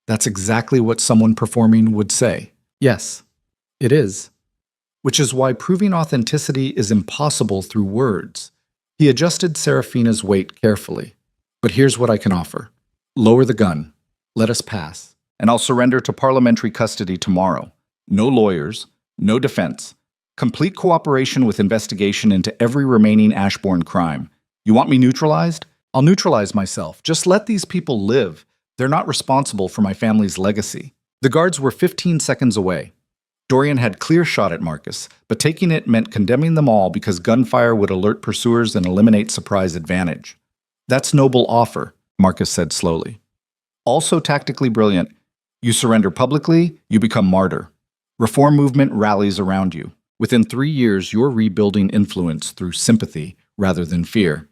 That's exactly what someone performing would say. Yes, it is. Which is why proving authenticity is impossible through words. He adjusted Serafina's weight carefully. But here's what I can offer. Lower the gun. Let us pass. And I'll surrender to parliamentary custody tomorrow. No lawyers, no defense. Complete cooperation with investigation into every remaining Ashbourne crime. You want me neutralized? I'll neutralize myself. Just let these people live. They're not responsible for my family's legacy. The guards were 15 seconds away. Dorian had clear shot at Marcus, but taking it meant condemning them all because gunfire would alert pursuers and eliminate surprise advantage. That's noble offer, Marcus said slowly. Also tactically brilliant. You surrender publicly, you become martyr. Reform movement rallies around you. Within 3 years, you're rebuilding influence through sympathy rather than fear.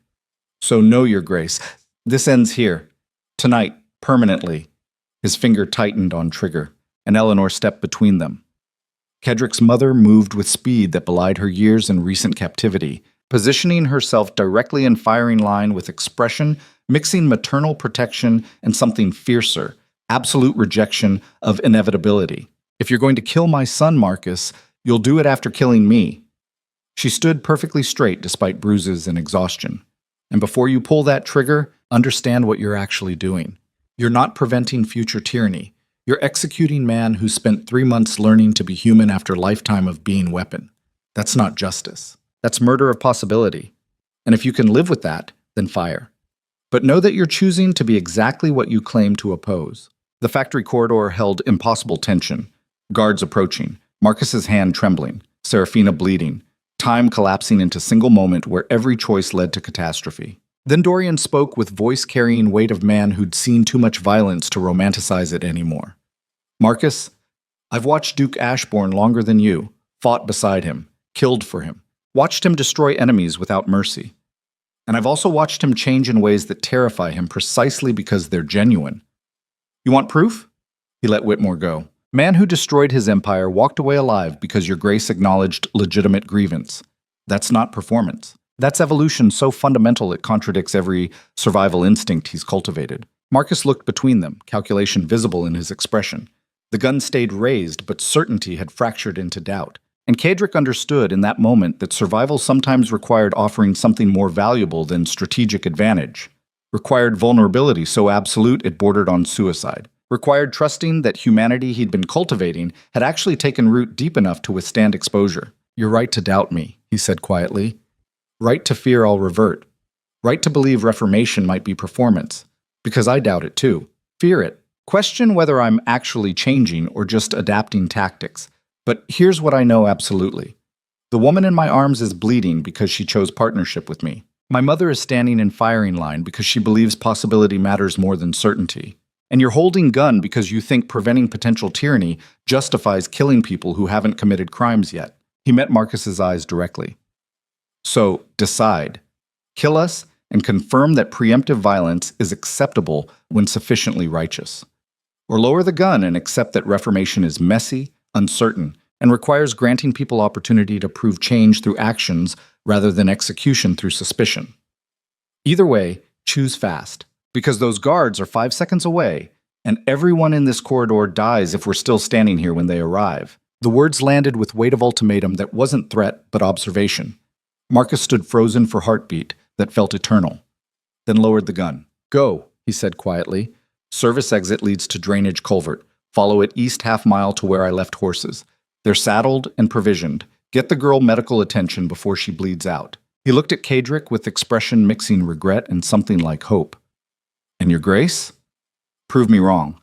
So know your grace. This ends here. Tonight, permanently. His finger tightened on trigger, and Eleanor stepped between them. Kedrick's mother moved with speed that belied her years in recent captivity, positioning herself directly in firing line with expression, mixing maternal protection and something fiercer, absolute rejection of inevitability. If you're going to kill my son, Marcus, you'll do it after killing me. She stood perfectly straight despite bruises and exhaustion. And before you pull that trigger, understand what you're actually doing. You're not preventing future tyranny. You're executing man who spent 3 months learning to be human after a lifetime of being weapon. That's not justice. That's murder of possibility. And if you can live with that, then fire. But know that you're choosing to be exactly what you claim to oppose. The factory corridor held impossible tension. Guards approaching. Marcus's hand trembling, Serafina bleeding, time collapsing into single moment where every choice led to catastrophe. Then Dorian spoke with voice-carrying weight of man who'd seen too much violence to romanticize it anymore. Marcus, I've watched Duke Ashbourne longer than you, fought beside him, killed for him, watched him destroy enemies without mercy. And I've also watched him change in ways that terrify him precisely because they're genuine. You want proof? He let Whitmore go. Man who destroyed his empire walked away alive because your grace acknowledged legitimate grievance. That's not performance. That's evolution so fundamental it contradicts every survival instinct he's cultivated. Marcus looked between them, calculation visible in his expression. The gun stayed raised, but certainty had fractured into doubt. And Kadrick understood in that moment that survival sometimes required offering something more valuable than strategic advantage, required vulnerability so absolute it bordered on suicide, required trusting that humanity he'd been cultivating had actually taken root deep enough to withstand exposure. "You're right to doubt me," he said quietly. "Right to fear I'll revert. Right to believe reformation might be performance. Because I doubt it too. Fear it. Question whether I'm actually changing or just adapting tactics. But here's what I know absolutely. The woman in my arms is bleeding because she chose partnership with me. My mother is standing in firing line because she believes possibility matters more than certainty. And you're holding gun because you think preventing potential tyranny justifies killing people who haven't committed crimes yet." He met Marcus's eyes directly. "So, decide. Kill us and confirm that preemptive violence is acceptable when sufficiently righteous. Or lower the gun and accept that reformation is messy, uncertain, and requires granting people opportunity to prove change through actions rather than execution through suspicion. Either way, choose fast, because those guards are 5 seconds away, and everyone in this corridor dies if we're still standing here when they arrive." The words landed with weight of ultimatum that wasn't threat but observation. Marcus stood frozen for heartbeat that felt eternal, then lowered the gun. "Go," he said quietly. "Service exit leads to drainage culvert. Follow it east half-mile to where I left horses. They're saddled and provisioned. Get the girl medical attention before she bleeds out." He looked at Kadrick with expression mixing regret and something like hope. "And your grace? Prove me wrong.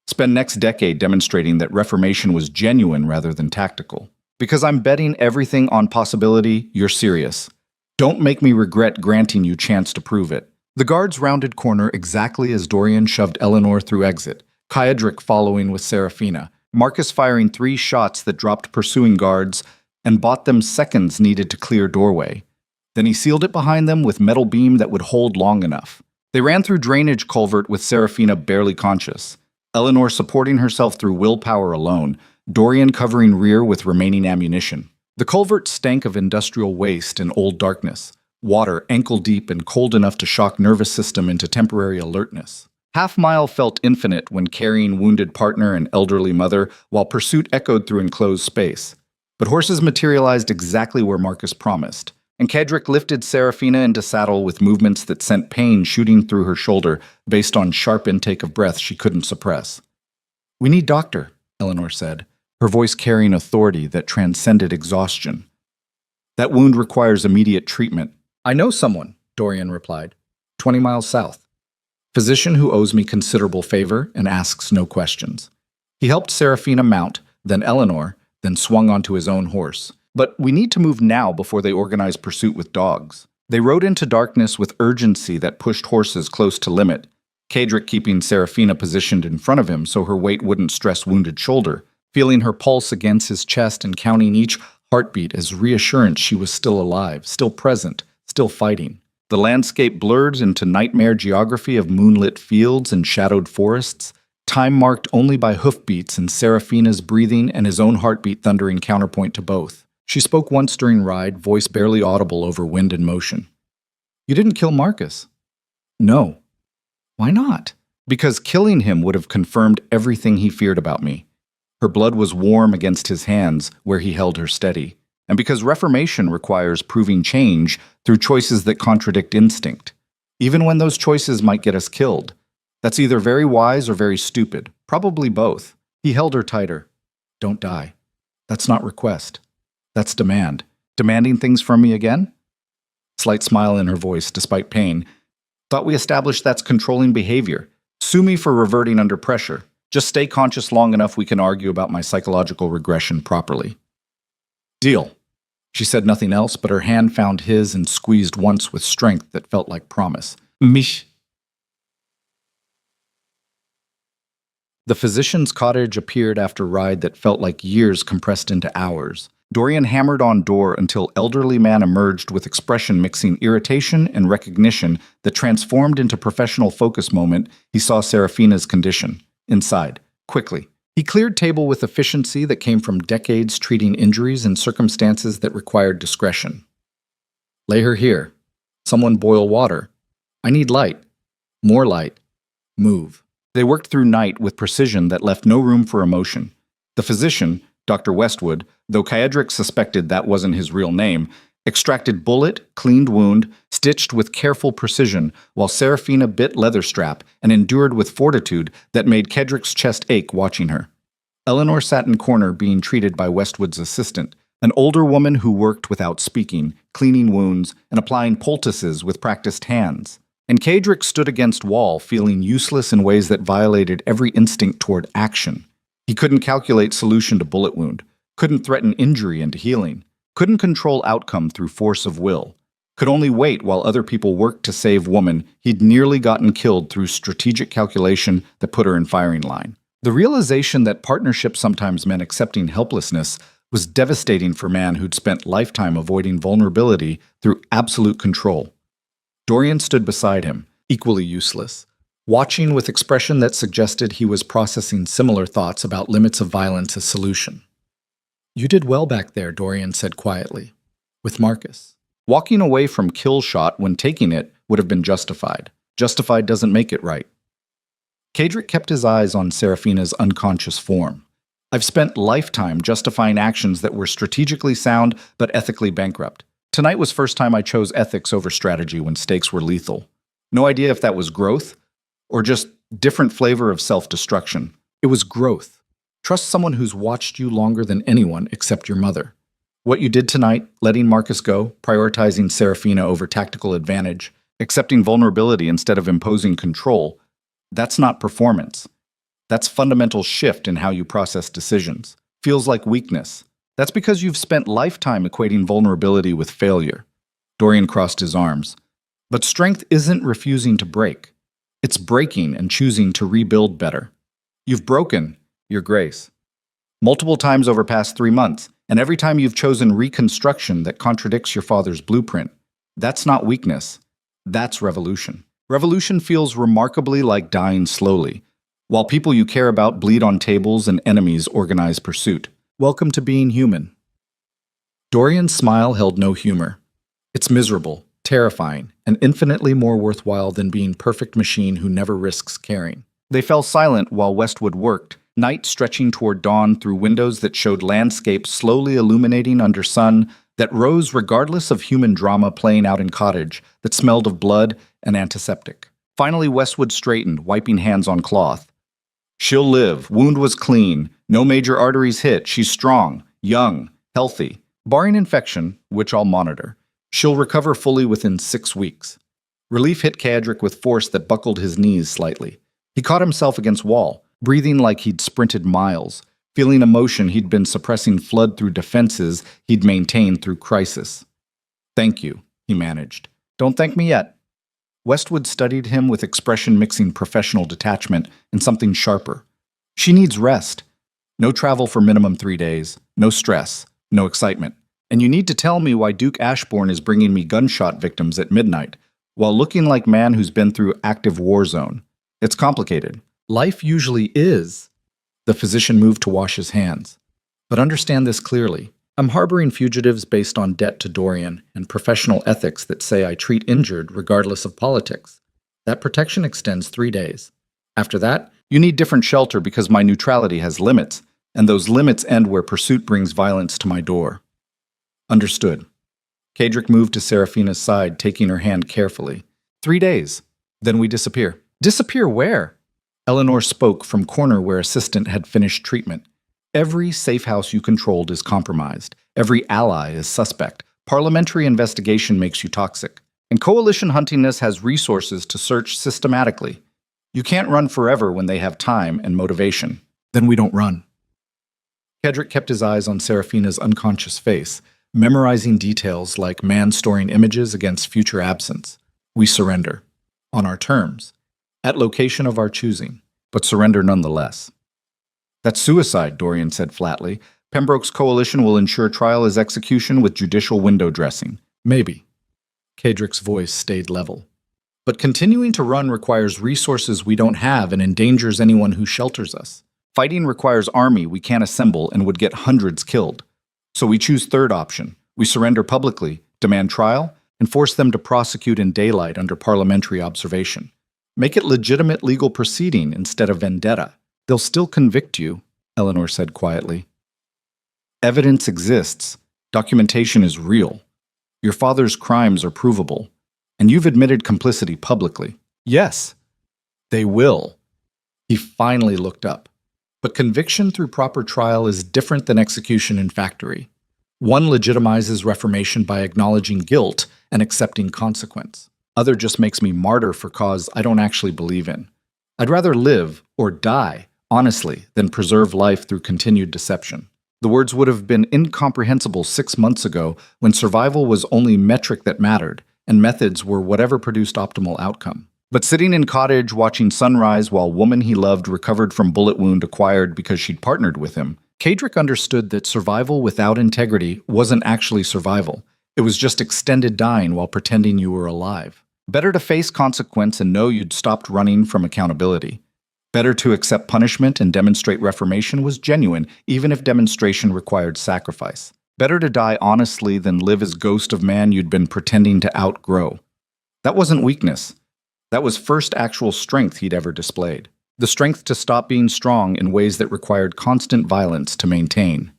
Spend next decade demonstrating that reformation was genuine rather than tactical. Because I'm betting everything on possibility, you're serious. Don't make me regret granting you chance to prove it." The guards rounded corner exactly as Dorian shoved Eleanor through exit, Kadrick following with Serafina, Marcus firing 3 shots that dropped pursuing guards and bought them seconds needed to clear doorway. Then he sealed it behind them with metal beam that would hold long enough. They ran through drainage culvert with Serafina barely conscious, Eleanor supporting herself through willpower alone, Dorian covering rear with remaining ammunition. The culvert stank of industrial waste and old darkness, water ankle-deep and cold enough to shock nervous system into temporary alertness. Half-mile felt infinite when carrying wounded partner and elderly mother, while pursuit echoed through enclosed space. But horses materialized exactly where Marcus promised, and Kadrick lifted Serafina into saddle with movements that sent pain shooting through her shoulder based on sharp intake of breath she couldn't suppress. "We need doctor," Eleanor said, her voice carrying authority that transcended exhaustion. "That wound requires immediate treatment." "I know someone," Dorian replied. 20 miles south. Physician who owes me considerable favor and asks no questions." He helped Serafina mount, then Eleanor, then swung onto his own horse. "But we need to move now before they organize pursuit with dogs." They rode into darkness with urgency that pushed horses close to limit, Kadrick keeping Serafina positioned in front of him so her weight wouldn't stress wounded shoulder, feeling her pulse against his chest and counting each heartbeat as reassurance she was still alive, still present, still fighting. The landscape blurred into nightmare geography of moonlit fields and shadowed forests, time marked only by hoofbeats and Serafina's breathing and his own heartbeat thundering counterpoint to both. She spoke once during ride, voice barely audible over wind and motion. "You didn't kill Marcus." "No." "Why not?" "Because killing him would have confirmed everything he feared about me." Her blood was warm against his hands where he held her steady. "And because reformation requires proving change through choices that contradict instinct, even when those choices might get us killed. That's either very wise or very stupid, probably both." He held her tighter. "Don't die. That's not request. That's demand. Demanding things from me again?" Slight smile in her voice, despite pain. "Thought we established that's controlling behavior. Sue me for reverting under pressure. Just stay conscious long enough we can argue about my psychological regression properly." "Deal." She said nothing else, but her hand found his and squeezed once with strength that felt like promise. "Mich." The physician's cottage appeared after a ride that felt like years compressed into hours. Dorian hammered on door until elderly man emerged with expression mixing irritation and recognition that transformed into professional focus moment. He saw Serafina's condition. Inside. Quickly. He cleared table with efficiency that came from decades treating injuries in circumstances that required discretion. "Lay her here. Someone boil water. I need light. More light. Move." They worked through night with precision that left no room for emotion. The physician, Dr. Westwood, though Kaedric suspected that wasn't his real name, extracted bullet, cleaned wound, stitched with careful precision, while Seraphina bit leather strap and endured with fortitude that made Kedric's chest ache watching her. Eleanor sat in corner being treated by Westwood's assistant, an older woman who worked without speaking, cleaning wounds and applying poultices with practiced hands. And Kaedric stood against wall, feeling useless in ways that violated every instinct toward action. He couldn't calculate solution to bullet wound, couldn't threaten injury into healing, couldn't control outcome through force of will, could only wait while other people worked to save woman he'd nearly gotten killed through strategic calculation that put her in firing line. The realization that partnership sometimes meant accepting helplessness was devastating for a man who'd spent lifetime avoiding vulnerability through absolute control. Dorian stood beside him, equally useless, watching with expression that suggested he was processing similar thoughts about limits of violence as solution. "You did well back there," Dorian said quietly, "with Marcus." Walking away from kill shot when taking it would have been justified. Justified doesn't make it right. Kaedric kept his eyes on Seraphina's unconscious form. "I've spent lifetime justifying actions that were strategically sound but ethically bankrupt. Tonight was first time I chose ethics over strategy when stakes were lethal. No idea if that was growth or just different flavor of self-destruction. It was growth. Trust someone who's watched you longer than anyone except your mother. What you did tonight, letting Marcus go, prioritizing Seraphina over tactical advantage, accepting vulnerability instead of imposing control, that's not performance. That's fundamental shift in how you process decisions. Feels like weakness. That's because you've spent lifetime equating vulnerability with failure." Dorian crossed his arms. "But strength isn't refusing to break. It's breaking and choosing to rebuild better. You've broken, Your Grace, multiple times over past 3 months, and every time you've chosen reconstruction that contradicts your father's blueprint. That's not weakness. That's revolution. Revolution feels remarkably like dying slowly, while people you care about bleed on tables and enemies organize pursuit. Welcome to being human." Dorian's smile held no humor. "It's miserable, terrifying, and infinitely more worthwhile than being perfect machine who never risks caring." They fell silent while Westwood worked, night stretching toward dawn through windows that showed landscape slowly illuminating under sun that rose regardless of human drama playing out in cottage that smelled of blood and antiseptic. Finally, Westwood straightened, wiping hands on cloth. "She'll live. Wound was clean. No major arteries hit. She's strong, young, healthy. Barring infection, which I'll monitor, she'll recover fully within 6 weeks." Relief hit Kaedric with force that buckled his knees slightly. He caught himself against wall, breathing like he'd sprinted miles, feeling emotion he'd been suppressing flood through defenses he'd maintained through crisis. "Thank you," he managed. "Don't thank me yet." Westwood studied him with expression mixing professional detachment and something sharper. "She needs rest. No travel for minimum 3 days. No stress. No excitement. And you need to tell me why Duke Ashbourne is bringing me gunshot victims at midnight, while looking like man who's been through active war zone. It's complicated. Life usually is." The physician moved to wash his hands. "But understand this clearly. I'm harboring fugitives based on debt to Dorian and professional ethics that say I treat injured regardless of politics. That protection extends 3 days. After that, you need different shelter because my neutrality has limits, and those limits end where pursuit brings violence to my door." "Understood." Kaedric moved to Seraphina's side, taking her hand carefully. 3 days. Then we disappear." "Disappear where?" Eleanor spoke from corner where assistant had finished treatment. "Every safe house you controlled is compromised. Every ally is suspect. Parliamentary investigation makes you toxic. And coalition huntingness has resources to search systematically. You can't run forever when they have time and motivation." "Then we don't run." Kedrick kept his eyes on Seraphina's unconscious face, memorizing details like man storing images against future absence. "We surrender. On our terms. At location of our choosing. But surrender nonetheless." "That's suicide," Dorian said flatly. "Pembroke's coalition will ensure trial is execution with judicial window dressing." "Maybe." Kaedric's voice stayed level. "But continuing to run requires resources we don't have and endangers anyone who shelters us. Fighting requires army we can't assemble and would get hundreds killed. So we choose third option. We surrender publicly, demand trial, and force them to prosecute in daylight under parliamentary observation. Make it legitimate legal proceeding instead of vendetta. They'll still convict you," Eleanor said quietly. Evidence exists. Documentation is real. Your father's crimes are provable. And you've admitted complicity publicly. Yes, they will. He finally looked up. But conviction through proper trial is different than execution in factory. One legitimizes reformation by acknowledging guilt and accepting consequence. Other just makes me martyr for cause I don't actually believe in. I'd rather live or die honestly than preserve life through continued deception. The words would have been incomprehensible 6 months ago when survival was only metric that mattered and methods were whatever produced optimal outcome. But sitting in cottage watching sunrise while woman he loved recovered from bullet wound acquired because she'd partnered with him, Kadrick understood that survival without integrity wasn't actually survival. It was just extended dying while pretending you were alive. Better to face consequence and know you'd stopped running from accountability. Better to accept punishment and demonstrate reformation was genuine, even if demonstration required sacrifice. Better to die honestly than live as ghost of man you'd been pretending to outgrow. That wasn't weakness. That was first actual strength he'd ever displayed. The strength to stop being strong in ways that required constant violence to maintain.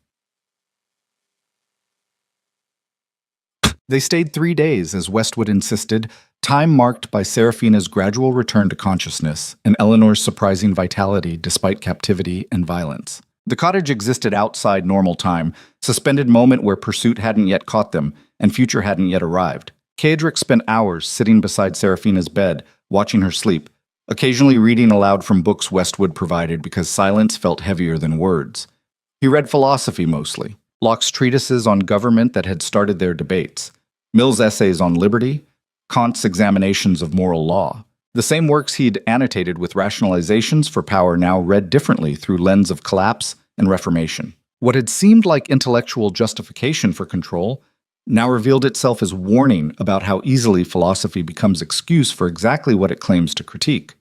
They stayed 3 days, as Westwood insisted, time marked by Seraphina's gradual return to consciousness and Eleanor's surprising vitality despite captivity and violence. The cottage existed outside normal time, suspended moment where pursuit hadn't yet caught them and future hadn't yet arrived. Kadrick spent hours sitting beside Seraphina's bed, watching her sleep, occasionally reading aloud from books Westwood provided because silence felt heavier than words. He read philosophy mostly, Locke's treatises on government that had started their debates, Mill's essays on liberty, Kant's examinations of moral law. The same works he'd annotated with rationalizations for power now read differently through lens of collapse and reformation. What had seemed like intellectual justification for control now revealed itself as warning about how easily philosophy becomes excuse for exactly what it claims to critique.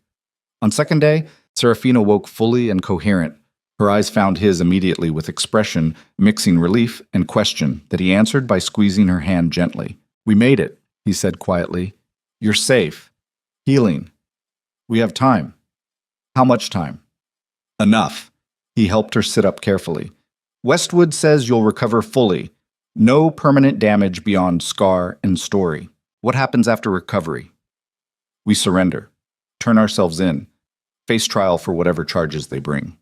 On second day, Seraphina woke fully and coherent. Her eyes found his immediately with expression, mixing relief and question that he answered by squeezing her hand gently. "We made it," he said quietly. "You're safe. Healing. We have time." "How much time?" "Enough." He helped her sit up carefully. "Westwood says you'll recover fully. No permanent damage beyond scar and story. What happens after recovery?" "We surrender. Turn ourselves in. Face trial for whatever charges they bring."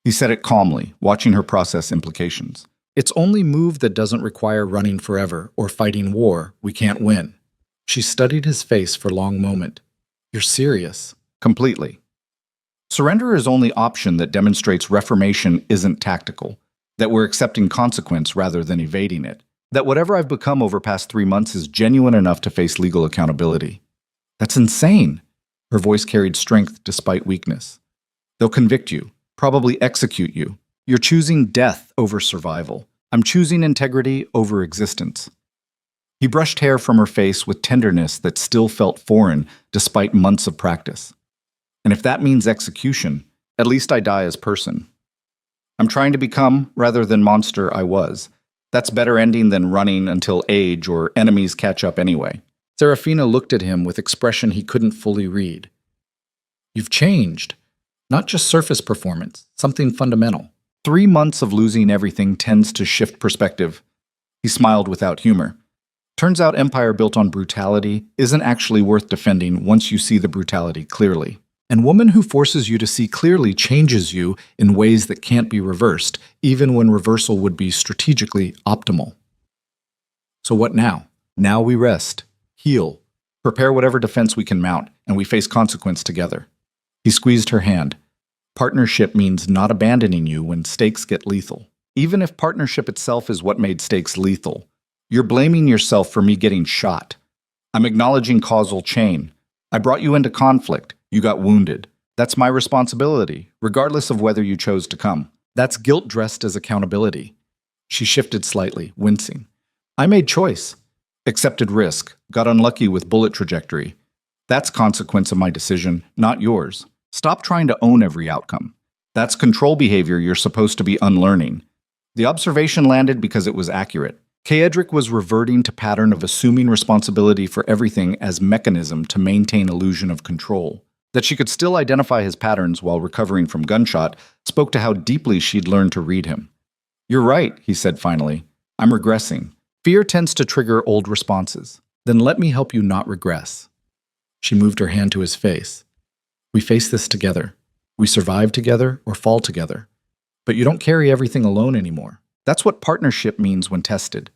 He said it calmly, watching her process implications. "It's only move that doesn't require running forever or fighting war we can't win." She studied his face for a long moment. "You're serious?" "Completely. Surrender is only option that demonstrates reformation isn't tactical, that we're accepting consequence rather than evading it, that whatever I've become over past 3 months is genuine enough to face legal accountability." "That's insane." Her voice carried strength despite weakness. "They'll convict you, probably execute you. You're choosing death over survival. I'm choosing integrity over existence." He brushed hair from her face with tenderness that still felt foreign despite months of practice. "And if that means execution, at least I die as person. I'm trying to become, rather than monster I was. That's better ending than running until age or enemies catch up anyway." Seraphina looked at him with expression he couldn't fully read. "You've changed. Not just surface performance, something fundamental." 3 months of losing everything tends to shift perspective. He smiled without humor. "Turns out empire built on brutality isn't actually worth defending once you see the brutality clearly. And woman who forces you to see clearly changes you in ways that can't be reversed, even when reversal would be strategically optimal." "So what now?" "Now we rest, heal, prepare whatever defense we can mount, and we face consequence together." He squeezed her hand. "Partnership means not abandoning you when stakes get lethal. Even if partnership itself is what made stakes lethal. You're blaming yourself for me getting shot. I'm acknowledging causal chain. I brought you into conflict. You got wounded. That's my responsibility, regardless of whether you chose to come. That's guilt dressed as accountability." She shifted slightly, wincing. "I made choice. Accepted risk. Got unlucky with bullet trajectory. That's consequence of my decision, not yours. Stop trying to own every outcome. That's control behavior you're supposed to be unlearning." The observation landed because it was accurate. Kadrick was reverting to pattern of assuming responsibility for everything as mechanism to maintain illusion of control. That she could still identify his patterns while recovering from gunshot spoke to how deeply she'd learned to read him. You're right, he said finally. I'm regressing. Fear tends to trigger old responses. Then let me help you not regress. She moved her hand to his face. We face this together. We survive together or fall together. But you don't carry everything alone anymore. That's what partnership means when tested.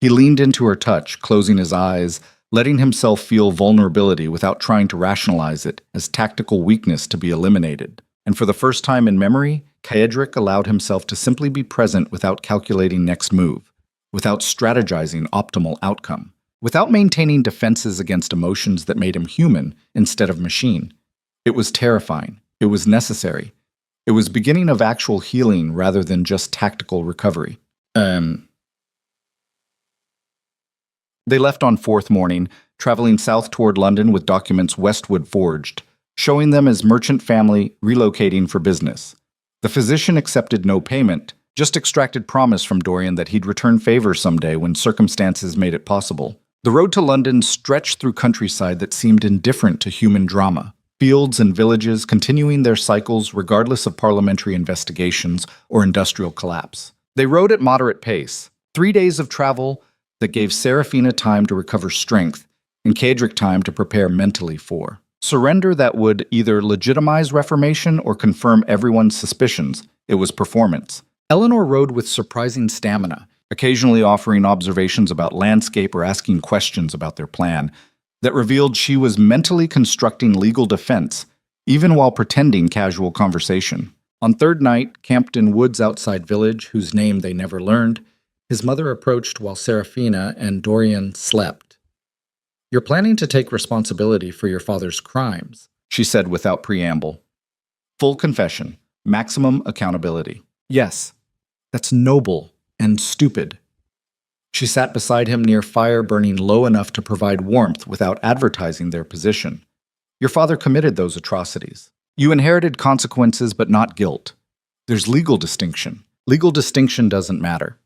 He leaned into her touch, closing his eyes, letting himself feel vulnerability without trying to rationalize it as tactical weakness to be eliminated. And for the first time in memory, Kaedric allowed himself to simply be present without calculating next move, without strategizing optimal outcome, without maintaining defenses against emotions that made him human instead of machine. It was terrifying. It was necessary. It was beginning of actual healing rather than just tactical recovery. They left on fourth morning, traveling south toward London with documents westward forged, showing them as merchant family relocating for business. The physician accepted no payment, just extracted promise from Dorian that he'd return favor someday when circumstances made it possible. The road to London stretched through countryside that seemed indifferent to human drama. Fields and villages continuing their cycles regardless of parliamentary investigations or industrial collapse. They rode at moderate pace. 3 days of travel that gave Seraphina time to recover strength and Kaedric time to prepare mentally for surrender that would either legitimize reformation or confirm everyone's suspicions. It was performance. Eleanor rode with surprising stamina, occasionally offering observations about landscape or asking questions about their plan that revealed she was mentally constructing legal defense, even while pretending casual conversation. On third night, camped in woods outside village, whose name they never learned, his mother approached while Seraphina and Dorian slept. You're planning to take responsibility for your father's crimes, she said without preamble. Full confession, maximum accountability. Yes, that's noble and stupid. She sat beside him near fire burning low enough to provide warmth without advertising their position. Your father committed those atrocities. You inherited consequences but not guilt. There's legal distinction. Legal distinction doesn't matter.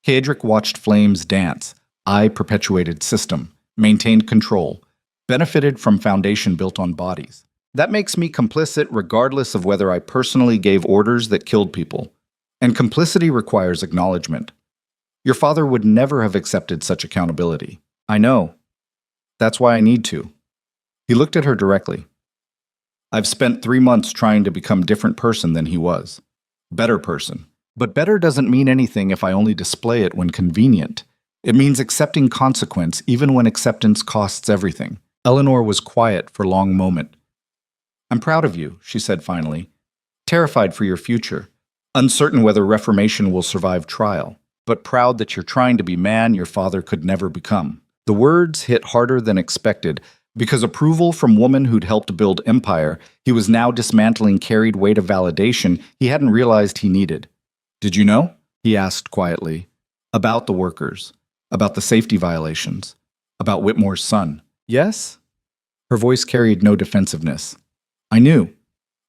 Kaedric watched flames dance, perpetuated system, maintained control, benefited from foundation built on bodies. That makes me complicit regardless of whether I personally gave orders that killed people. And complicity requires acknowledgement. Your father would never have accepted such accountability. I know. That's why I need to. He looked at her directly. I've spent 3 months trying to become a different person than he was. Better person. But better doesn't mean anything if I only display it when convenient. It means accepting consequence even when acceptance costs everything. Eleanor was quiet for a long moment. I'm proud of you, she said finally. Terrified for your future. Uncertain whether reformation will survive trial. But proud that you're trying to be man your father could never become. The words hit harder than expected, because approval from woman who'd helped build empire, he was now dismantling carried weight of validation he hadn't realized he needed. Did you know? He asked quietly. About the workers. About the safety violations. About Whitmore's son. Yes? Her voice carried no defensiveness. I knew.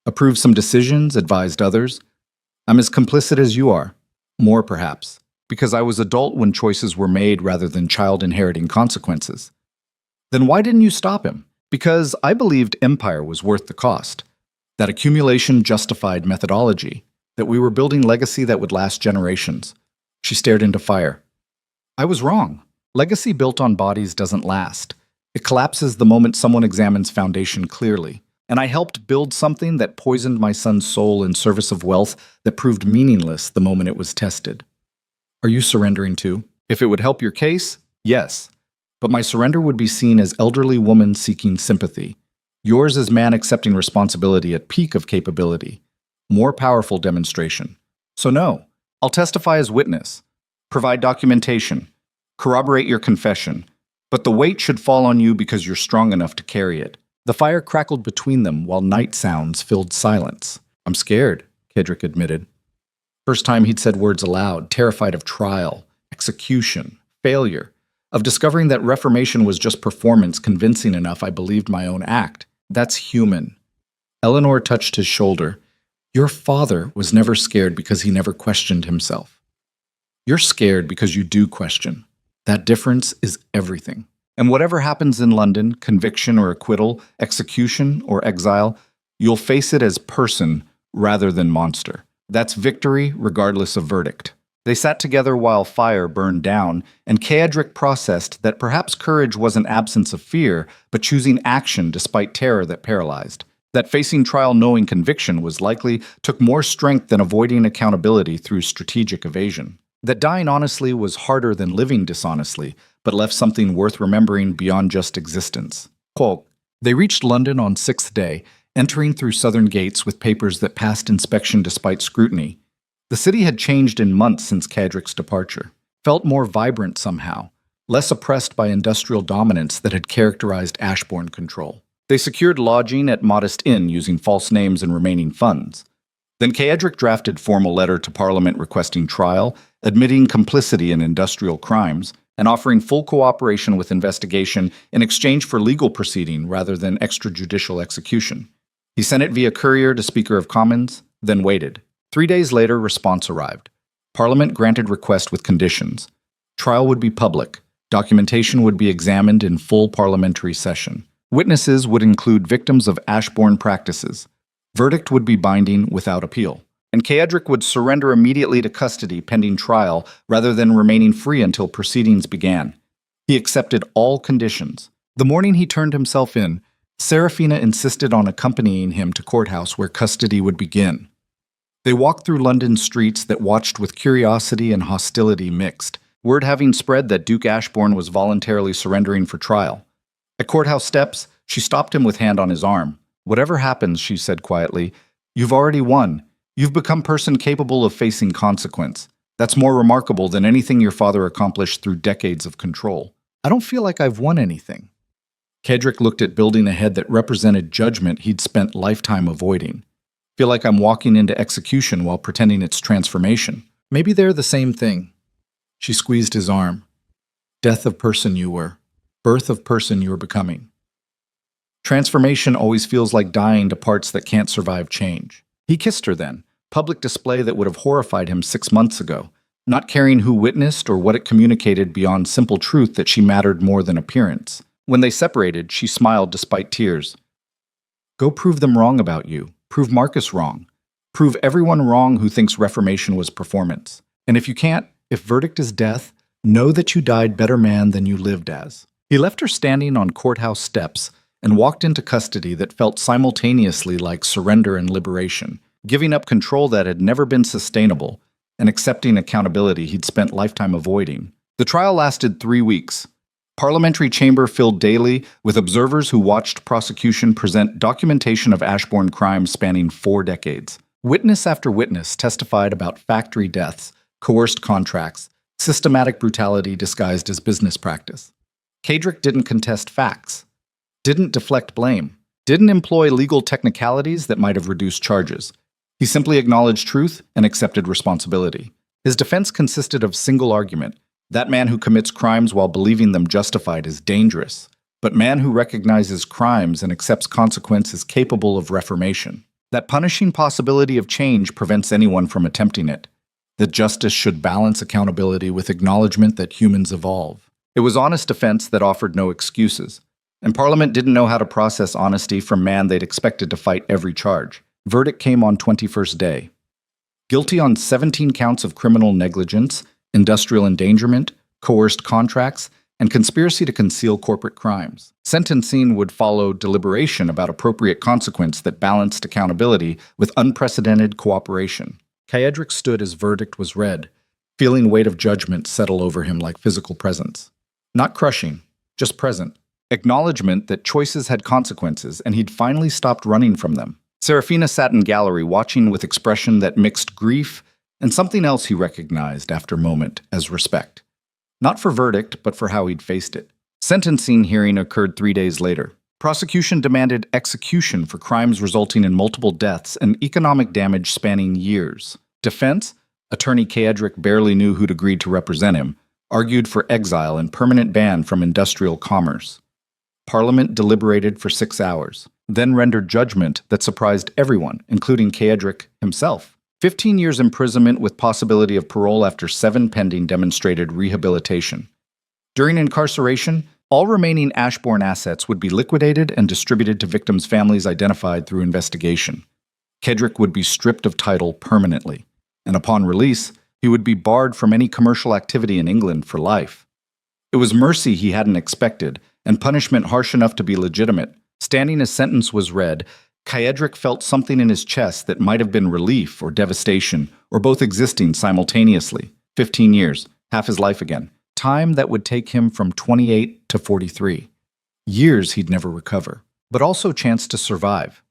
Approved some decisions, advised others. I'm as complicit as you are. More, perhaps. Because I was adult when choices were made rather than child inheriting consequences. Then why didn't you stop him? Because I believed empire was worth the cost. That accumulation justified methodology. That we were building legacy that would last generations. She stared into fire. I was wrong. Legacy built on bodies doesn't last. It collapses the moment someone examines foundation clearly. And I helped build something that poisoned my son's soul in service of wealth that proved meaningless the moment it was tested. Are you surrendering too? If it would help your case, yes. But my surrender would be seen as elderly woman seeking sympathy. Yours as man accepting responsibility at peak of capability. More powerful demonstration. So no, I'll testify as witness. Provide documentation. Corroborate your confession. But the weight should fall on you because you're strong enough to carry it. The fire crackled between them while night sounds filled silence. I'm scared, Kaedric admitted. First time he'd said words aloud, terrified of trial, execution, failure, of discovering that reformation was just performance convincing enough I believed my own act. That's human. Eleanor touched his shoulder. Your father was never scared because he never questioned himself. You're scared because you do question. That difference is everything. And whatever happens in London, conviction or acquittal, execution or exile, you'll face it as person rather than monster. That's victory regardless of verdict. They sat together while fire burned down, and Kaedric processed that perhaps courage wasn't absence of fear, but choosing action despite terror that paralyzed. That facing trial knowing conviction was likely took more strength than avoiding accountability through strategic evasion. That dying honestly was harder than living dishonestly, but left something worth remembering beyond just existence. Quote, they reached London on sixth day, entering through southern gates with papers that passed inspection despite scrutiny. The city had changed in months since Kaedric's departure, felt more vibrant somehow, less oppressed by industrial dominance that had characterized Ashbourne control. They secured lodging at modest inn using false names and remaining funds. Then Kaedric drafted formal letter to Parliament requesting trial, admitting complicity in industrial crimes, and offering full cooperation with investigation in exchange for legal proceeding rather than extrajudicial execution. He sent it via courier to Speaker of Commons, then waited. 3 days later, response arrived. Parliament granted request with conditions. Trial would be public. Documentation would be examined in full parliamentary session. Witnesses would include victims of Ashbourne practices. Verdict would be binding without appeal. And Kaedric would surrender immediately to custody pending trial rather than remaining free until proceedings began. He accepted all conditions. The morning he turned himself in, Serafina insisted on accompanying him to courthouse where custody would begin. They walked through London streets that watched with curiosity and hostility mixed, word having spread that Duke Ashbourne was voluntarily surrendering for trial. At courthouse steps, she stopped him with hand on his arm. Whatever happens, she said quietly, you've already won. You've become person capable of facing consequence. That's more remarkable than anything your father accomplished through decades of control. I don't feel like I've won anything. Kaedric looked at building ahead that represented judgment he'd spent lifetime avoiding. Feel like I'm walking into execution while pretending it's transformation. Maybe they're the same thing. She squeezed his arm. Death of person you were. Birth of person you were becoming. Transformation always feels like dying to parts that can't survive change. He kissed her then, public display that would have horrified him 6 months ago, not caring who witnessed or what it communicated beyond simple truth that she mattered more than appearance. When they separated, she smiled despite tears. Go prove them wrong about you. Prove Marcus wrong. Prove everyone wrong who thinks reformation was performance. And if you can't, if verdict is death, know that you died better man than you lived as. He left her standing on courthouse steps and walked into custody that felt simultaneously like surrender and liberation, giving up control that had never been sustainable and accepting accountability he'd spent lifetime avoiding. The trial lasted 3 weeks. Parliamentary chamber filled daily with observers who watched prosecution present documentation of Ashbourne crimes spanning 4 decades. Witness after witness testified about factory deaths, coerced contracts, systematic brutality disguised as business practice. Kaedric didn't contest facts, didn't deflect blame, didn't employ legal technicalities that might have reduced charges. He simply acknowledged truth and accepted responsibility. His defense consisted of single argument. That man who commits crimes while believing them justified is dangerous, but man who recognizes crimes and accepts consequence is capable of reformation. That punishing possibility of change prevents anyone from attempting it. That justice should balance accountability with acknowledgement that humans evolve. It was honest defense that offered no excuses, and Parliament didn't know how to process honesty from man they'd expected to fight every charge. Verdict came on 21st day. Guilty on 17 counts of criminal negligence, industrial endangerment, coerced contracts, and conspiracy to conceal corporate crimes. Sentencing would follow deliberation about appropriate consequence that balanced accountability with unprecedented cooperation. Kaedric stood as verdict was read, feeling weight of judgment settle over him like physical presence. Not crushing, just present. Acknowledgement that choices had consequences and he'd finally stopped running from them. Serafina sat in gallery watching with expression that mixed grief and something else he recognized after a moment as respect. Not for verdict, but for how he'd faced it. Sentencing hearing occurred 3 days later. Prosecution demanded execution for crimes resulting in multiple deaths and economic damage spanning years. Defense, attorney Kaedric barely knew who'd agreed to represent him, argued for exile and permanent ban from industrial commerce. Parliament deliberated for 6 hours, then rendered judgment that surprised everyone, including Kaedric himself. 15 years imprisonment with possibility of parole after 7 pending demonstrated rehabilitation. During incarceration, all remaining Ashbourne assets would be liquidated and distributed to victims' families identified through investigation. Kaedric would be stripped of title permanently, and upon release, He would be barred from any commercial activity in England for life. It was mercy he hadn't expected, and punishment harsh enough to be legitimate. Standing his sentence was read, Kaedric felt something in his chest that might have been relief or devastation, or both existing simultaneously. 15 years, half his life again. Time that would take him from 28 to 43. Years he'd never recover, but also chance to survive.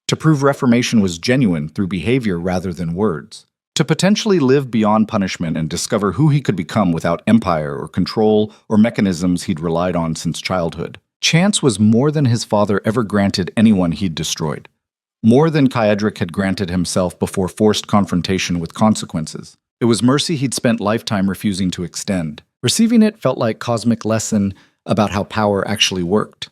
To prove reformation was genuine through behavior rather than words. To potentially live beyond punishment and discover who he could become without empire or control or mechanisms he'd relied on since childhood. Chance was more than his father ever granted anyone he'd destroyed. More than Kaedric had granted himself before forced confrontation with consequences. It was mercy he'd spent lifetime refusing to extend. Receiving it felt like cosmic lesson about how power actually worked.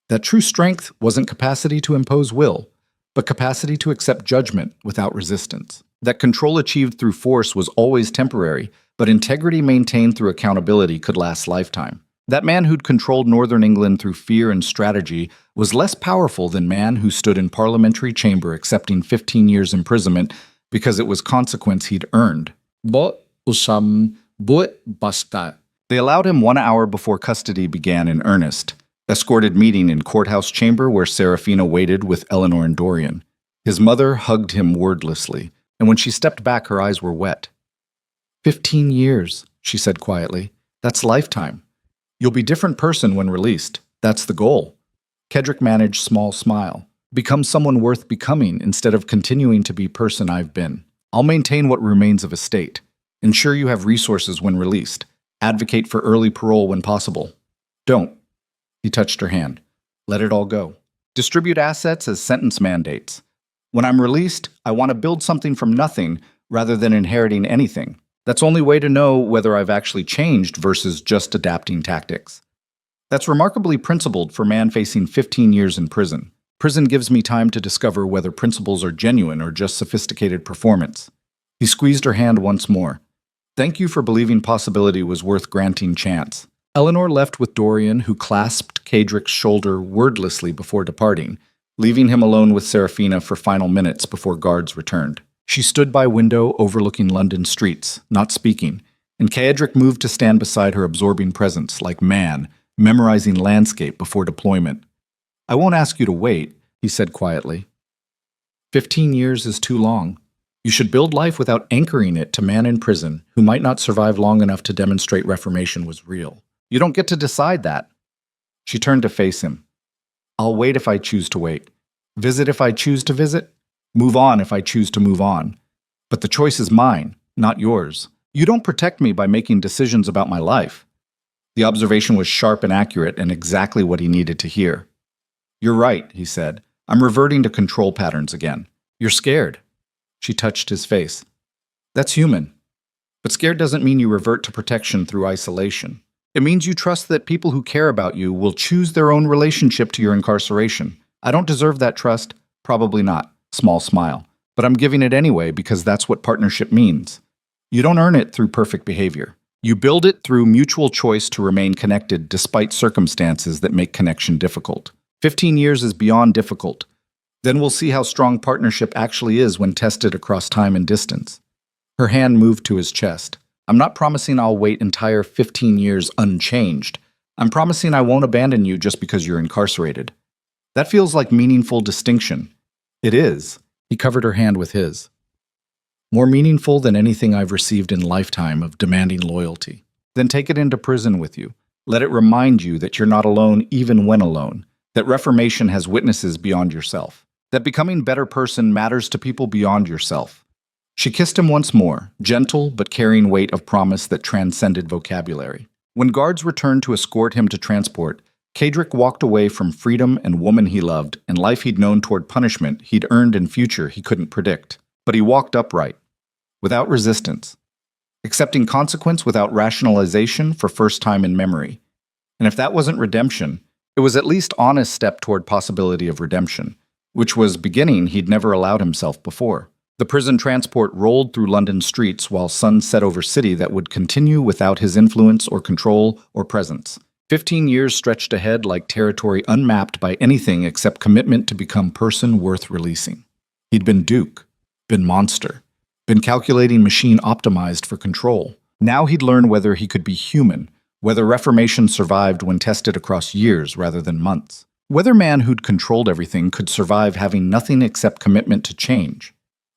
That true strength wasn't capacity to impose will, but capacity to accept judgment without resistance. That control achieved through force was always temporary, but integrity maintained through accountability could last lifetime. That man who'd controlled northern England through fear and strategy was less powerful than man who stood in parliamentary chamber accepting 15 years imprisonment because it was consequence he'd earned. Bo usam buat basta. They allowed him 1 hour before custody began in earnest. Escorted meeting in courthouse chamber where Serafina waited with Eleanor and Dorian. His mother hugged him wordlessly, and when she stepped back, her eyes were wet. 15 years, she said quietly. That's lifetime. You'll be a different person when released. That's the goal. Kedrick managed small smile. Become someone worth becoming instead of continuing to be person I've been. I'll maintain what remains of estate. Ensure you have resources when released. Advocate for early parole when possible. Don't. He touched her hand. Let it all go. Distribute assets as sentence mandates. When I'm released, I want to build something from nothing rather than inheriting anything. That's the only way to know whether I've actually changed versus just adapting tactics. That's remarkably principled for a man facing 15 years in prison. Prison gives me time to discover whether principles are genuine or just sophisticated performance. He squeezed her hand once more. Thank you for believing possibility was worth granting chance. Eleanor left with Dorian, who clasped Kedrick's shoulder wordlessly before departing, leaving him alone with Serafina for final minutes before guards returned. She stood by window overlooking London streets, not speaking, and Kedrick moved to stand beside her absorbing presence, like man, memorizing landscape before deployment. I won't ask you to wait, he said quietly. 15 years is too long. You should build life without anchoring it to man in prison who might not survive long enough to demonstrate reformation was real. You don't get to decide that. She turned to face him. I'll wait if I choose to wait. Visit if I choose to visit. Move on if I choose to move on. But the choice is mine, not yours. You don't protect me by making decisions about my life. The observation was sharp and accurate and exactly what he needed to hear. You're right, he said. I'm reverting to control patterns again. You're scared. She touched his face. That's human. But scared doesn't mean you revert to protection through isolation. It means you trust that people who care about you will choose their own relationship to your incarceration. I don't deserve that trust. Probably not. Small smile. But I'm giving it anyway because that's what partnership means. You don't earn it through perfect behavior. You build it through mutual choice to remain connected despite circumstances that make connection difficult. 15 years is beyond difficult. Then we'll see how strong partnership actually is when tested across time and distance. Her hand moved to his chest. I'm not promising I'll wait entire 15 years unchanged. I'm promising I won't abandon you just because you're incarcerated. That feels like meaningful distinction. It is. He covered her hand with his. More meaningful than anything I've received in lifetime of demanding loyalty. Then take it into prison with you. Let it remind you that you're not alone even when alone. That reformation has witnesses beyond yourself. That becoming a better person matters to people beyond yourself. She kissed him once more, gentle but carrying weight of promise that transcended vocabulary. When guards returned to escort him to transport, Kedrick walked away from freedom and woman he loved and life he'd known toward punishment he'd earned in future he couldn't predict. But he walked upright, without resistance, accepting consequence without rationalization for first time in memory. And if that wasn't redemption, it was at least honest step toward possibility of redemption, which was beginning he'd never allowed himself before. The prison transport rolled through London streets while sun set over city that would continue without his influence or control or presence. 15 years stretched ahead like territory unmapped by anything except commitment to become person worth releasing. He'd been Duke, been monster, been calculating machine optimized for control. Now he'd learn whether he could be human, whether reformation survived when tested across years rather than months, whether man who'd controlled everything could survive having nothing except commitment to change.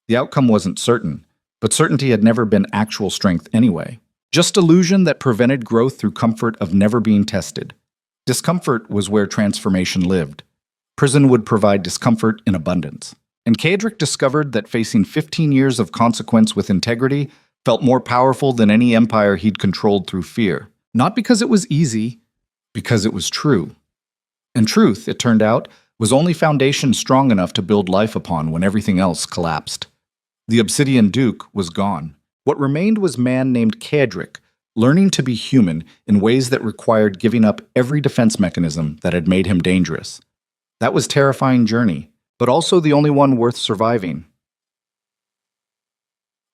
The outcome wasn't certain, but certainty had never been actual strength anyway. Just illusion that prevented growth through comfort of never being tested. Discomfort was where transformation lived. Prison would provide discomfort in abundance. And Kadric discovered that facing 15 years of consequence with integrity felt more powerful than any empire he'd controlled through fear. Not because it was easy, because it was true. And truth, it turned out, was only foundation strong enough to build life upon when everything else collapsed. The Obsidian Duke was gone. What remained was man named Kadric, learning to be human in ways that required giving up every defense mechanism that had made him dangerous. That was a terrifying journey, but also the only one worth surviving.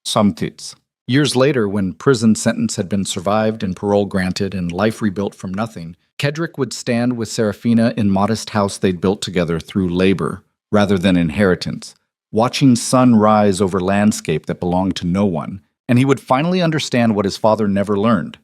Samtits. Years later, when prison sentence had been survived and parole granted and life rebuilt from nothing, Kedrick would stand with Seraphina in modest house they'd built together through labor rather than inheritance, watching sun rise over landscape that belonged to no one, and he would finally understand what his father never learned.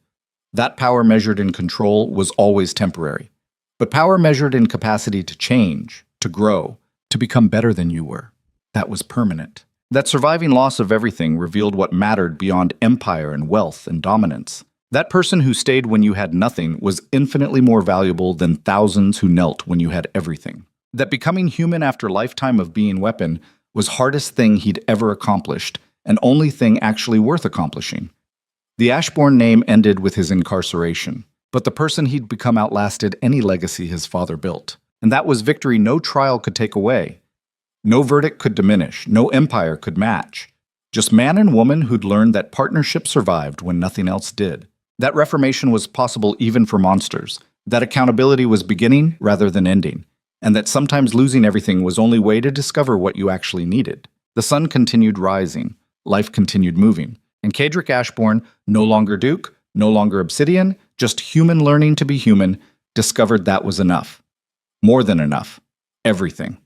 That power measured in control was always temporary, but power measured in capacity to change, to grow, to become better than you were, that was permanent. That surviving loss of everything revealed what mattered beyond empire and wealth and dominance. That person who stayed when you had nothing was infinitely more valuable than thousands who knelt when you had everything. That becoming human after a lifetime of being weapon was hardest thing he'd ever accomplished, and only thing actually worth accomplishing. The Ashbourne name ended with his incarceration, but the person he'd become outlasted any legacy his father built. And that was victory no trial could take away. No verdict could diminish, no empire could match. Just man and woman who'd learned that partnership survived when nothing else did. That reformation was possible even for monsters. That accountability was beginning rather than ending. And that sometimes losing everything was only way to discover what you actually needed. The sun continued rising. Life continued moving. And Kadric Ashbourne, no longer Duke, no longer Obsidian, just human learning to be human, discovered that was enough. More than enough. Everything.